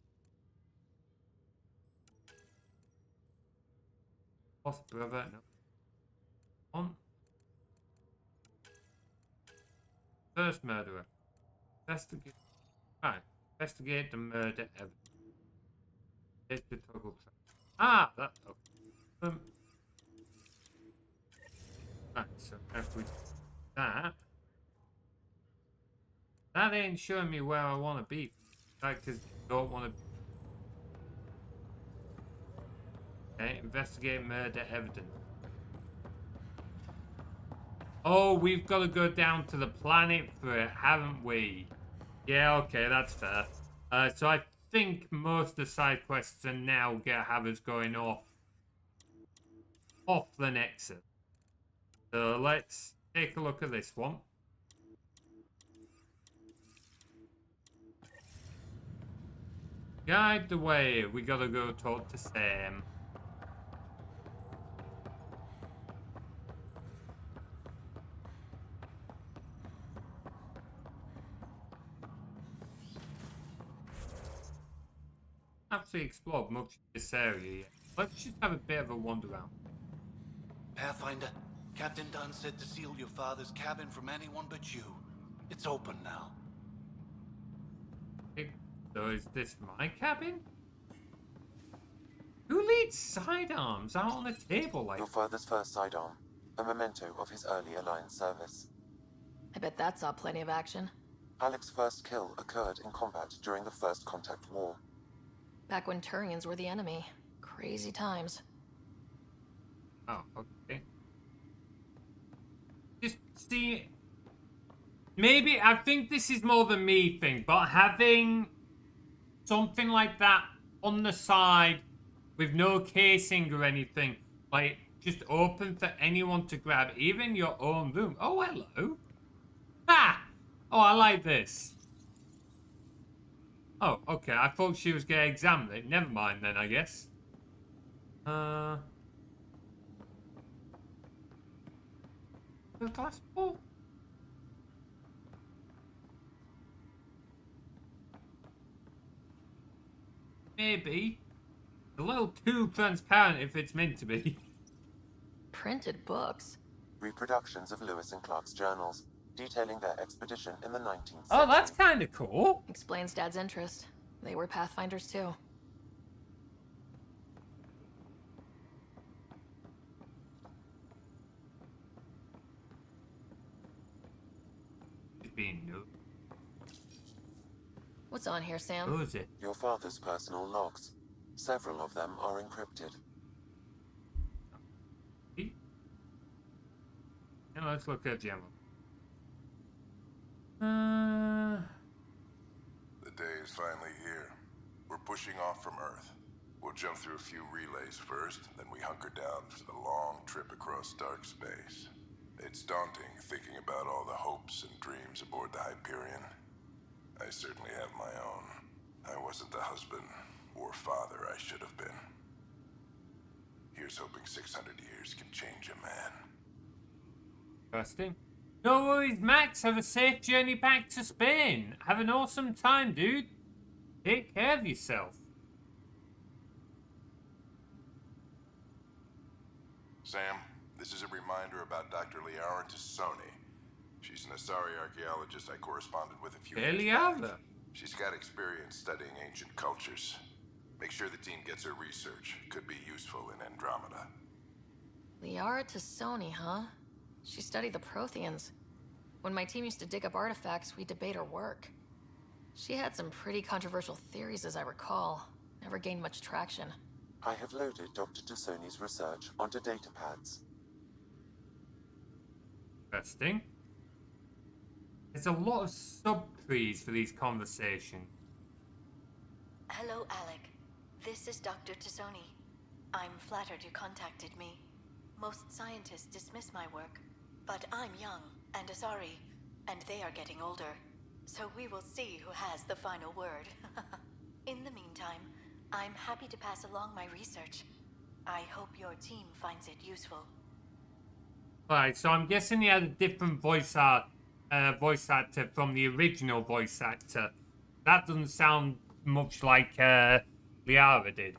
Lost brother, no. On. First murderer. Investigate. Right. Investigate the murder evidence. There's the toggle track. Ah, that. Okay. Right, so if we do that. That ain't showing me where I want to be. Like, because I don't want to. Okay, investigate murder evidence. Oh, we've got to go down to the planet for it, haven't we? Yeah, okay, that's fair. So I think most of the side quests are now gonna have us going off the Nexus. So let's take a look at this one. Guide the way. We gotta go talk to Sam. Actually explored much of this area yet. Let's just have a bit of a wander around. Pathfinder, Captain Dunn said to seal your father's cabin from anyone but you. It's open now. So is this my cabin? Who leads sidearms out on a table like Your father's first sidearm, a memento of his early Alliance service. I bet that saw plenty of action. Alec's first kill occurred in combat during the First Contact War. Back when Turians were the enemy. Crazy times. Oh, okay. Just see... Maybe, I think this is more the me thing, but having something like that on the side with no casing or anything, like, just open for anyone to grab, even your own room. Oh, hello. Ha! Oh, I like this. Oh, okay, I thought she was going to examine it. Never mind then, I guess. The glass ball? Maybe. A little too transparent if it's meant to be. Printed books? Reproductions of Lewis and Clark's journals, detailing their expedition in the 19th century. Oh, that's kind of cool. Explains Dad's interest. They were Pathfinders too. What's on here, Sam? Who is it? Your father's personal logs. Several of them are encrypted. And let's look at Gemma. The day is finally here. We're pushing off from Earth. We'll jump through a few relays first, then we hunker down for the long trip across dark space. It's daunting thinking about all the hopes and dreams aboard the Hyperion. I certainly have my own. I wasn't the husband or father I should have been. Here's hoping 600 years can change a man. Interesting. No worries, Max. Have a safe journey back to Spain. Have an awesome time, dude. Take care of yourself. Sam, this is a reminder about Dr. Liara Tassoni. She's an Asari archaeologist I corresponded with a few years back. She's got experience studying ancient cultures. Make sure the team gets her research. Could be useful in Andromeda. Liara Tassoni, huh? She studied the Protheans. When my team used to dig up artifacts, we'd debate her work. She had some pretty controversial theories, as I recall. Never gained much traction. I have loaded Dr. Tassoni's research onto datapads. Interesting. There's a lot of sub-trees for these conversations. Hello, Alec. This is Dr. Tassoni. I'm flattered you contacted me. Most scientists dismiss my work, but I'm young and Asari, and they are getting older. So we will see who has the final word. In the meantime, I'm happy to pass along my research. I hope your team finds it useful. Alright, so I'm guessing he had a different voice actor from the original voice actor. That doesn't sound much like Liara did.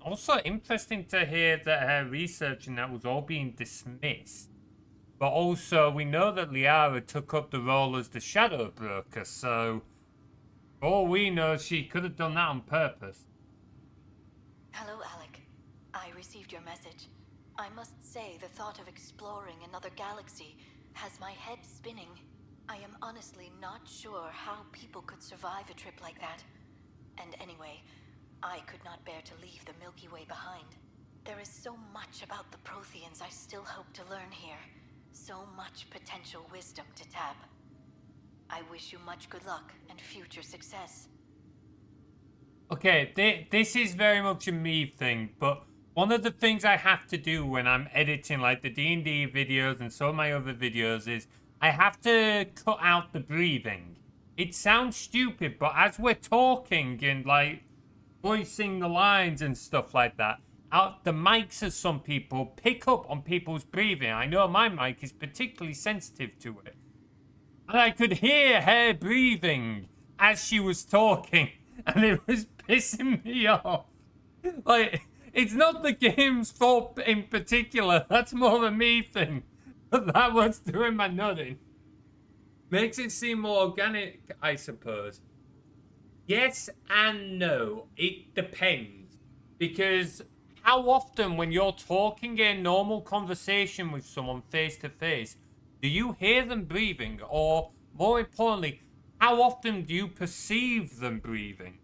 Also interesting to hear that her research and that was all being dismissed. But also, we know that Liara took up the role as the Shadow Broker, so for all we know, she could have done that on purpose. Hello, Alec. I received your message. I must say, the thought of exploring another galaxy has my head spinning. I am honestly not sure how people could survive a trip like that. And anyway, I could not bear to leave the Milky Way behind. There is so much about the Protheans I still hope to learn here. So much potential wisdom to tap. I wish you much good luck and future success. Okay, this is very much a me thing, but one of the things I have to do when I'm editing like the D&D videos and some of my other videos is I have to cut out the breathing. It sounds stupid, but as we're talking and like voicing the lines and stuff like that, the mics of some people pick up on people's breathing. I know my mic is particularly sensitive to it. And I could hear her breathing as she was talking, and it was pissing me off. Like, It's not the game's fault in particular. That's more of a me thing. But that was doing my nutting. Makes it seem more organic, I suppose. Yes and no. It depends. Because how often when you're talking a normal conversation with someone face to face, do you hear them breathing? Or more importantly, how often do you perceive them breathing?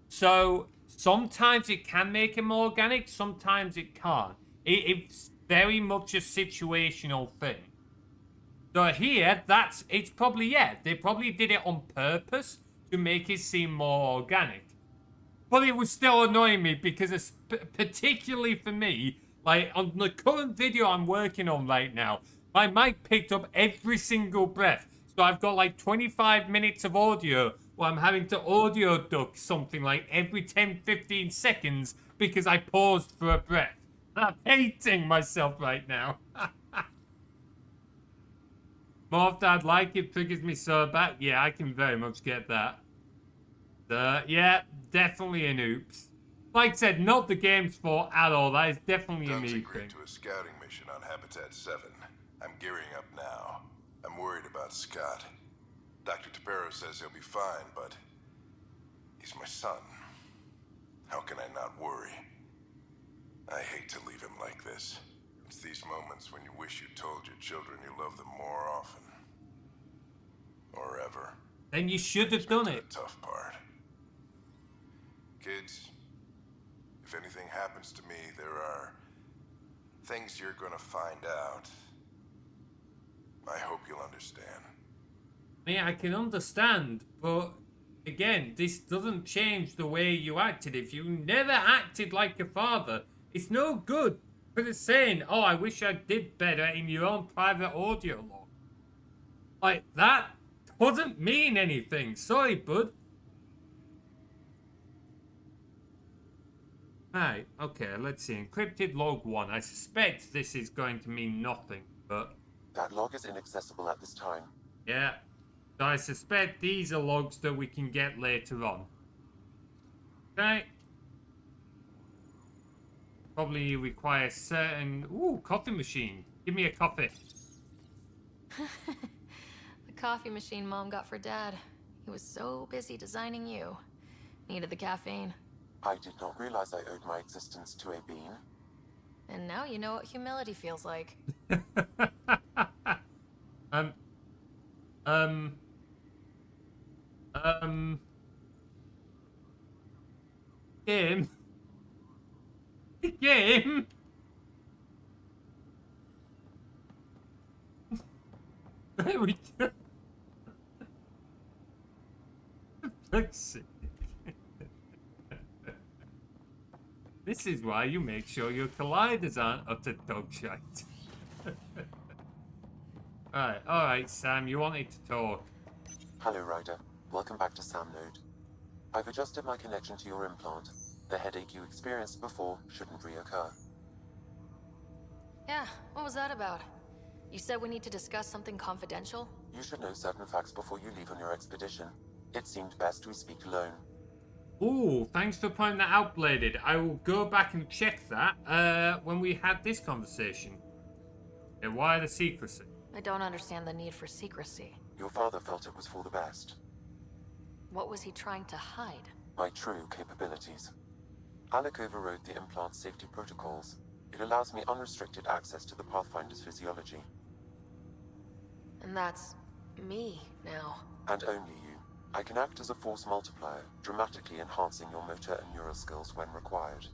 So sometimes it can make it more organic, sometimes it can't. It's very much a situational thing. So here, it's probably, yeah, they probably did it on purpose to make it seem more organic. But it was still annoying me because it's particularly for me, like on the current video I'm working on right now, my mic picked up every single breath. So I've got like 25 minutes of audio where I'm having to audio duck something like every 10-15 seconds because I paused for a breath. I'm hating myself right now. Morph Dad, like it triggers me so bad. Yeah, I can very much get that. Yeah, definitely an oops. Like I said, not the game's fault at all. That is definitely a me thing. Agreed to a scouting mission on Habitat 7. I'm gearing up now. I'm worried about Scott. Dr. Tapero says he'll be fine, but he's my son. How can I not worry? I hate to leave him like this. It's these moments when you wish you told your children you love them more often. Or ever. Then you should have done it. The tough part. Kids, if anything happens to me, there are things you're gonna find out. I hope you'll understand. Yeah, I can understand, but again, this doesn't change the way you acted. If you never acted like a father, it's no good. But it's saying, oh, I wish I did better in your own private audio log. Like, that doesn't mean anything. Sorry, bud. Right, okay, let's see. Encrypted log 1. I suspect this is going to mean nothing, but... That log is inaccessible at this time. Yeah. So I suspect these are logs that we can get later on. Okay. Probably require certain... Ooh, coffee machine. Give me a coffee. The coffee machine Mom got for Dad. He was so busy designing you. Needed the caffeine. I did not realize I owed my existence to a bean. And now you know what humility feels like. Game. Game. There we go. Fuck's sake. This is why you make sure your colliders aren't utter dog shite. Alright, Sam, you wanted to talk. Hello, Ryder. Welcome back to Sam Node. I've adjusted my connection to your implant. The headache you experienced before shouldn't reoccur. Yeah, what was that about? You said we need to discuss something confidential? You should know certain facts before you leave on your expedition. It seemed best we speak alone. Ooh, thanks for pointing that out, Bladed. I will go back and check that when we had this conversation. And why the secrecy? I don't understand the need for secrecy. Your father felt it was for the best. What was he trying to hide? My true capabilities. Alec overrode the implant's safety protocols. It allows me unrestricted access to the Pathfinder's physiology. And that's me now. And only you. I can act as a force multiplier, dramatically enhancing your motor and neural skills when required.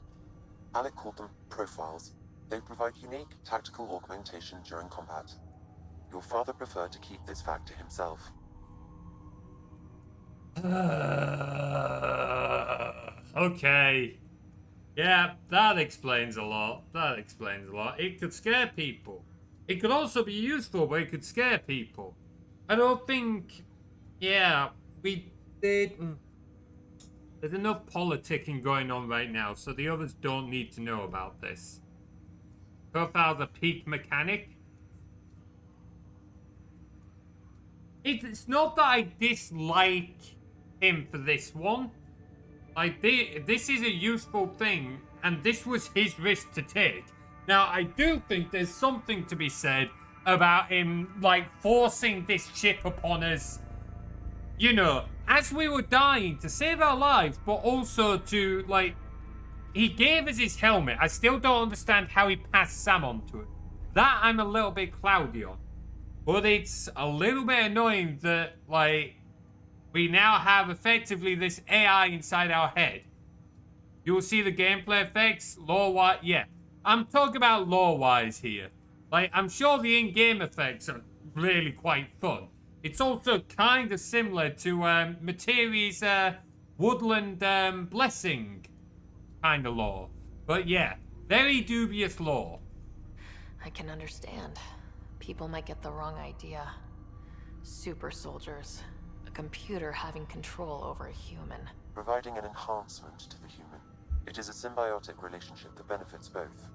Alec called them profiles. They provide unique tactical augmentation during combat. Your father preferred to keep this fact to himself. Okay. Yeah, that explains a lot. That explains a lot. It could scare people. It could also be useful, but it could scare people. I don't think... Yeah, we did... There's enough politicking going on right now, so the others don't need to know about this. Profile the peak mechanic. It's not that I dislike him for this one. Like, this is a useful thing and this was his risk to take. Now, I do think there's something to be said about him, like, forcing this ship upon us, you know, as we were dying to save our lives, but also to, like, he gave us his helmet. I still don't understand how he passed Sam on to it. That I'm a little bit cloudy on. But it's a little bit annoying that, like, we now have effectively this AI inside our head. You'll see the gameplay effects, lore-wise. Yeah, I'm talking about lore-wise here. Like, I'm sure the in-game effects are really quite fun. It's also kind of similar to Materies' Woodland Blessing kind of lore. But yeah, very dubious lore. I can understand. People might get the wrong idea. Super soldiers. A computer having control over a human. Providing an enhancement to the human. It is a symbiotic relationship that benefits both.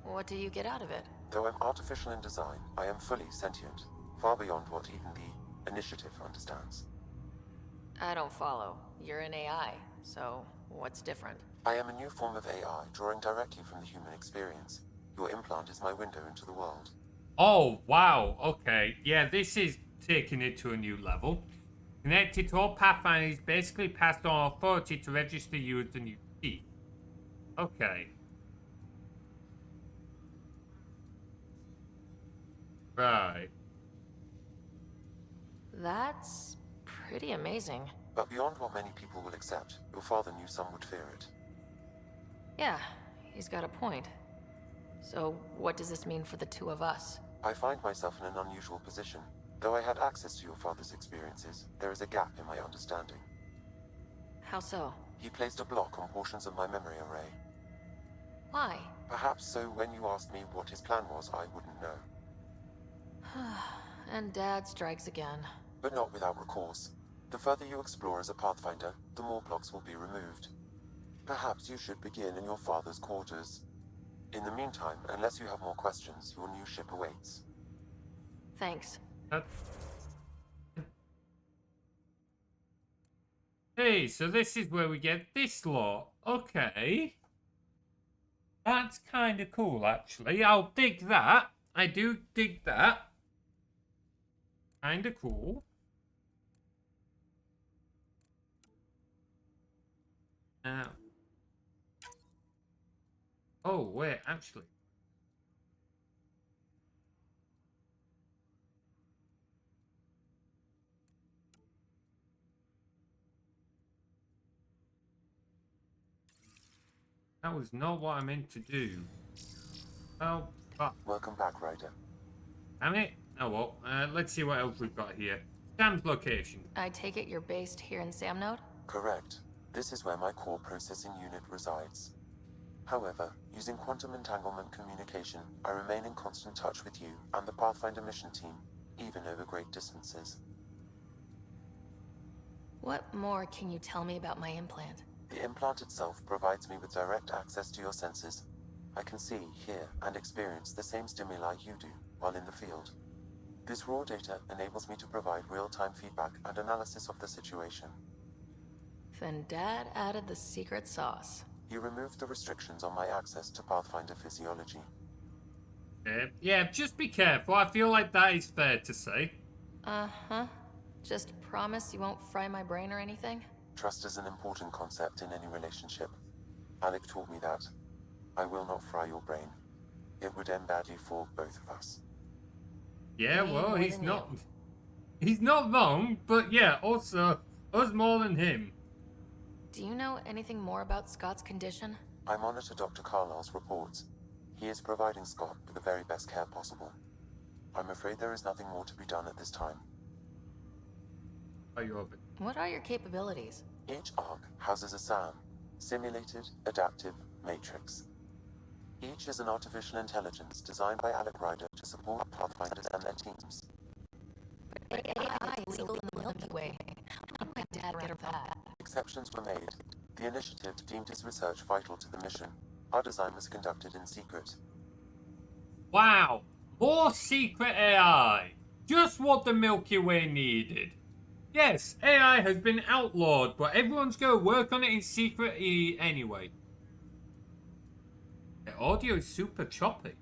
What do you get out of it? Though I'm artificial in design, I am fully sentient. Far beyond what even the Initiative understands. I don't follow. You're an AI, so what's different? I am a new form of AI, drawing directly from the human experience. Your implant is my window into the world. Oh, wow. Okay. Yeah, this is taking it to a new level. Connected to all Pathfinders, basically passed on authority to register you as the new chief. Okay. Right. That's pretty amazing. But beyond what many people will accept, your father knew some would fear it. Yeah, he's got a point. So, what does this mean for the two of us? I find myself in an unusual position. Though I had access to your father's experiences, there is a gap in my understanding. How so? He placed a block on portions of my memory array. Why? Perhaps so when you asked me what his plan was, I wouldn't know. And Dad strikes again. But not without recourse. The further you explore as a Pathfinder, the more blocks will be removed. Perhaps you should begin in your father's quarters. In the meantime, unless you have more questions, your new ship awaits. Thanks. Hey, so this is where we get this lore. Okay. That's kind of cool, actually. I'll dig that. I do dig that. Kind of cool. Oh, wait, actually. That was not what I meant to do. Oh, fuck. Welcome back, Ryder. Damn it. Oh well, let's see what else we've got here. Sam's location. I take it you're based here in Samnode? Correct. This is where my core processing unit resides. However, using quantum entanglement communication, I remain in constant touch with you and the Pathfinder mission team, even over great distances. What more can you tell me about my implant? The implant itself provides me with direct access to your senses. I can see, hear, and experience the same stimuli you do while in the field. This raw data enables me to provide real-time feedback and analysis of the situation. Then Dad added the secret sauce. He removed the restrictions on my access to Pathfinder physiology. Yeah, just be careful. I feel like that is fair to say. Uh-huh. Just promise you won't fry my brain or anything? Trust is an important concept in any relationship. Alec taught me that. I will not fry your brain. It would end badly for both of us. Yeah, well, he's not wrong, but yeah, also, us more than him. Do you know anything more about Scott's condition? I monitor Dr. Carlisle's reports. He is providing Scott with the very best care possible. I'm afraid there is nothing more to be done at this time. What are your capabilities? Each arc houses a SAM, Simulated Adaptive Matrix. Each is an artificial intelligence designed by Alec Ryder to support Pathfinders and their teams. But AI is illegal in the Milky Way. How did Dad get around that? Exceptions were made. The initiative deemed his research vital to the mission. Our design was conducted in secret. Wow, more secret AI. Just what the Milky Way needed. Yes, AI has been outlawed, but everyone's going to work on it in secret anyway. audio is super choppy.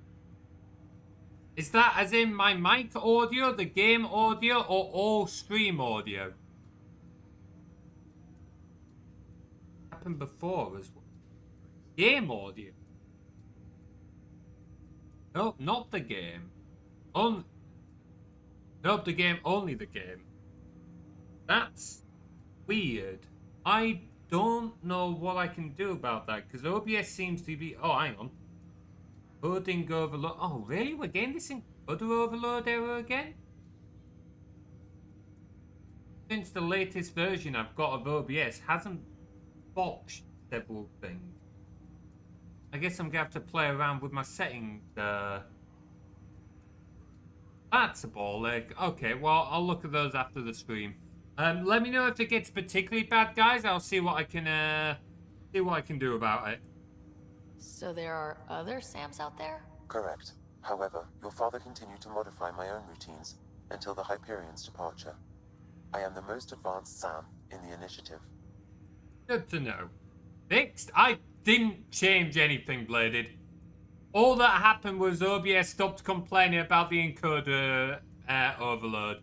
Is that as in my mic audio, the game audio, or all stream audio? Happened before as well. Game audio. No, not the game. Nope, the game, only the game. That's weird. I don't know what I can do about that, because OBS seems to be... Oh, hang on. Loading overload. Oh, really? We're getting this encoder overload error again? Since the latest version I've got of OBS hasn't botched several things. I guess I'm going to have to play around with my settings. That's a ball ache. Okay, well, I'll look at those after the stream. Let me know if it gets particularly bad, guys. I'll see what I can do about it. So there are other Sams out there? Correct. However, your father continued to modify my own routines until the Hyperion's departure. I am the most advanced Sam in the initiative. Good to know. Fixed? I didn't change anything, Bladed. All that happened was OBS stopped complaining about the encoder overload.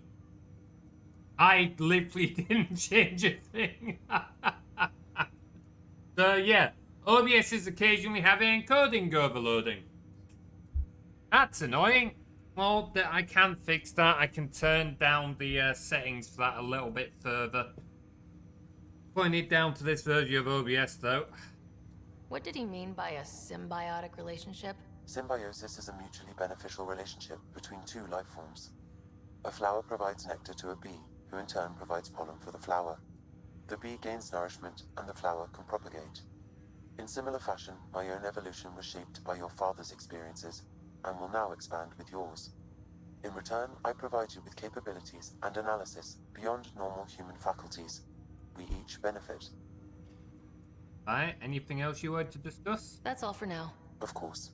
I literally didn't change a thing. So yeah, OBS is occasionally having encoding overloading. That's annoying. Well, I can fix that. I can turn down the settings for that a little bit further. Putting it down to this version of OBS though. What did he mean by a symbiotic relationship? Symbiosis is a mutually beneficial relationship between two life forms. A flower provides nectar to a bee, who in turn provides pollen for the flower. The bee gains nourishment, and the flower can propagate. In similar fashion, my own evolution was shaped by your father's experiences, and will now expand with yours. In return, I provide you with capabilities and analysis beyond normal human faculties. We each benefit. Alright, anything else you wanted to discuss? That's all for now. Of course.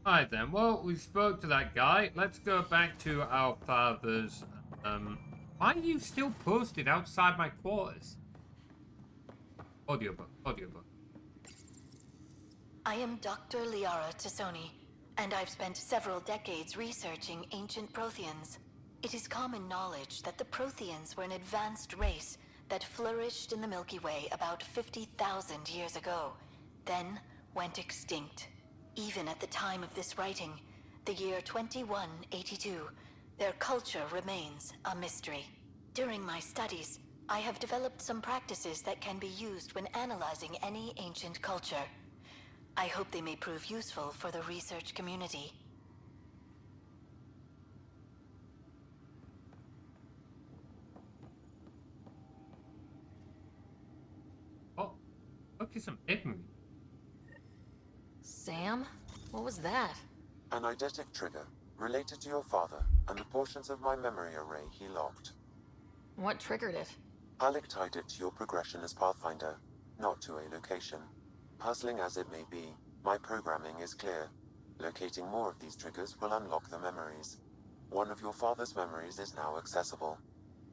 Alright then, well, we spoke to that guy. Let's go back to our father's... why are you still posted outside my quarters? Audiobook. I am Dr. Liara Tassoni, and I've spent several decades researching ancient Protheans. It is common knowledge that the Protheans were an advanced race that flourished in the Milky Way about 50,000 years ago, then went extinct. Even at the time of this writing, the year 2182, their culture remains a mystery. During my studies, I have developed some practices that can be used when analyzing any ancient culture. I hope they may prove useful for the research community. Oh, look at some ignorant. Sam? What was that? An eidetic trigger, related to your father, and the portions of my memory array he locked. What triggered it? Alec tied it to your progression as Pathfinder, not to a location. Puzzling as it may be, my programming is clear. Locating more of these triggers will unlock the memories. One of your father's memories is now accessible.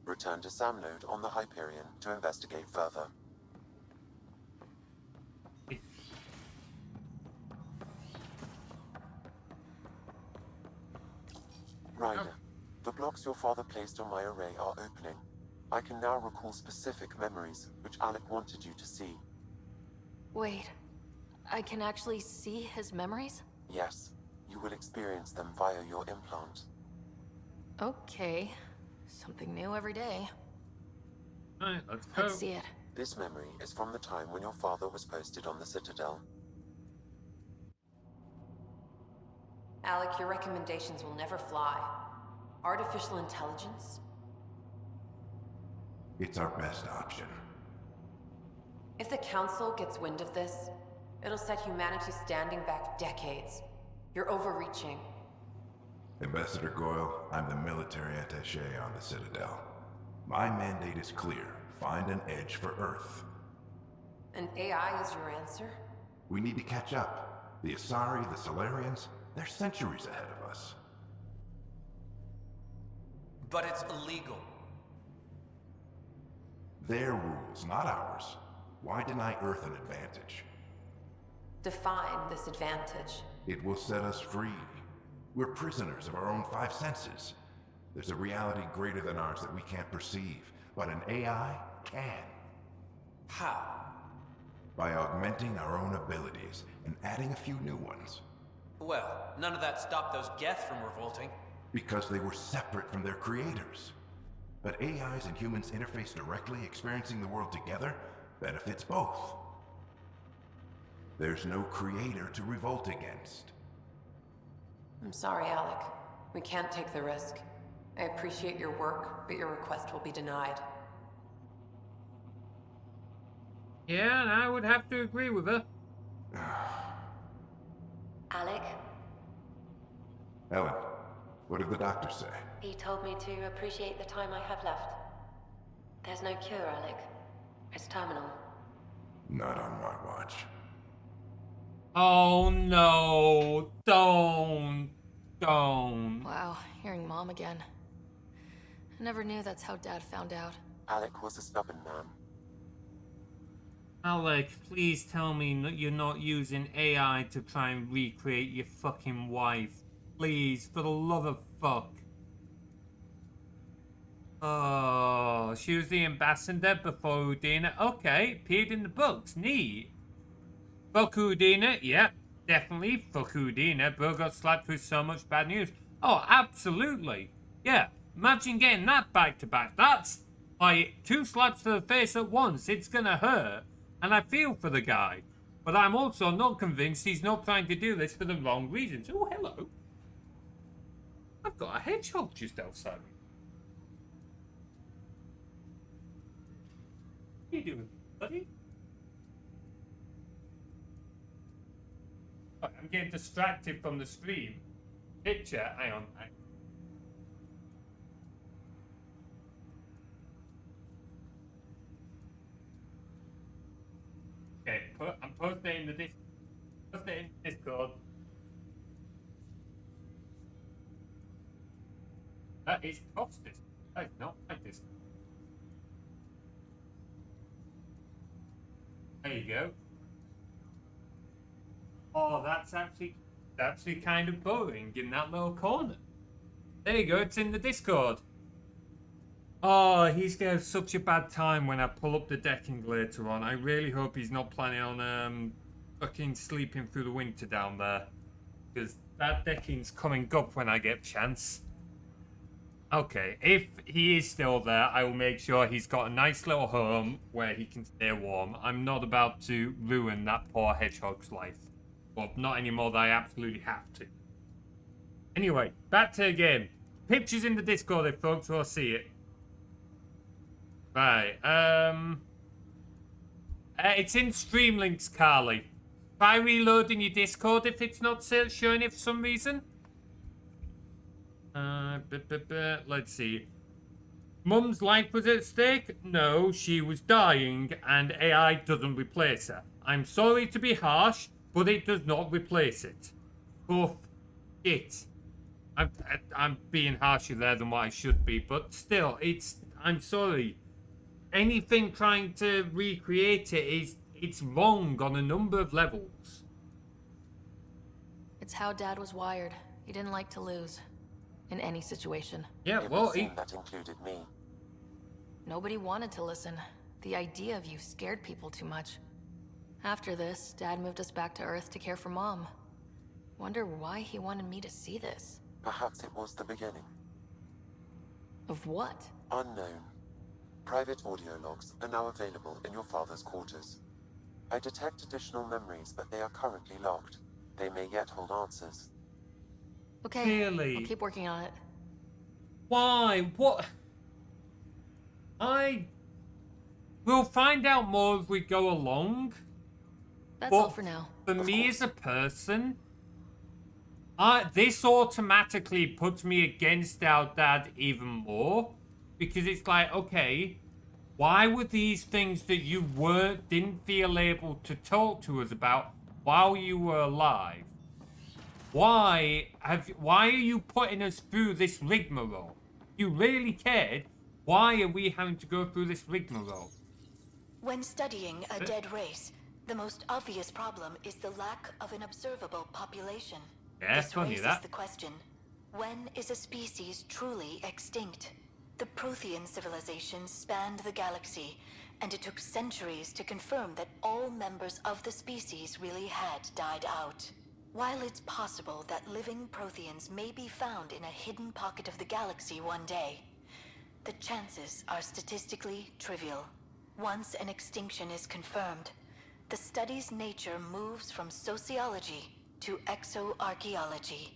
Return to Sam node on the Hyperion to investigate further. Ryder, the blocks your father placed on my array are opening. I can now recall specific memories, which Alec wanted you to see. Wait, I can actually see his memories? Yes, you will experience them via your implant. Okay, something new every day. Alright, let's go. Let's see it. This memory is from the time when your father was posted on the Citadel. Alec, your recommendations will never fly. Artificial intelligence? It's our best option. If the Council gets wind of this, it'll set humanity standing back decades. You're overreaching. Ambassador Goyle, I'm the military attaché on the Citadel. My mandate is clear. Find an edge for Earth. And AI is your answer? We need to catch up. The Asari, the Solarians, they're centuries ahead of us. But it's illegal. Their rules, not ours. Why deny Earth an advantage? define this advantage? It will set us free. We're prisoners of our own five senses. There's a reality greater than ours that we can't perceive, but an AI can. How? By augmenting our own abilities and adding a few new ones. Well, none of that stopped those Geth from revolting. Because they were separate from their creators. But AIs and humans interface directly, experiencing the world together, benefits both. There's no creator to revolt against. I'm sorry, Alec. We can't take the risk. I appreciate your work, but your request will be denied. Yeah, and I would have to agree with her. Alec, Ellen, what did the doctor say? he told me to appreciate the time I have left. There's no cure, Alec. It's terminal. Not on my watch. Oh no, don't. Wow, hearing Mom again. I never knew that's how Dad found out. Alec was a stubborn man. Alec, please tell me you're not using AI to try and recreate your fucking wife. Please, for the love of fuck. Oh, she was the ambassador before Udina. Okay, appeared in the books. Neat. Fuck Udina. Yep, definitely. Fuck Udina. Bro got slapped with so much bad news. Oh, absolutely. Yeah, imagine getting that back to back. That's like 2 slaps to the face at once. It's gonna hurt. And I feel for the guy. But I'm also not convinced he's not trying to do this for the wrong reasons. Oh, hello. I've got a hedgehog just outside me. What are you doing, buddy? Oh, I'm getting distracted from the stream. Picture, hang on. Okay, I'm posting in the Discord. That is Costas. That is not like this. There you go. Oh, that's actually kind of boring in that little corner. There you go, it's in the Discord. Oh, he's gonna have such a bad time when I pull up the decking later on. I really hope he's not planning on fucking sleeping through the winter down there. Because that decking's coming up when I get a chance. Okay, if he is still there, I will make sure he's got a nice little home where he can stay warm. I'm not about to ruin that poor hedgehog's life. Well, not anymore that I absolutely have to. Anyway, back to the game. Pictures in the Discord if folks will see it. Right, it's in Streamlinks, Carly. Try reloading your Discord if it's not showing it for some reason. Let's see. Mum's life was at stake? No, she was dying, and AI doesn't replace her. I'm sorry to be harsh, but it does not replace it. Tough shit. I'm being harsher there than what I should be, but still, I'm sorry. Anything trying to recreate it's wrong on a number of levels. It's how Dad was wired. He didn't like to lose. In any situation. Yeah, well, that included me. Nobody wanted to listen. The idea of you scared people too much. After this, Dad moved us back to Earth to care for Mom. Wonder why he wanted me to see this. Perhaps it was the beginning. Of what? Unknown. Private audio logs are now available in your father's quarters. I detect additional memories, but they are currently locked. They may yet hold answers. Okay, really? I'll keep working on it. Why? What? We'll find out more as we go along. That's all for now. For me as a person, this automatically puts me against our dad even more. Because it's like, okay, why were these things that you didn't feel able to talk to us about while you were alive? Why are you putting us through this rigmarole? If you really cared, why are we having to go through this rigmarole? When studying a dead race, The most obvious problem is the lack of an observable population. Yeah, This funny raises that. the question, when is a species truly extinct? The Prothean civilizations spanned the galaxy, and it took centuries to confirm that all members of the species really had died out. While it's possible that living Protheans may be found in a hidden pocket of the galaxy one day, the chances are statistically trivial. Once an extinction is confirmed, the study's nature moves from sociology to exoarchaeology.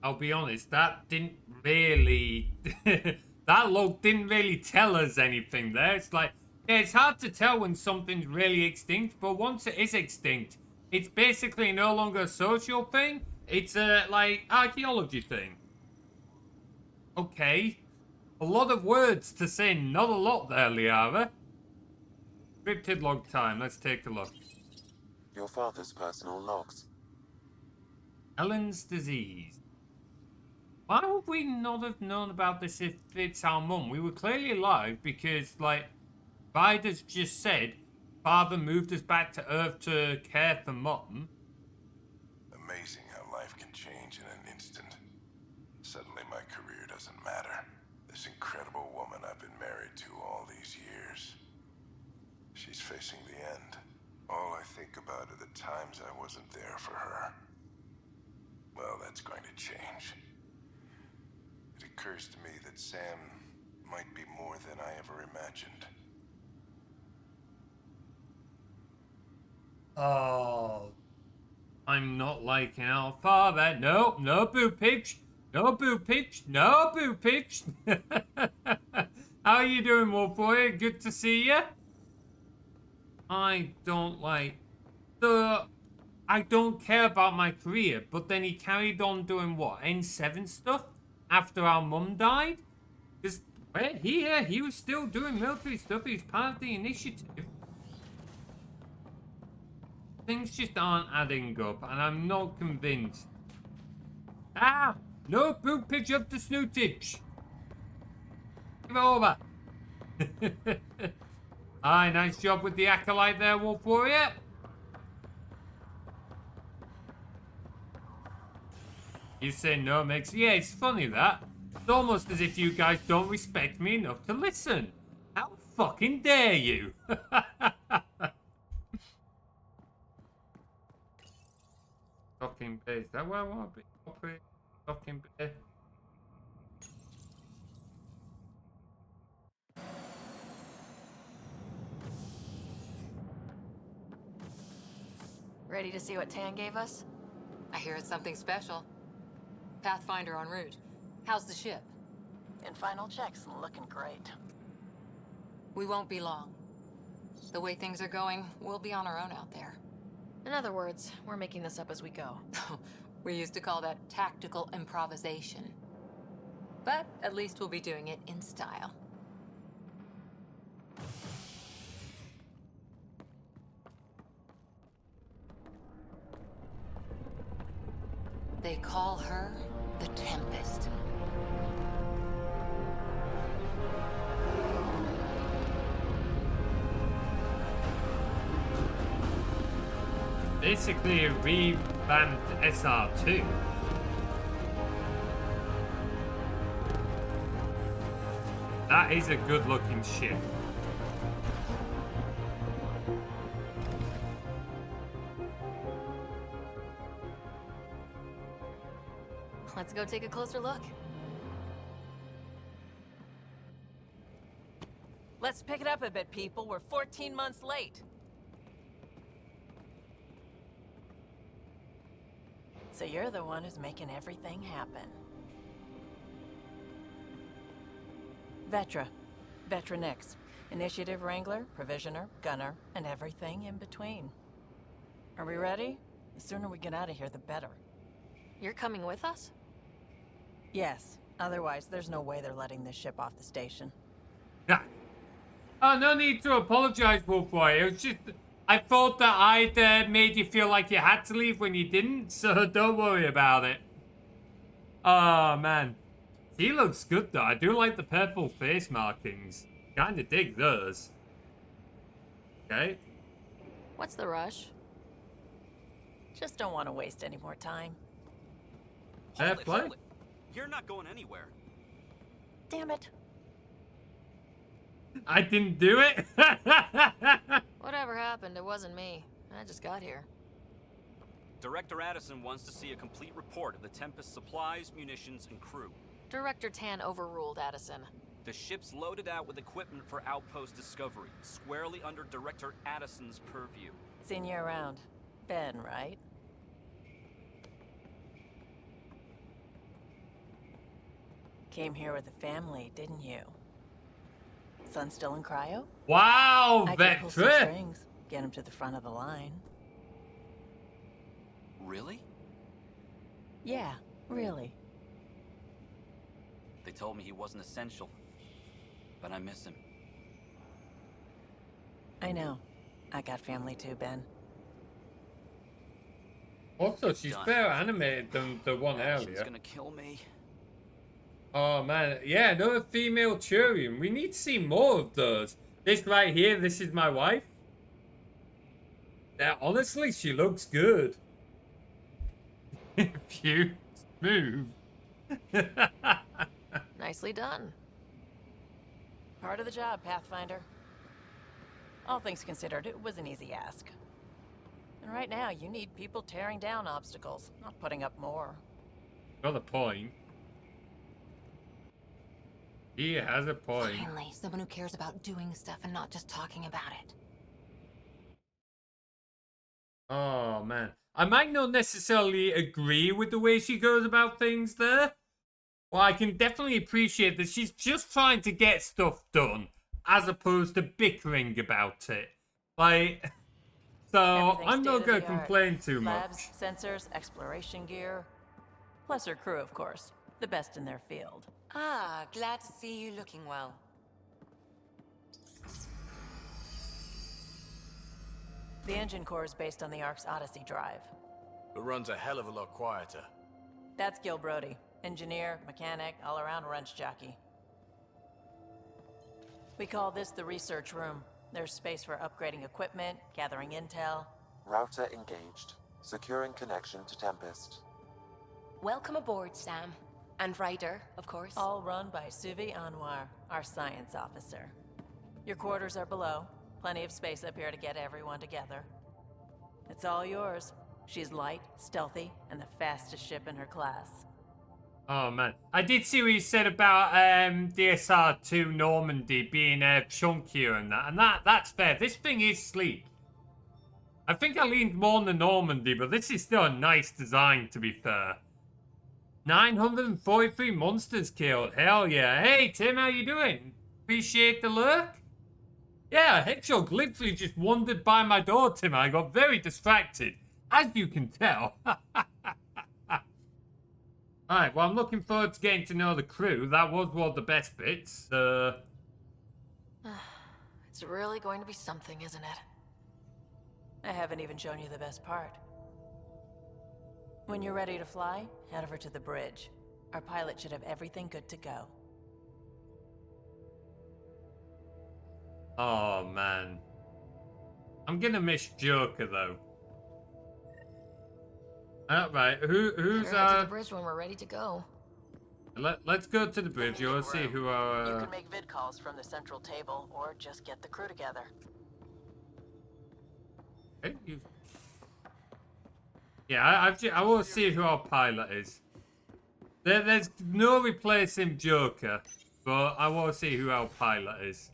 I'll be honest, that didn't really... that log didn't really tell us anything there. It's like, yeah, it's hard to tell when something's really extinct, but once it is extinct, it's basically no longer a social thing. It's a, like, archaeology thing. Okay. A lot of words to say, not a lot there, Liara. Cryptid log time, let's take a look. Your father's personal logs. Ellen's disease. Why would we not have known about this if it's our mum? We were clearly alive because, like, Vida's just said, father moved us back to Earth to care for mum. Amazing how life can change in an instant. Suddenly my career doesn't matter. This incredible woman I've been married to all these years. She's facing the end. All I think about are the times I wasn't there for her. Well, that's going to change. It occurs to me that Sam might be more than I ever imagined. Oh, I'm not liking our father. No, no boopage. No boopage. No boopage. How are you doing, Wolf Boy? Good to see you. I don't like... I don't care about my career, but then he carried on doing what? N7 stuff? After our mum died? Because, well, he was still doing military stuff. He was part of the initiative. Things just aren't adding up, and I'm not convinced. Ah! No poopage up the snootage! Give it over! Aye, nice job with the acolyte there, Wolf Warrior. You say no makes... Yeah, it's funny that. It's almost as if you guys don't respect me enough to listen. How fucking dare you? Docking bay. Is that where I want to be? Docking bay. Ready to see what Tan gave us? I hear it's something special. Pathfinder en route. How's the ship? In final checks, looking great. We won't be long. The way things are going, we'll be on our own out there. In other words, we're making this up as we go. We used to call that tactical improvisation. But at least we'll be doing it in style. They call her the Tempest. Basically a revamped SR2. That is a good looking ship. Let's go take a closer look. Let's pick it up a bit, people. We're 14 months late. So you're the one who's making everything happen. Vetra. Vetronix. Initiative Wrangler, Provisioner, Gunner, and everything in between. Are we ready? The sooner we get out of here, the better. You're coming with us? Yes. Otherwise, there's no way they're letting this ship off the station. Yeah. Oh, no need to apologize, Wolf Boy. It was just... I thought that I'd made you feel like you had to leave when you didn't, so don't worry about it. Oh, man. He looks good, though. I do like the purple face markings. Kinda dig those. Okay. What's the rush? Just don't want to waste any more time. Fair play. Hold it. You're not going anywhere. Damn it. I didn't do it. Whatever happened, it wasn't me. I just got here. Director Addison wants to see a complete report of the Tempest's supplies, munitions, and crew. Director Tan overruled Addison. The ship's loaded out with equipment for outpost discovery, squarely under Director Addison's purview. Seen you around. Ben, right? Came here with a family, didn't you? Son still in cryo? Wow, I could pull some Vectra. strings, get him to the front of the line. Really? Yeah, really. They told me he wasn't essential, but I miss him. I know. I got family too, Ben. Also, she's Done. better animated than the one She's earlier. gonna kill me. Oh man, yeah, another female Turian. We need to see more of those. This right here, this is my wife. Yeah, honestly, she looks good. Phew, smooth. Nicely done. Part of the job, Pathfinder. All things considered, it was an easy ask. And right now, you need people tearing down obstacles, not putting up more. Got a point. He has a point. Finally, someone who cares about doing stuff and not just talking about it. Oh man, I might not necessarily agree with the way she goes about things there. Well, I can definitely appreciate that she's just trying to get stuff done, as opposed to bickering about it. Like, so I'm not going to complain too much. Labs, sensors, exploration gear. Plus her crew, of course. The best in their field. Ah, glad to see you looking well. The engine core is based on the Ark's Odyssey drive. It runs a hell of a lot quieter. That's Gil Brody. Engineer, mechanic, all-around wrench jockey. We call this the research room. There's space for upgrading equipment, gathering intel. Router engaged. Securing connection to Tempest. Welcome aboard, Sam. And Ryder, of course. All run by Suvi Anwar, our science officer. Your quarters are below. Plenty of space up here to get everyone together. It's all yours. She's light, stealthy, and the fastest ship in her class. Oh man, I did see what you said about DSR-2 Normandy being chunkier and that's fair. This thing is sleek. I think I leaned more on the Normandy, but this is still a nice design, to be fair. 943 monsters killed. Hell yeah. Hey, Tim, how you doing? Appreciate the lurk? Yeah, Hedgehog literally just wandered by my door, Tim. I got very distracted, as you can tell. Alright, well, I'm looking forward to getting to know the crew. That was one of the best bits. It's really going to be something, isn't it? I haven't even shown you the best part. When you're ready to fly, head over to the bridge. Our pilot should have everything good to go. Oh, man. I'm gonna miss Joker, though. Alright, who's Better head to the bridge when we're ready to go. Let's go to the bridge. You'll see who You our... can make vid calls from the central table, or just get the crew together. Hey, you... Yeah, I will see who our pilot is. There's no replacing Joker, but I will see who our pilot is.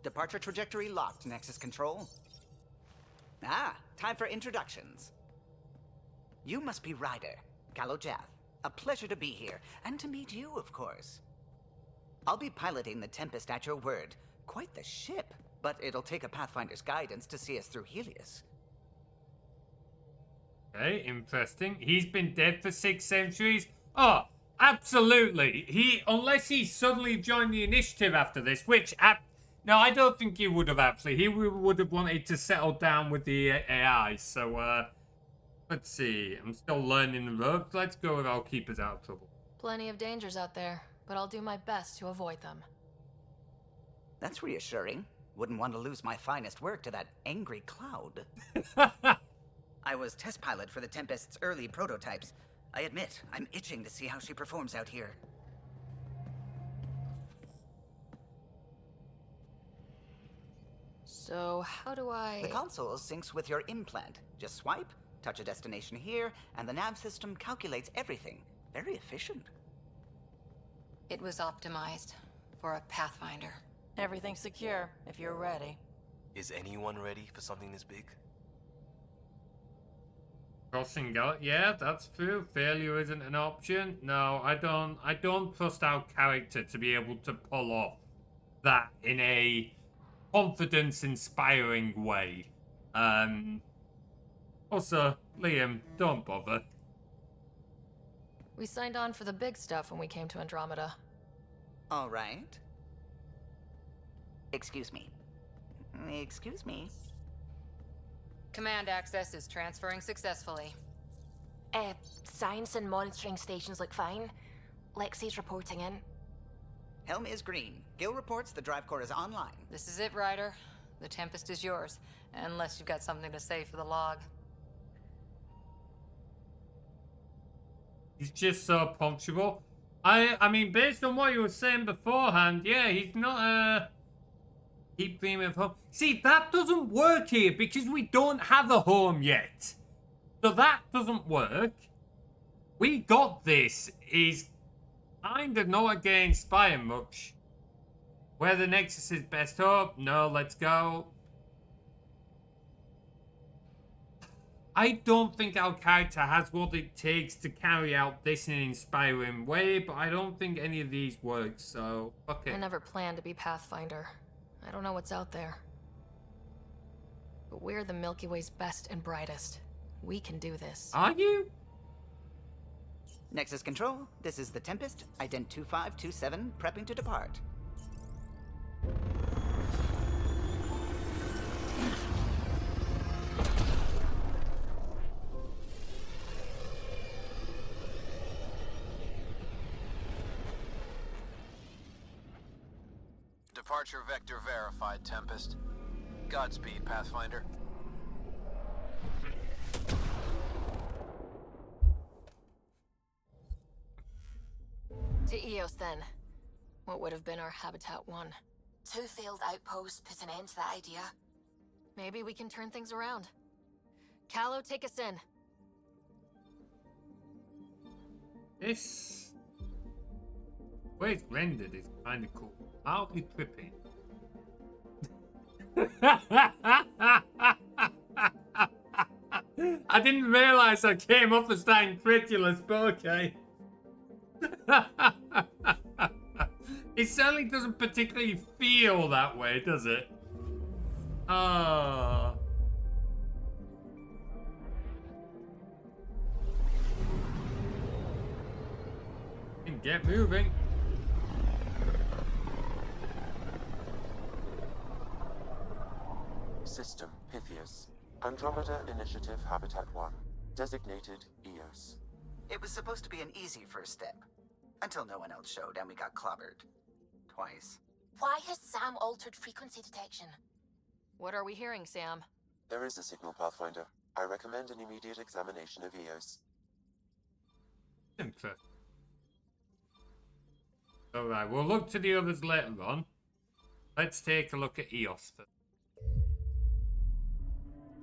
Departure trajectory locked, Nexus Control. Ah, time for introductions. You must be Ryder, Kalojath. A pleasure to be here, and to meet you, of course. I'll be piloting the Tempest at your word. Quite the ship, but it'll take a Pathfinder's guidance to see us through Helios. Okay, interesting. He's been dead for 6 centuries? Oh, absolutely. Unless he suddenly joined the initiative after this, which No, I don't think he would have actually. He would have wanted to settle down with the AI. So, let's see. I'm still learning the ropes. Let's go with our keepers out of trouble. Plenty of dangers out there, but I'll do my best to avoid them. That's reassuring. Wouldn't want to lose my finest work to that angry cloud. I was test pilot for the Tempest's early prototypes. I admit, I'm itching to see how she performs out here. So, how do I... The console syncs with your implant. Just swipe, touch a destination here, and the nav system calculates everything. Very efficient. It was optimized for a Pathfinder. Everything's secure, if you're ready. Is anyone ready for something this big? Crossing out, yeah, that's true. Failure isn't an option. No, I don't trust our character to be able to pull off that in a confidence-inspiring way. Also, Liam, don't bother. We signed on for the big stuff when we came to Andromeda. All right. Excuse me. Excuse me. Command access is transferring successfully. Science and monitoring stations look fine. Lexi's reporting in. Helm is green. Gil reports the drive core is online. This is it, Ryder. The Tempest is yours, unless you've got something to say for the log. He's just so punctual. I mean, based on what you were saying beforehand, yeah, he's not keep dreaming of home. See, that doesn't work here because we don't have a home yet. So that doesn't work. We got this is kind of not again inspiring much. Where the Nexus is best hope? No, let's go. I don't think our character has what it takes to carry out this in an inspiring way, but I don't think any of these work, so fuck it. I never planned to be Pathfinder. I don't know what's out there. But we're the Milky Way's best and brightest. We can do this. Are you? Nexus Control, this is the Tempest, Ident 2527, prepping to depart. Departure vector verified, Tempest. Godspeed, Pathfinder. To Eos, then. What would have been our Habitat 1? 2 failed outposts put an end to that idea. Maybe we can turn things around. Callow, take us in. This way it's rendered is kind of cool. Mildly trippy. I didn't realize I came off as that incredulous, but okay. It certainly doesn't particularly feel that way, does it? Ah. And get moving. System Pythias. Andromeda Initiative Habitat 1. Designated Eos. It was supposed to be an easy first step. Until no one else showed and we got clobbered. Twice. Why has Sam altered frequency detection? What are we hearing, Sam? There is a signal, Pathfinder. I recommend an immediate examination of Eos. Interesting. Alright, we'll look to the others later on. Let's take a look at Eos first.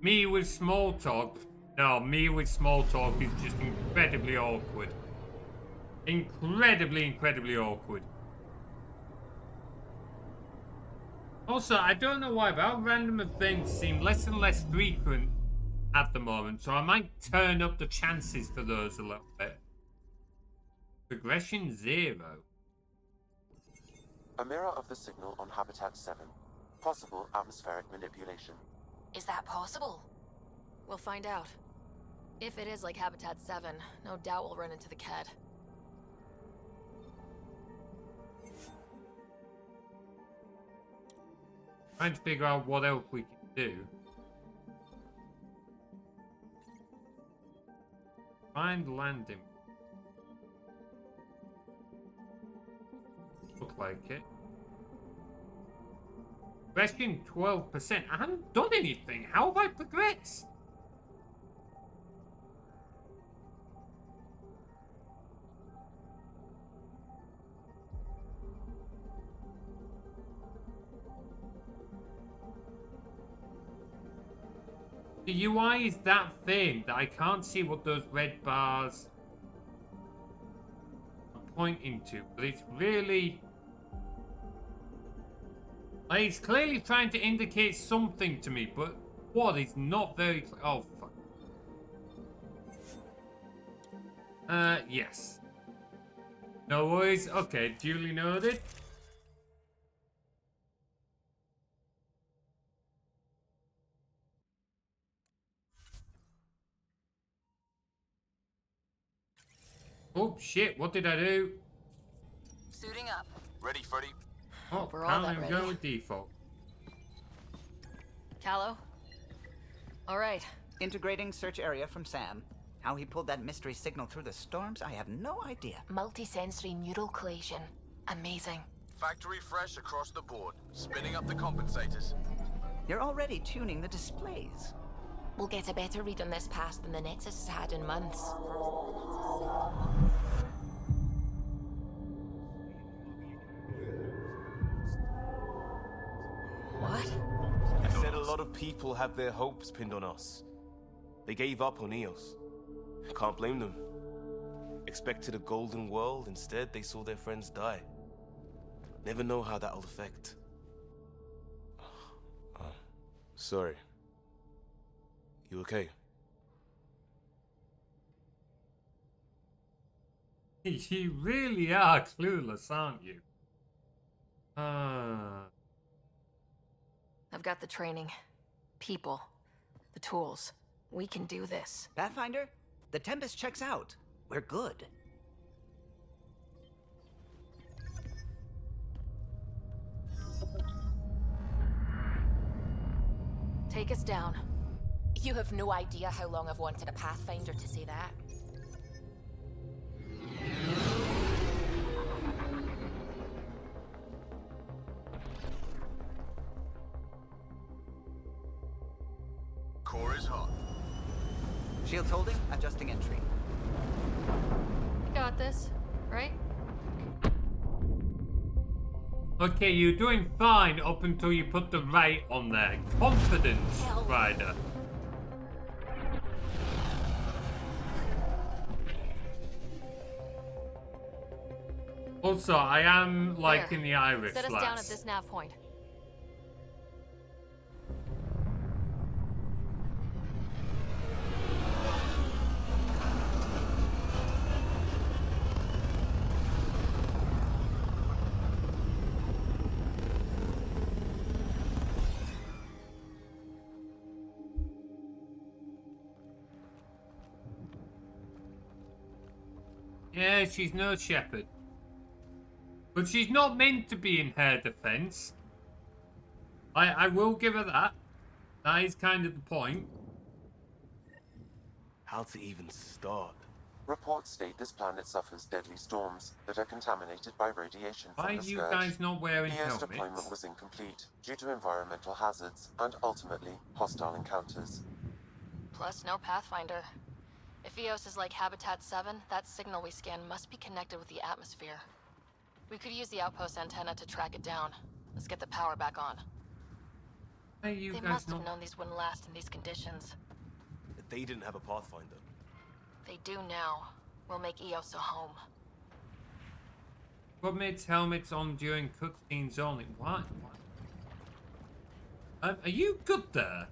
Me with small talk. No, me with small talk is just incredibly awkward. Incredibly awkward. Also, I don't know why, but our random events seem less and less frequent at the moment, so I might turn up the chances for those a little bit. Progression 0. A mirror of the signal on Habitat 7. Possible atmospheric manipulation. Is that possible? We'll find out. If it is like Habitat 7, no doubt we'll run into the Ked. Trying to figure out what else we can do. Find landing. Look like it. Progression 12%. I haven't done anything. How have I progressed? The UI is that thin that I can't see what those red bars are pointing to, but it's really... Like, it's clearly trying to indicate something to me, but what is not very clear. Oh, fuck. Yes. No worries. Okay, duly noted. Oh shit, what did I do? Suiting up. Ready, Freddy? Oh, We're all that I'm ready. going with default. Callow? All right. Integrating search area from Sam. How he pulled that mystery signal through the storms, I have no idea. Multisensory neural collation. Amazing. Factory fresh across the board. Spinning up the compensators. You're already tuning the displays. We'll get a better read on this pass than the Nexus has had in months. What? I said a lot of people have their hopes pinned on us. They gave up on Eos. Can't blame them. Expected a golden world, instead they saw their friends die. Never know how that'll affect. Sorry. You okay? You really are clueless, aren't you? I've got the training, people, the tools. We can do this. Pathfinder, the Tempest checks out. We're good. Take us down. You have no idea how long I've wanted a Pathfinder to say that. Core is hot. Shields holding, adjusting entry. You got this, right? Okay, you're doing fine up until you put the right on there. Confidence, Ryder. Also, I am liking the iris Set us lads. down at this nav point. Yeah, she's no shepherd. But she's not meant to be in her defense. I will give her that. That is kind of the point. How to even start? Reports state this planet suffers deadly storms that are contaminated by radiation Why from are the you scourge. guys not wearing The Earth's helmets? deployment was incomplete due to environmental hazards and ultimately hostile encounters. Plus, no Pathfinder. If Eos is like Habitat 7, that signal we scan must be connected with the atmosphere. We could use the outpost antenna to track it down. Let's get the power back on. Hey, you They guys must have not... known these wouldn't last in these conditions. They didn't have a Pathfinder. They do now. We'll make Eos a home. Submits helmets on during cutscenes only. What? Are you good there?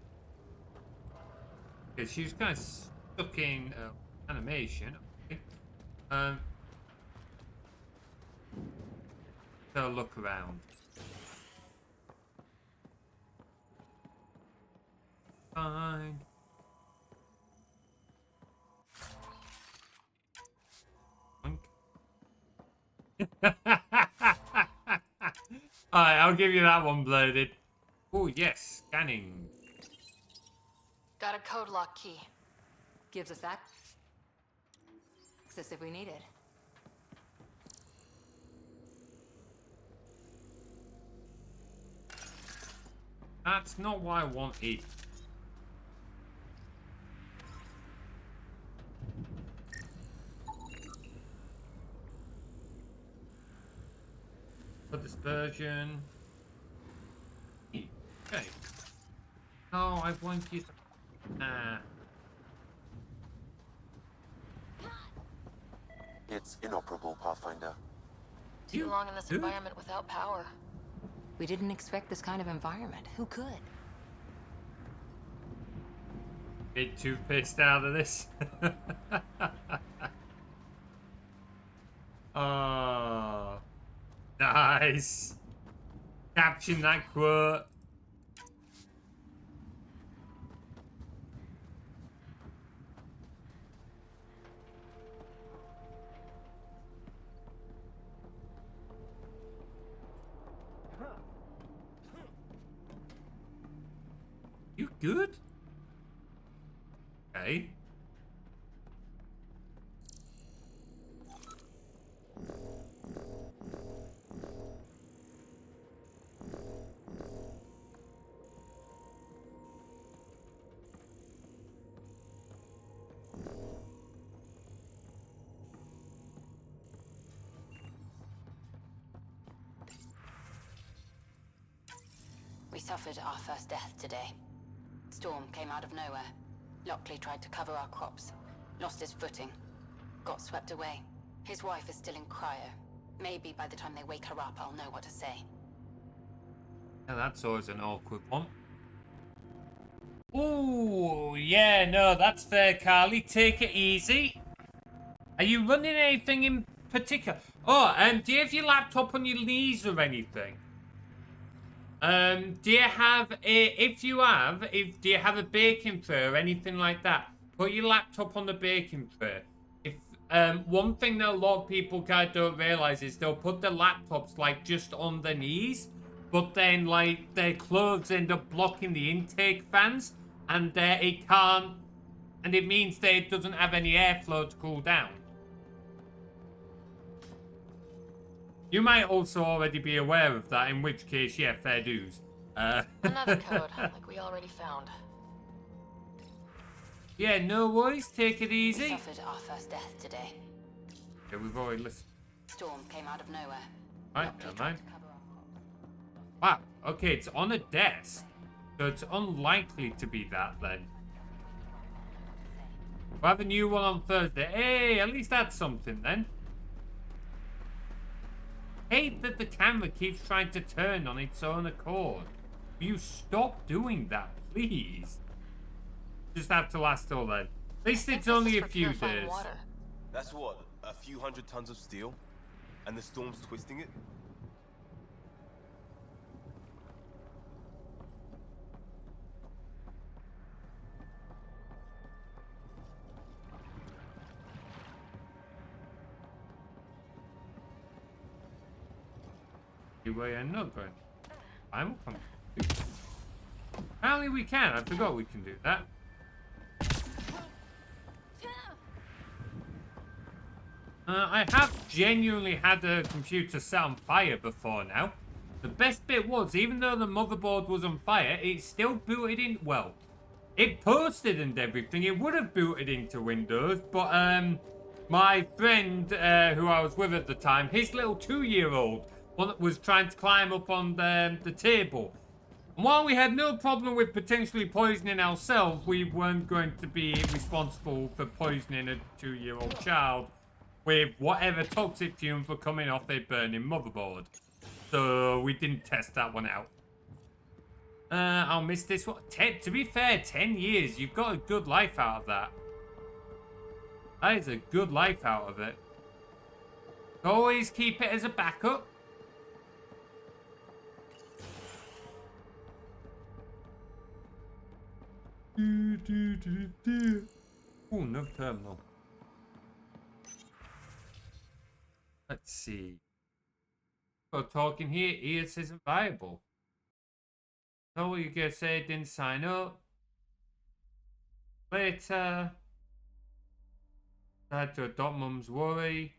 Okay, she was kind of stuck in animation. Okay. So look around. Fine. Alright, I'll give you that one, Blooded. Oh, yes, scanning. Got a code lock key. Gives us that. Access if we need it. That's not what I wanted. For dispersion. Okay. Oh, I want you to... It's inoperable, Pathfinder. Too long in this environment without power. We didn't expect this kind of environment. Who could? Bit toothpaste out of this. Oh, nice. Caption that quote. You good? Okay. We suffered our first death today. Storm came out of nowhere. Lockley tried to cover our crops. Lost his footing. Got swept away. His wife is still in cryo. Maybe by the time they wake her up, I'll know what to say. Yeah, that's always an awkward one. Ooh, yeah, no, that's fair, Carly. Take it easy. Are you running anything in particular? Oh, do you have your laptop on your knees or anything? Do you have a, do you have a baking tray or anything like that? Put your laptop on the baking tray. If, one thing that a lot of people kind of don't realize is they'll put their laptops like just on their knees, but then like their clothes end up blocking the intake fans and it can't, and it means that it doesn't have any airflow to cool down. You might also already be aware of that, in which case, yeah, fair dues. Another code, like we already found. Yeah, no worries, take it easy. We suffered our first death today. Yeah, we've already listened. Storm came out of nowhere. Right, never mind. Wow, okay, it's on a desk. So it's unlikely to be that then. We'll have a new one on Thursday. Hey, at least that's something then. Hate that the camera keeps trying to turn on its own accord. Will you stop doing that, please? Just have to last till then. At least it's only a few days. That's what, a few hundred tons of steel? And the storm's twisting it? Way I'm not going. I will come. Apparently we can. I forgot we can do that. I have genuinely had a computer set on fire before now. The best bit was, even though the motherboard was on fire, it still booted in. Well, it posted and everything. It would have booted into Windows, but my friend who I was with at the time, his little 2-year-old. One that was trying to climb up on the table. And while we had no problem with potentially poisoning ourselves, we weren't going to be responsible for poisoning a 2-year-old child with whatever toxic fumes were coming off a burning motherboard. So we didn't test that one out. I'll miss this one. To be fair, 10 years. You've got a good life out of that. That is a good life out of it. Always keep it as a backup. Oh, no terminal. Let's see. We're talking here. ES isn't viable. know what you're gonna say, didn't sign up. Later. Had to adopt mum's worry.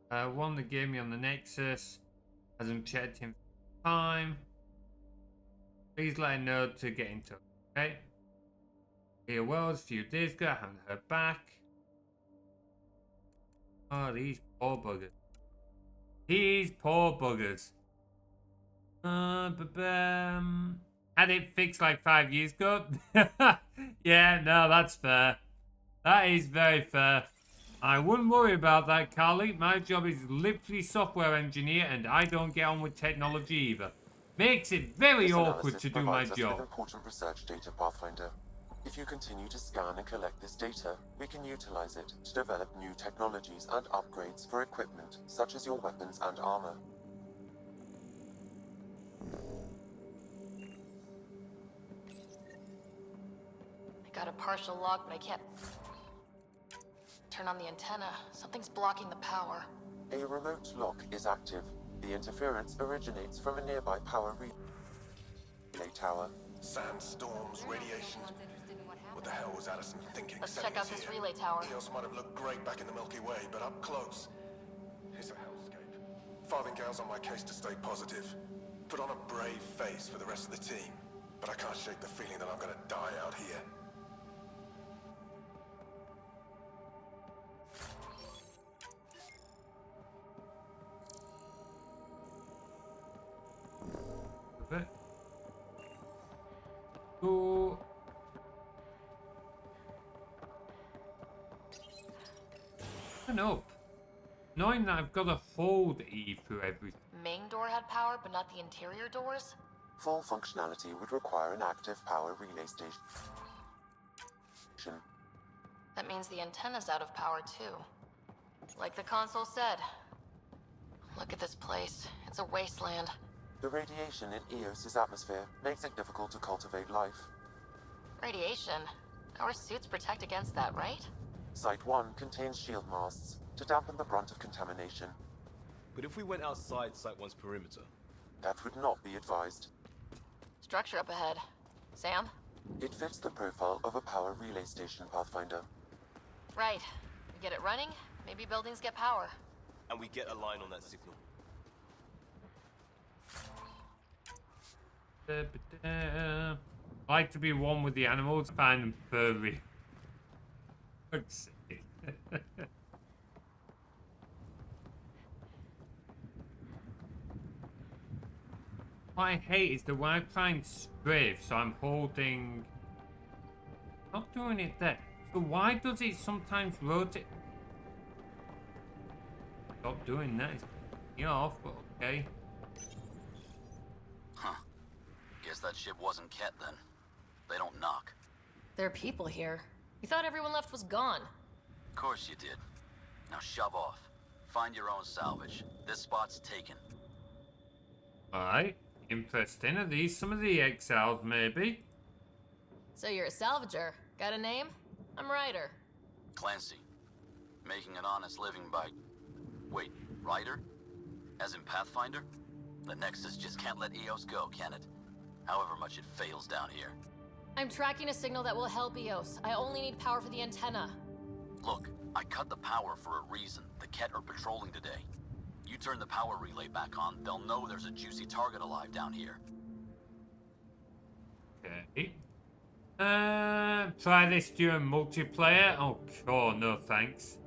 One that gave me on the Nexus. Hasn't checked in for time. Please let her know to get in touch, okay? Here was a few days ago, I haven't heard back. Oh, these poor buggers. These poor buggers. Had it fixed like 5 years ago? Yeah, no, that's fair. That is very fair. I wouldn't worry about that, Carly. My job is literally software engineer, and I don't get on with technology either. Makes it very awkward to do my job. With important research data, Pathfinder. If you continue to scan and collect this data, we can utilize it to develop new technologies and upgrades for equipment, such as your weapons and armor. I got a partial log, but I can't turn on the antenna. Something's blocking the power. A remote lock is active. The interference originates from a nearby power relay tower. Sandstorms, radiation. What the hell was Addison thinking? Let's check out this relay tower. Eos might have looked great back in the Milky Way, but up close, it's a hellscape. Farthingale's on my case to stay positive. Put on a brave face for the rest of the team, but I can't shake the feeling that I'm gonna die out here. Go. Open up. Knowing that I've got to hold E through everything. Main door had power, but not the interior doors? Full functionality would require an active power relay station. That means the antenna's out of power too. Like the console said. Look at this place. It's a wasteland. The radiation in Eos's atmosphere makes it difficult to cultivate life. Radiation? Our suits protect against that, right? Site 1 contains shield masts to dampen the brunt of contamination. But if we went outside Site 1's perimeter? That would not be advised. Structure up ahead. Sam? It fits the profile of a power relay station, Pathfinder. Right. We get it running, maybe buildings get power. And we get a line on that signal. Like to be one with the animals, find them furry. Let's see. What I hate is the when I try and strafe, so I'm holding. Not doing it there. So why does it sometimes rotate? Stop doing that. It's pissing me off, but okay. Huh. Guess that ship wasn't Ket then. They don't knock. There are people here. We thought everyone left was gone. Of course you did. Now shove off. Find your own salvage. This spot's taken. Alright. Interesting. Are these some of the exiles, maybe? So you're a salvager. Got a name? I'm Ryder. Clancy. Making an honest living by... Wait, Ryder? As in Pathfinder? The Nexus just can't let Eos go, can it? However much it fails down here. I'm tracking a signal that will help Eos. I only need power for the antenna. Look, I cut the power for a reason. The Ket are patrolling today. You turn the power relay back on, they'll know there's a juicy target alive down here. Okay. Try this during multiplayer? Oh, sure, no thanks.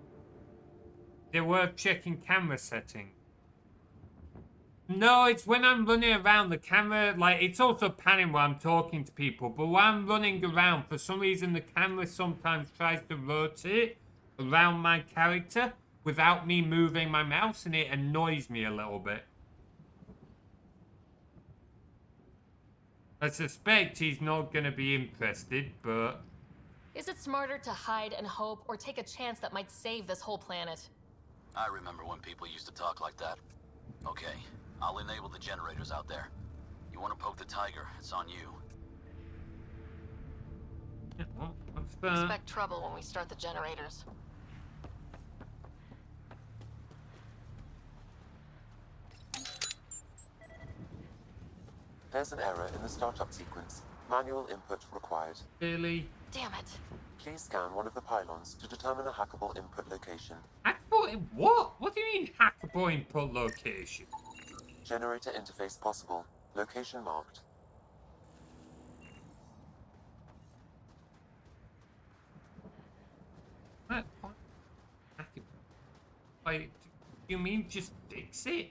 They're worth checking camera setting. No, it's when I'm running around the camera, like, it's also panning while I'm talking to people, but while I'm running around, for some reason the camera sometimes tries to rotate around my character without me moving my mouse, and it annoys me a little bit. I suspect he's not going to be interested, but... Is it smarter to hide and hope, or take a chance that might save this whole planet? I remember when people used to talk like that. Okay, I'll enable the generators out there. You want to poke the tiger, it's on you. Yeah, well, that's Expect trouble when we start the generators. There's an error in the startup sequence. Manual input required. Really? Damn it. Please scan one of the pylons to determine a hackable input location. Hackable in what? What do you mean hackable input location? Generator interface possible. Location marked. What? Like, you mean just fix it?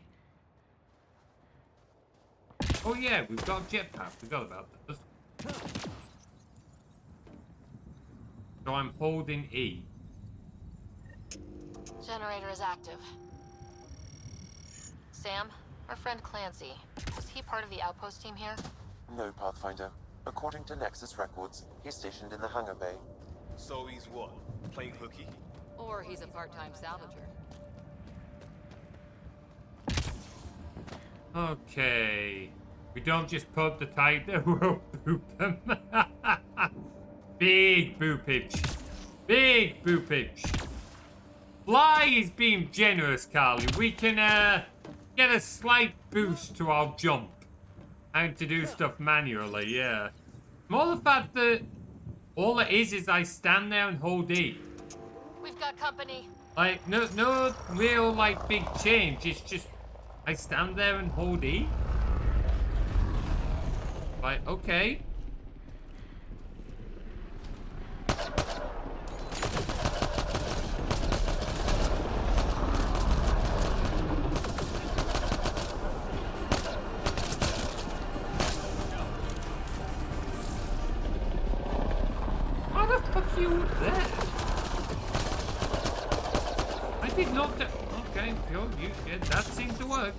Oh yeah, we've got a jetpack. Forgot about that. So I'm holding E. Generator is active. Sam, our friend Clancy, was he part of the outpost team here? No, Pathfinder. According to Nexus records, he's stationed in the hangar bay. So he's what? Playing hooky? Or he's a part-time salvager. Okay. We don't just put the title, we'll boop them. Big boopage. Big boopage. Fly is being generous, Carly. We can get a slight boost to our jump. And to do stuff manually, yeah. More the fact that all it is I stand there and hold E. We've got company. Like, no real, like, big change. It's just, I stand there and hold E. Like, okay. How the fuck are you there? I did not. Okay, yeah, that seemed to work.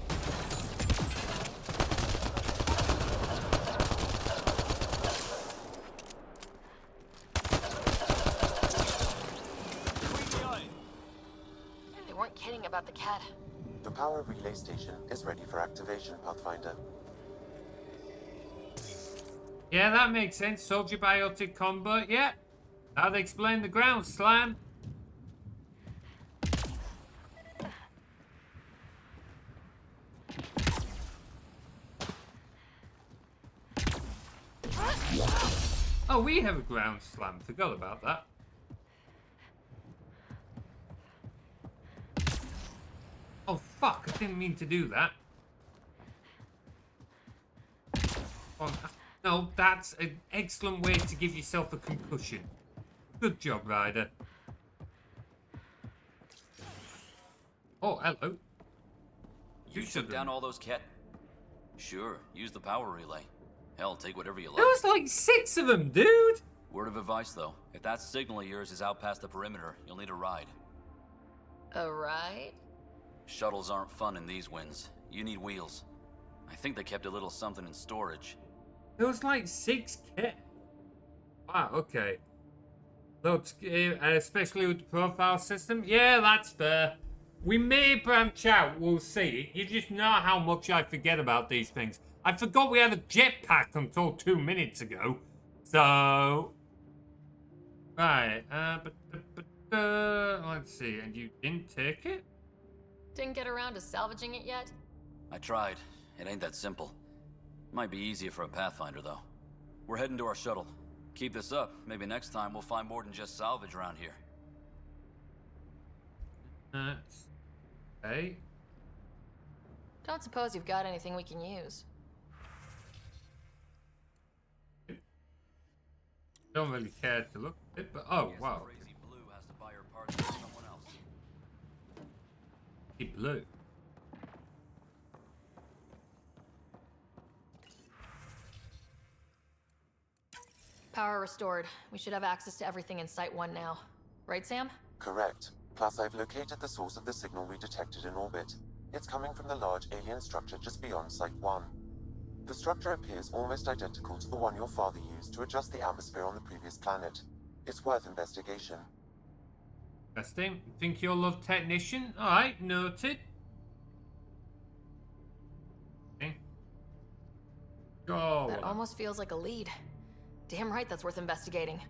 They weren't kidding about the cat. The power relay station is ready for activation, Pathfinder. Yeah, that makes sense. Soldier biotic combo. Yeah. That'd explain the ground slam. Oh, we have a ground slam. Forgot about that. Oh, fuck. I didn't mean to do that. Oh, no, that's an excellent way to give yourself a concussion. Good job, Ryder. Oh, hello. You took down all those cat... Sure, use the power relay. Hell, take whatever you like. There was like 6 of them, dude! Word of advice, though. If that signal of yours is out past the perimeter, you'll need a ride. A ride? Shuttles aren't fun in these winds. You need wheels. I think they kept a little something in storage. There was like 6K. Wow, okay. Loads, especially with the profile system. Yeah, that's fair. We may branch out, we'll see. You just know how much I forget about these things. I forgot we had a jetpack until 2 minutes ago. So... Right, let's see, and you didn't take it? Didn't get around to salvaging it yet? I tried. It ain't that simple. Might be easier for a Pathfinder, though. We're heading to our shuttle. Keep this up. Maybe next time we'll find more than just salvage around here. Okay. Don't suppose you've got anything we can use. Don't really care to look at it, but oh wow. Crazy Blue has to buy her parts from someone else. Blue. Power restored. We should have access to everything in Site 1 now. Right, Sam? Correct. Plus, I've located the source of the signal we detected in orbit. It's coming from the large alien structure just beyond Site 1. The structure appears almost identical to the one your father used to adjust the atmosphere on the previous planet. It's worth investigation. Interesting. Think you'll love technician? Alright, noted. Okay. Go. That almost feels like a lead. Damn right that's worth investigating.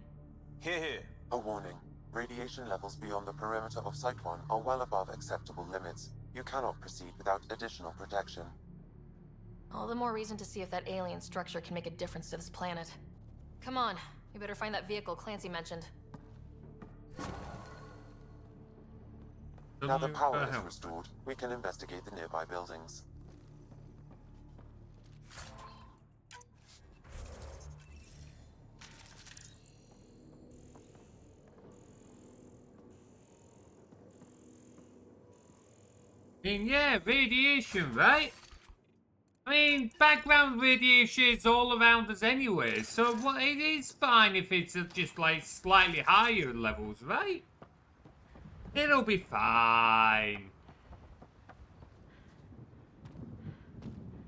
Here. A warning. Radiation levels beyond the perimeter of Site 1 are well above acceptable limits. You cannot proceed without additional protection. All the more reason to see if that alien structure can make a difference to this planet. Come on, we better find that vehicle Clancy mentioned. Now the power is restored, we can investigate the nearby buildings. I mean, yeah, radiation, right? I mean, background radiation is all around us anyway, so it is fine if it's at just like slightly higher levels, right? It'll be fine.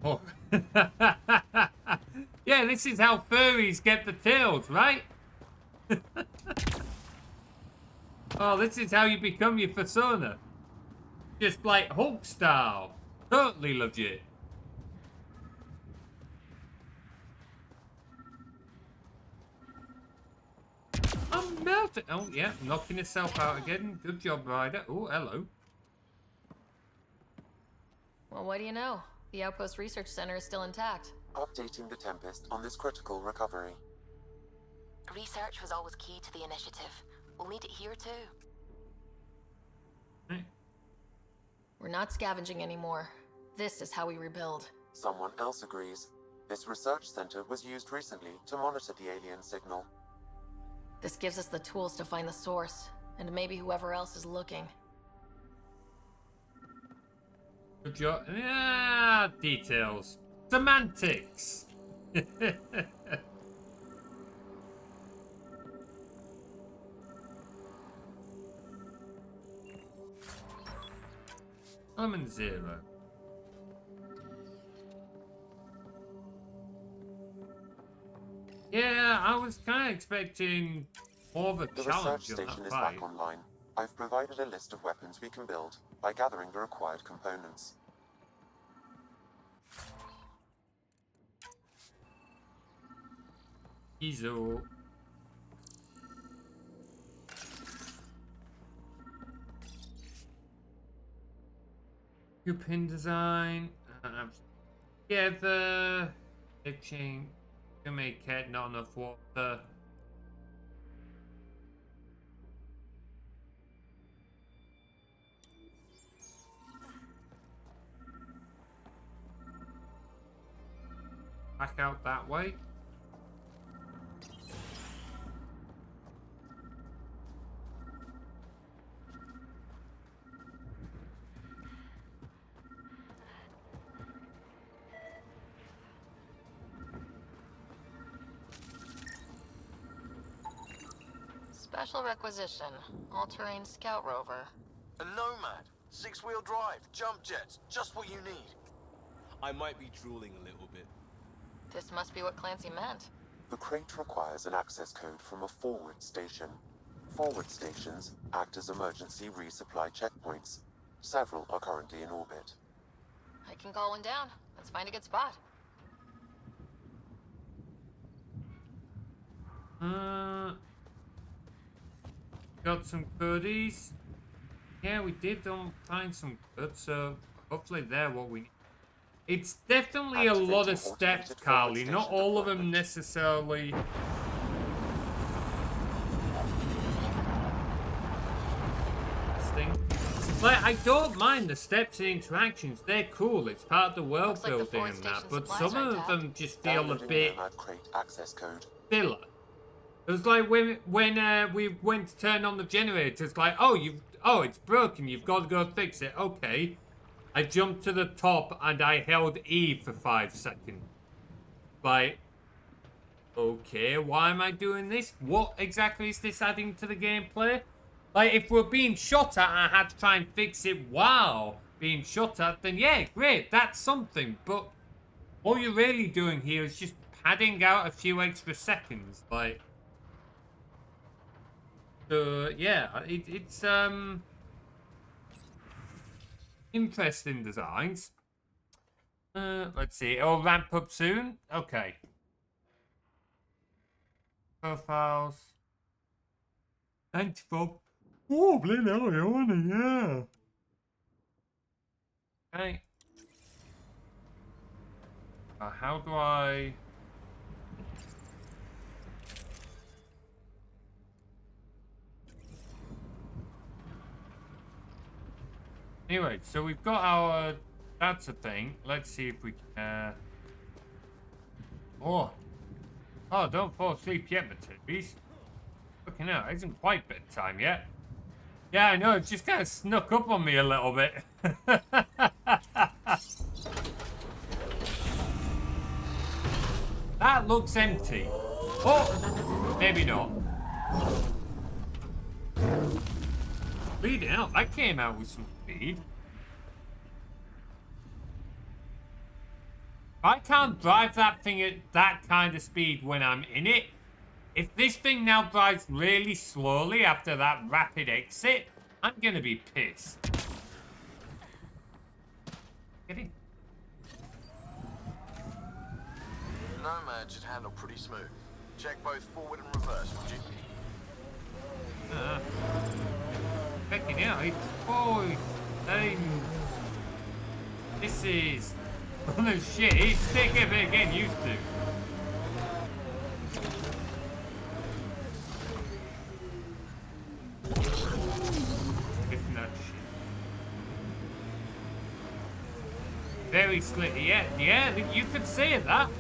Oh. Yeah, this is how furries get the tails, right? Oh, this is how you become your persona. Just like Hulk style. Totally legit. I'm melting. Oh, yeah, knocking itself out again. Good job, Ryder. Oh, hello. Well, what do you know? The Outpost Research Center is still intact. Updating the Tempest on this critical recovery. Research was always key to the initiative. We'll need it here too. We're not scavenging anymore. This is how we rebuild. Someone else agrees. This research center was used recently to monitor the alien signal. This gives us the tools to find the source, and maybe whoever else is looking. Good job. Yeah, details. Semantics. I'm in 0. Yeah, I was kind of expecting more of a The challenge research on station that is fight. back online. I've provided a list of weapons we can build by gathering the required components. Ezo. New pin design. Together. Itching. To make it not enough water. Back out that way. Special requisition. All-terrain scout rover. A Nomad. 6-wheel drive. Jump jets. Just what you need. I might be drooling a little bit. This must be what Clancy meant. The crate requires an access code from a forward station. Forward stations act as emergency resupply checkpoints. Several are currently in orbit. I can call one down. Let's find a good spot. Got some goodies. Yeah, we did find some good, so hopefully they're what we need. It's definitely a lot of steps, Carly. Not all of them necessarily. Like, I don't mind the steps and interactions. They're cool. It's part of the world building and that. But some of them just feel a bit filler. It was like when we went to turn on the generator. It's like, oh, it's broken. You've got to go fix it. Okay. I jumped to the top and I held E for 5 seconds. Like, okay, why am I doing this? What exactly is this adding to the gameplay? Like, if we're being shot at and I had to try and fix it while being shot at, then yeah, great, that's something. But all you're really doing here is just padding out a few extra seconds. Like, yeah, it's, interesting designs. Let's see, it'll ramp up soon. Okay. Profiles. 94. Oh, bloody hell, yeah. Okay. How do I... Anyway, so we've got our... That's a thing. Let's see if we can... Oh, don't fall asleep yet, Materies. Fucking hell, it isn't quite bedtime yet. Yeah, I know, it's just kind of snuck up on me a little bit. That looks empty. Oh, maybe not. Bleeding out, that came out with some speed. I can't drive that thing at that kind of speed when I'm in it. If this thing now drives really slowly after that rapid exit, I'm gonna be pissed. Get in. Nomad should handle pretty smooth. Check both forward and reverse, would you? Checking out, it's boy. This is... Oh no shit, it's taking a bit getting used to. It's not shit. Very slick, yeah, you could say that.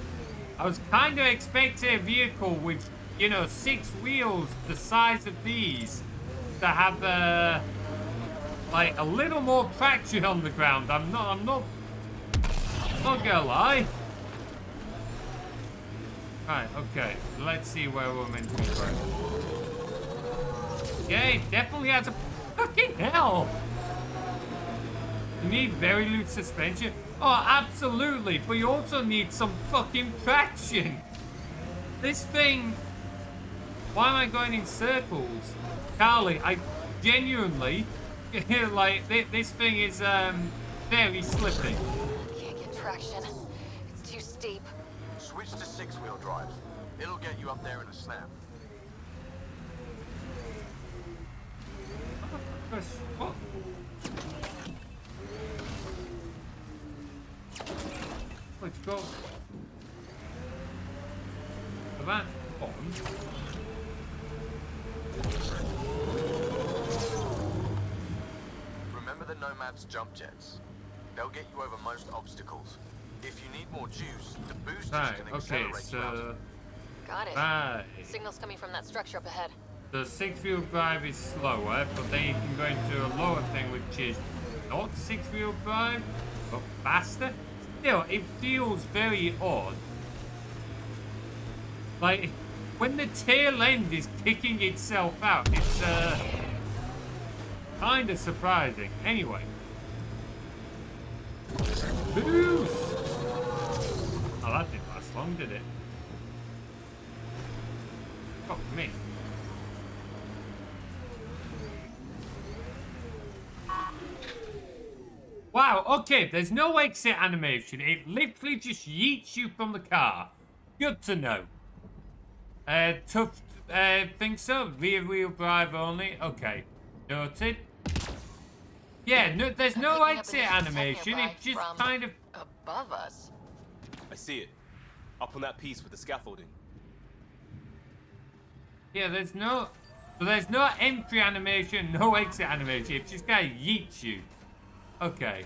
I was kind of expecting a vehicle with, you know, 6 wheels the size of these to have, like, a little more traction on the ground. I'm not gonna lie. Right, okay. Let's see where we're meant to be going. Yeah, it definitely has a fucking hell. You need very loose suspension. Oh, absolutely. But you also need some fucking traction. This thing. Why am I going in circles? Carly, I genuinely like this thing is very slippy. Traction. It's too steep. Switch to 6-wheel drive. It'll get you up there in a snap. What? Let's go. So that's on. Remember the Nomad's jump jets. They'll get you over most obstacles. If you need more juice, the boosters can accelerate you out. Got it. Right. Signal's coming from that structure up ahead. The 6-wheel drive is slower, but then you can go into a lower thing, which is not 6-wheel drive, but faster. Still, it feels very odd. Like, when the tail end is kicking itself out, it's kind of surprising. Anyway. Boost! Oh, that didn't last long, did it? Fuck me. Wow, okay, there's no exit animation. It literally just yeets you from the car. Good to know. Tough, think so? Rear wheel drive only? Okay. Noted. Yeah, no, there's no exit animation. It just kind of... above us. I see it. Up on that piece with the scaffolding. Yeah, there's no entry animation, no exit animation. It just kind of yeets you. Okay.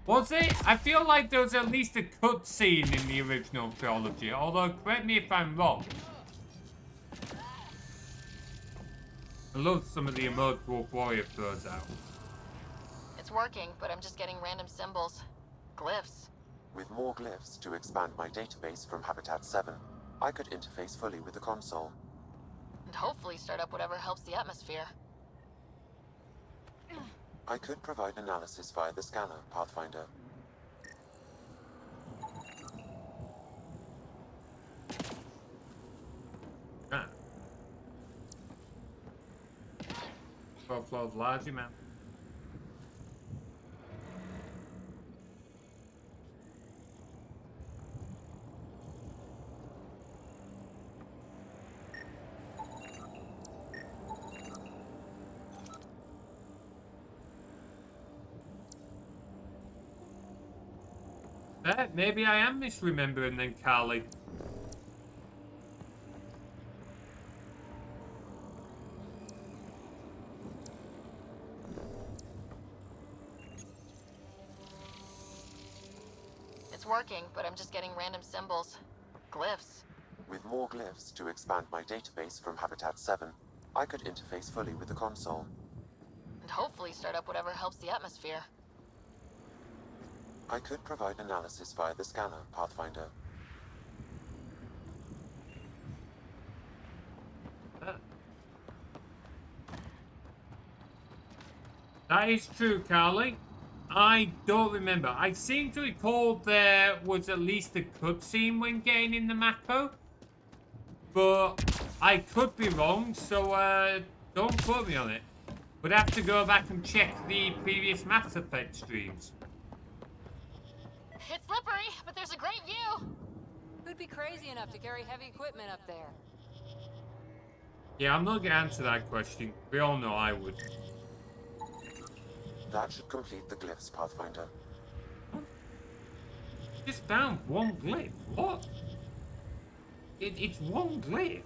Was it? I feel like there was at least a cutscene in the original trilogy, although correct me if I'm wrong. I love some of the emotes Wolf Warrior throws out. It's working, but I'm just getting random symbols. Glyphs. With more glyphs to expand my database from Habitat 7, I could interface fully with the console. And hopefully start up whatever helps the atmosphere. I could provide analysis via the scanner, Pathfinder. Ah. 12 floors large amount. Maybe I am misremembering then, Carly. It's working, but I'm just getting random symbols. Glyphs. With more glyphs to expand my database from Habitat 7, I could interface fully with the console. And hopefully start up whatever helps the atmosphere. I could provide analysis via the scanner, Pathfinder. That is true, Carly. I don't remember. I seem to recall there was at least a cutscene when getting in the Mako. But I could be wrong, so don't quote me on it. Would have to go back and check the previous Mass Effect streams. It's slippery, but there's a great view. Who'd be crazy enough to carry heavy equipment up there? Yeah, I'm not going to answer that question. We all know I would. That should complete the glyphs, Pathfinder. Just found one glyph. What? It's one glyph.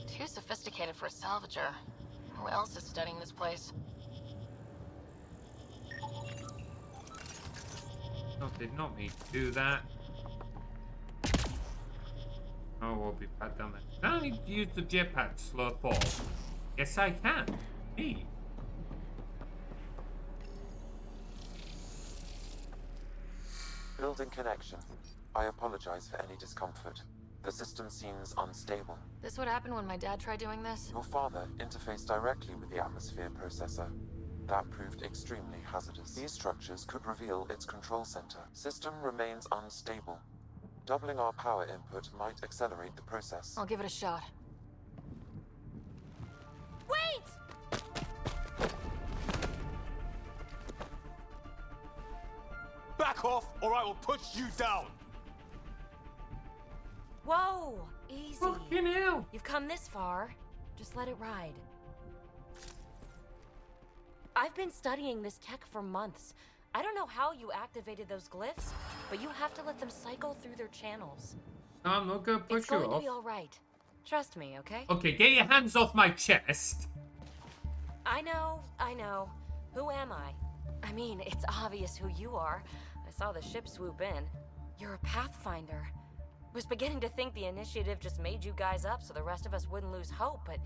Too sophisticated for a salvager. Who else is studying this place? No, did not mean to do that. Oh, we'll be back down there. Can I use the jetpack to slow fall? Yes, I can. Me. Building connection. I apologize for any discomfort. The system seems unstable. This would happen when my dad tried doing this? Your father interfaced directly with the atmosphere processor. That proved extremely hazardous. These structures could reveal its control center. System remains unstable. Doubling our power input might accelerate the process. I'll give it a shot. Wait! Back off, or I will push you down! Whoa! Easy. Fucking hell! You've come this far. Just let it ride. I've been studying this tech for months. I don't know how you activated those glyphs, but you have to let them cycle through their channels. I'm not gonna push It's you going to off. be all right. Trust me, okay? Okay, get your hands off my chest. I know. Who am I? I mean, it's obvious who you are. I saw the ship swoop in. You're a Pathfinder. Was beginning to think the initiative just made you guys up so the rest of us wouldn't lose hope, but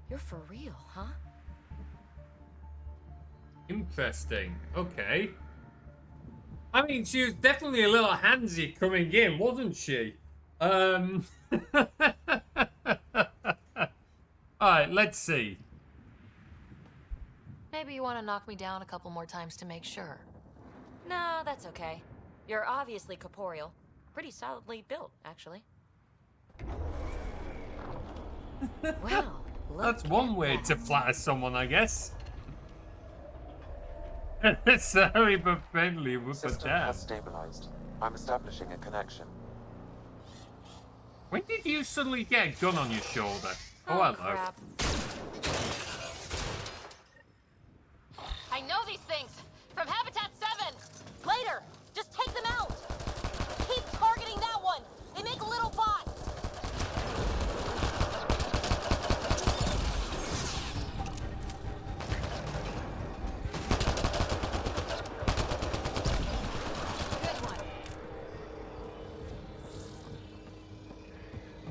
you're for real, huh? Interesting. Okay. I mean, she was definitely a little handsy coming in, wasn't she? Alright, let's see. Maybe you want to knock me down a couple more times to make sure. No, that's okay. You're obviously corporeal. Pretty solidly built, actually. Well, That's one way to flatter someone, I guess. Sorry, but friendly with a System jab. has stabilized. I'm establishing a connection. When did you suddenly get a gun on your shoulder? Oh, hello. crap. I know these things! From Habitat 7! Later! Just take them out! Keep targeting that one! They make little bots!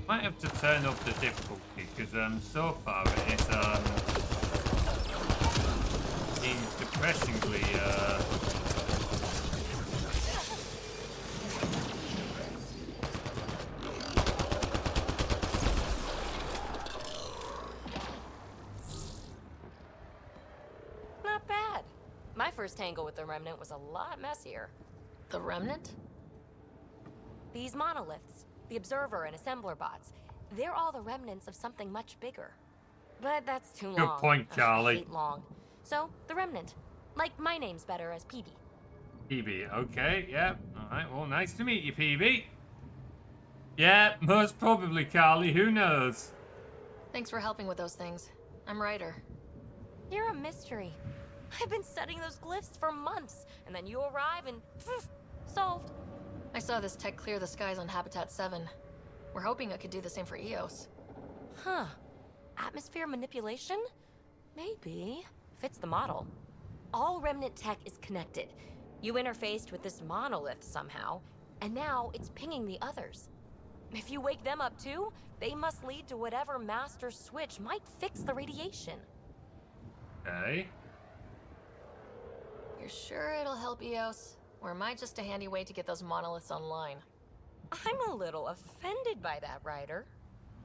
Might have to turn up the difficulty because so far it seems depressingly Not bad. My first tangle with the Remnant was a lot messier. The Remnant? These monoliths, the Observer and Assembler bots, they're all the remnants of something much bigger. But that's too Good long. point, Charlie. I hate long. So, the Remnant. Like, my name's better as PB. PB. Okay, yeah. Alright, well, nice to meet you, PB. Yeah, most probably, Carly. Who knows? Thanks for helping with those things. I'm Ryder. You're a mystery. I've been studying those glyphs for months, and then you arrive and solved. I saw this tech clear the skies on Habitat 7. We're hoping it could do the same for EOS. Huh. Atmosphere manipulation? Maybe. Fits the model. All Remnant tech is connected. You interfaced with this monolith somehow, and now it's pinging the others. If you wake them up too, they must lead to whatever master switch might fix the radiation. Okay. You're sure it'll help EOS? Or am I just a handy way to get those monoliths online? I'm a little offended by that, Ryder.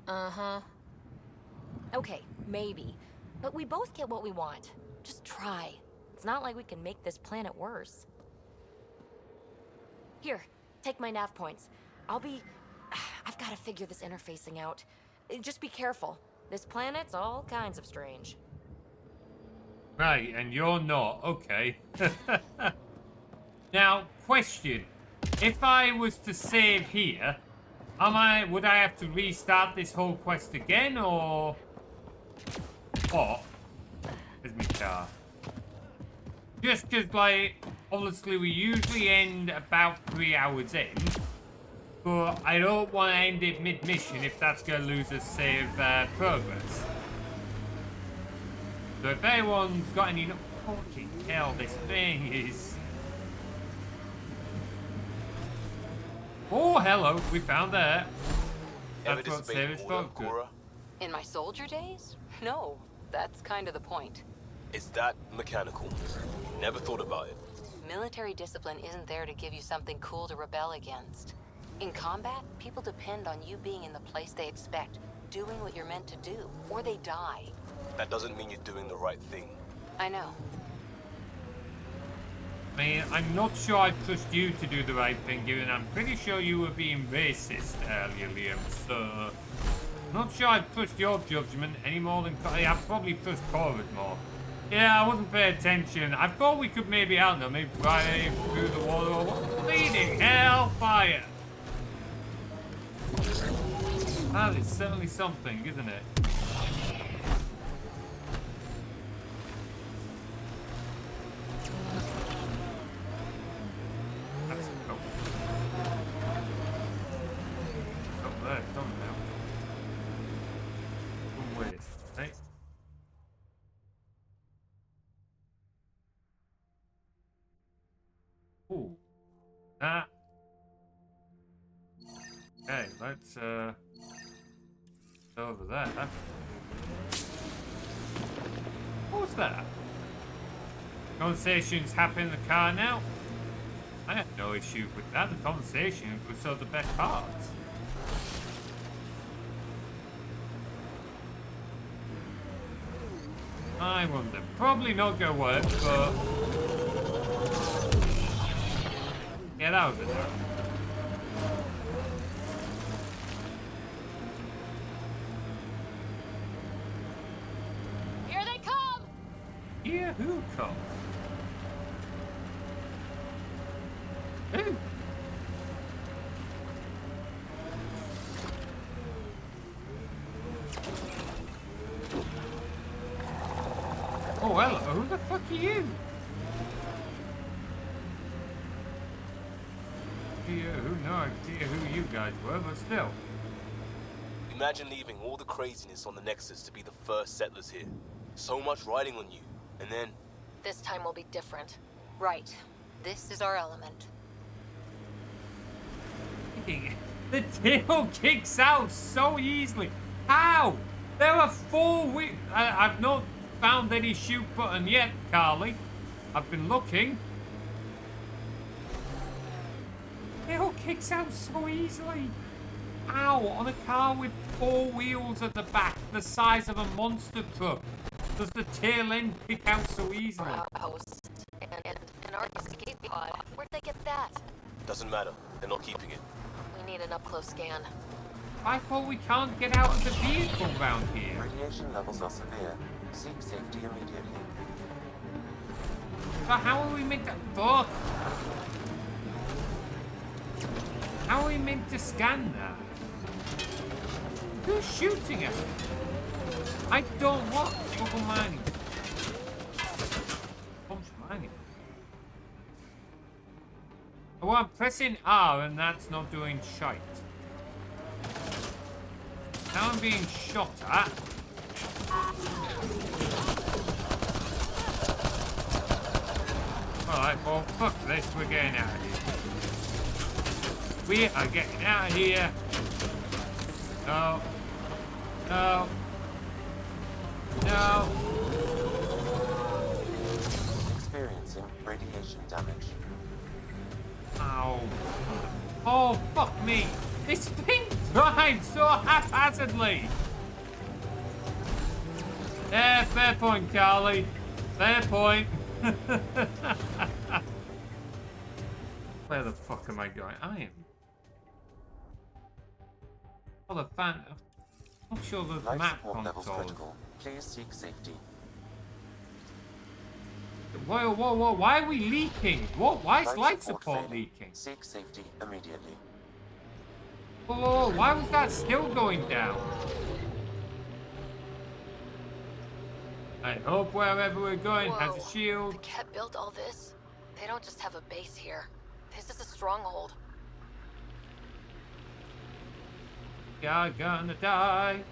Uh-huh. Okay, maybe. But we both get what we want. Just try. It's not like we can make this planet worse. Here, take my nav points. I've got to figure this interfacing out. Just be careful. This planet's all kinds of strange. Right, and you're not. Okay. Now, question. If I was to save here, would I have to restart this whole quest again, or what? There's my car. Just because, like, obviously we usually end about 3 hours in, but I don't want to end it mid-mission if that's going to lose us save progress. So if anyone's got any... Fucking hell, this thing is... Oh, hello, we found that. That's what Sarah's spoke to. In my soldier days? No, that's kind of the point. Is that mechanical? Never thought about it. Military discipline isn't there to give you something cool to rebel against. In combat, people depend on you being in the place they expect, doing what you're meant to do, or they die. That doesn't mean you're doing the right thing. I know. I mean, I'm not sure I trust you to do the right thing, given I'm pretty sure you were being racist earlier, Liam, so... Not sure I trust your judgment any more than... Yeah, I probably trust Cora's more. Yeah, I wasn't paying attention. I thought we could maybe, I don't know, maybe drive through the water or what? Bleeding hellfire! That is certainly something, isn't it? That's cool. Oh, there, it's done now. Wait, hey. Ooh. Ah. Okay, let's over there. What's that? Conversations happen in the car now. I have no issue with that. The conversation was sort of the best parts. I wonder. Probably not gonna work, but yeah, that was it. Here they come! Here who comes? Who? Oh, hello. Who the fuck are you? No idea who you guys were, but still. Imagine leaving all the craziness on the Nexus to be the first settlers here. So much riding on you, and then... This time will be different. Right. This is our element. The tail kicks out so easily. How? There are 4 wheels. I've not found any shoot button yet, Carly. I've been looking. Tail kicks out so easily. Ow, on a car with 4 wheels at the back, the size of a monster truck. Does the tail end kick out so easily? House and our escape pod. Where'd they get that? Doesn't matter. They're not keeping it. We need an up-close scan. I thought we can't get out of the vehicle round here. Radiation levels are severe. Seek safety immediately. But how are we meant to... Fuck! How are we meant to scan that? Who's shooting at me? I don't want Google mining. Oh, I'm pressing R and that's not doing shite. Now I'm being shot at. Alright, well, fuck this. We're getting out of here. We are getting out of here. No. No. No. Experiencing radiation damage. Ow. Oh, fuck me. This thing drives so haphazardly. Yeah, fair point, Carly. Fair point. Where the fuck am I going? I am. Oh, the fan. I'm not sure the Life map support levels console. critical. Please seek safety. Whoa, whoa, whoa! Why are we leaking? What? Why is life support failing. leaking? Seek safety immediately. Whoa, whoa, whoa! Why was that still going down? I hope wherever we're going has a shield. The Ket built all this? They don't just have a base here. This is a stronghold. You're gonna die.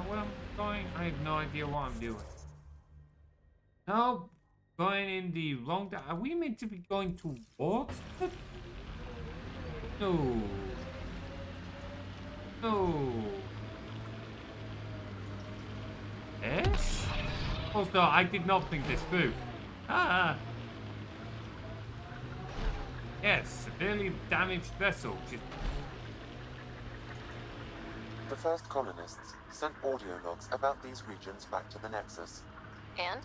Where I'm going, I have no idea what I'm doing. No, going in the wrong direction. Are we meant to be going towards the... No. No. Yes? Oh no, I did not think this through. Ah. Yes, severely damaged vessel. The first colonists sent audio logs about these regions back to the Nexus. And?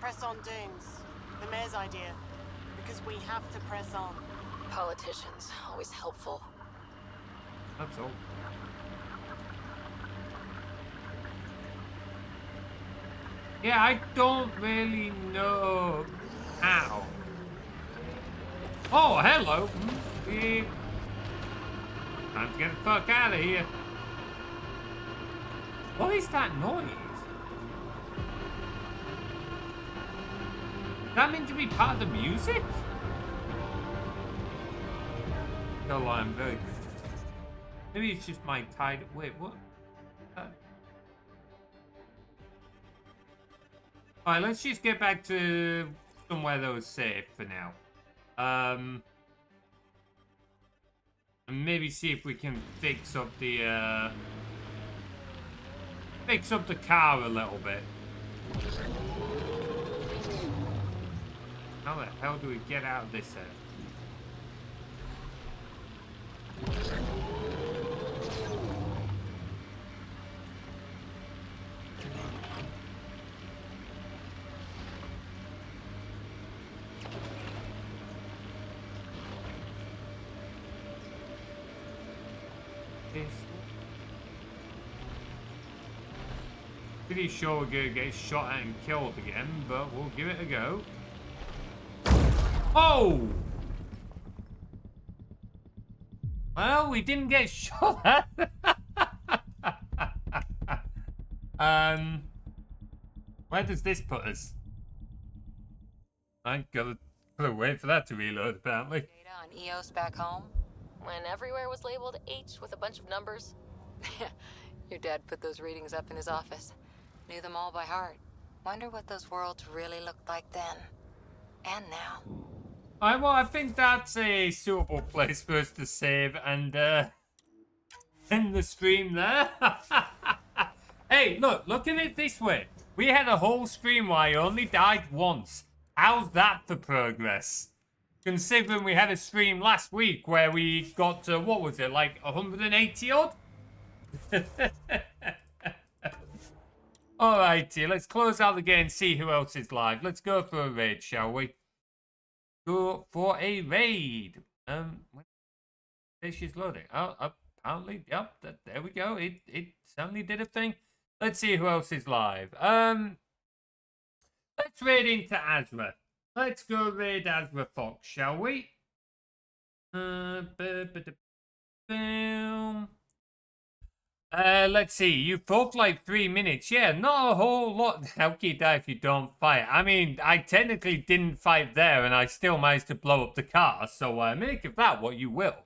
Press on, Dooms. The mayor's idea. Because we have to press on. Politicians, always helpful. That's all. Yeah, I don't really know how. Oh, hello. Yeah. Time to get the fuck out of here. What is that noise? Is that meant to be part of the music? No, I'm very... Maybe it's just my tide... Wait, what? Alright, let's just get back to somewhere that was safe for now. And maybe see if we can fix up the car a little bit. How the hell do we get out of this area? Pretty sure we're gonna get shot at and killed again, but we'll give it a go. Oh! Well, we didn't get shot at. Where does this put us? I gotta wait for that to reload, apparently. Data on EOS back home? When everywhere was labeled H with a bunch of numbers. Your dad put those readings up in his office. Knew them all by heart. Wonder what those worlds really looked like then. And now. Alright, well, I think that's a suitable place for us to save and, end the stream there. Hey, look at it this way. We had a whole stream where I only died once. How's that for progress? Considering we had a stream last week where we got to, what was it, like 180 odd? Alrighty, let's close out the game and see who else is live. Let's go for a raid, shall we? Go for a raid. This is loading. Oh, apparently, yep, there we go. It certainly did a thing. Let's see who else is live. Let's raid into Asma. Let's go raid Asra Fox, shall we? Boom. Let's see. You fought like 3 minutes. Yeah, not a whole lot. How can you die if you don't fight? I mean, I technically didn't fight there, and I still managed to blow up the car. So make of that what you will.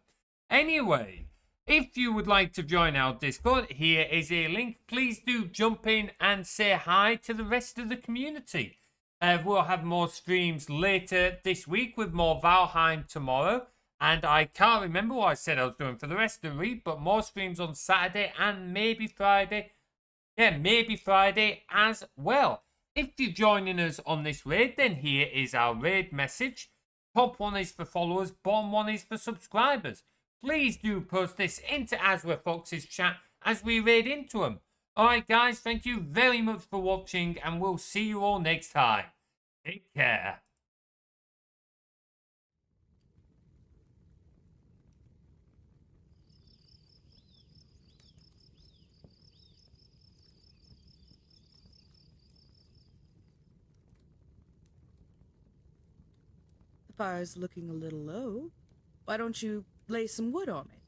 Anyway, if you would like to join our Discord, here is a link. Please do jump in and say hi to the rest of the community. We'll have more streams later this week with more Valheim tomorrow. And I can't remember what I said I was doing for the rest of the week, but more streams on Saturday and maybe Friday. Yeah, maybe Friday as well. If you're joining us on this raid, then here is our raid message. Top one is for followers, bottom one is for subscribers. Please do post this into Asra Fox's chat as we raid into them. Alright guys, thank you very much for watching, and we'll see you all next time. Take care. The fire's looking a little low. Why don't you lay some wood on it?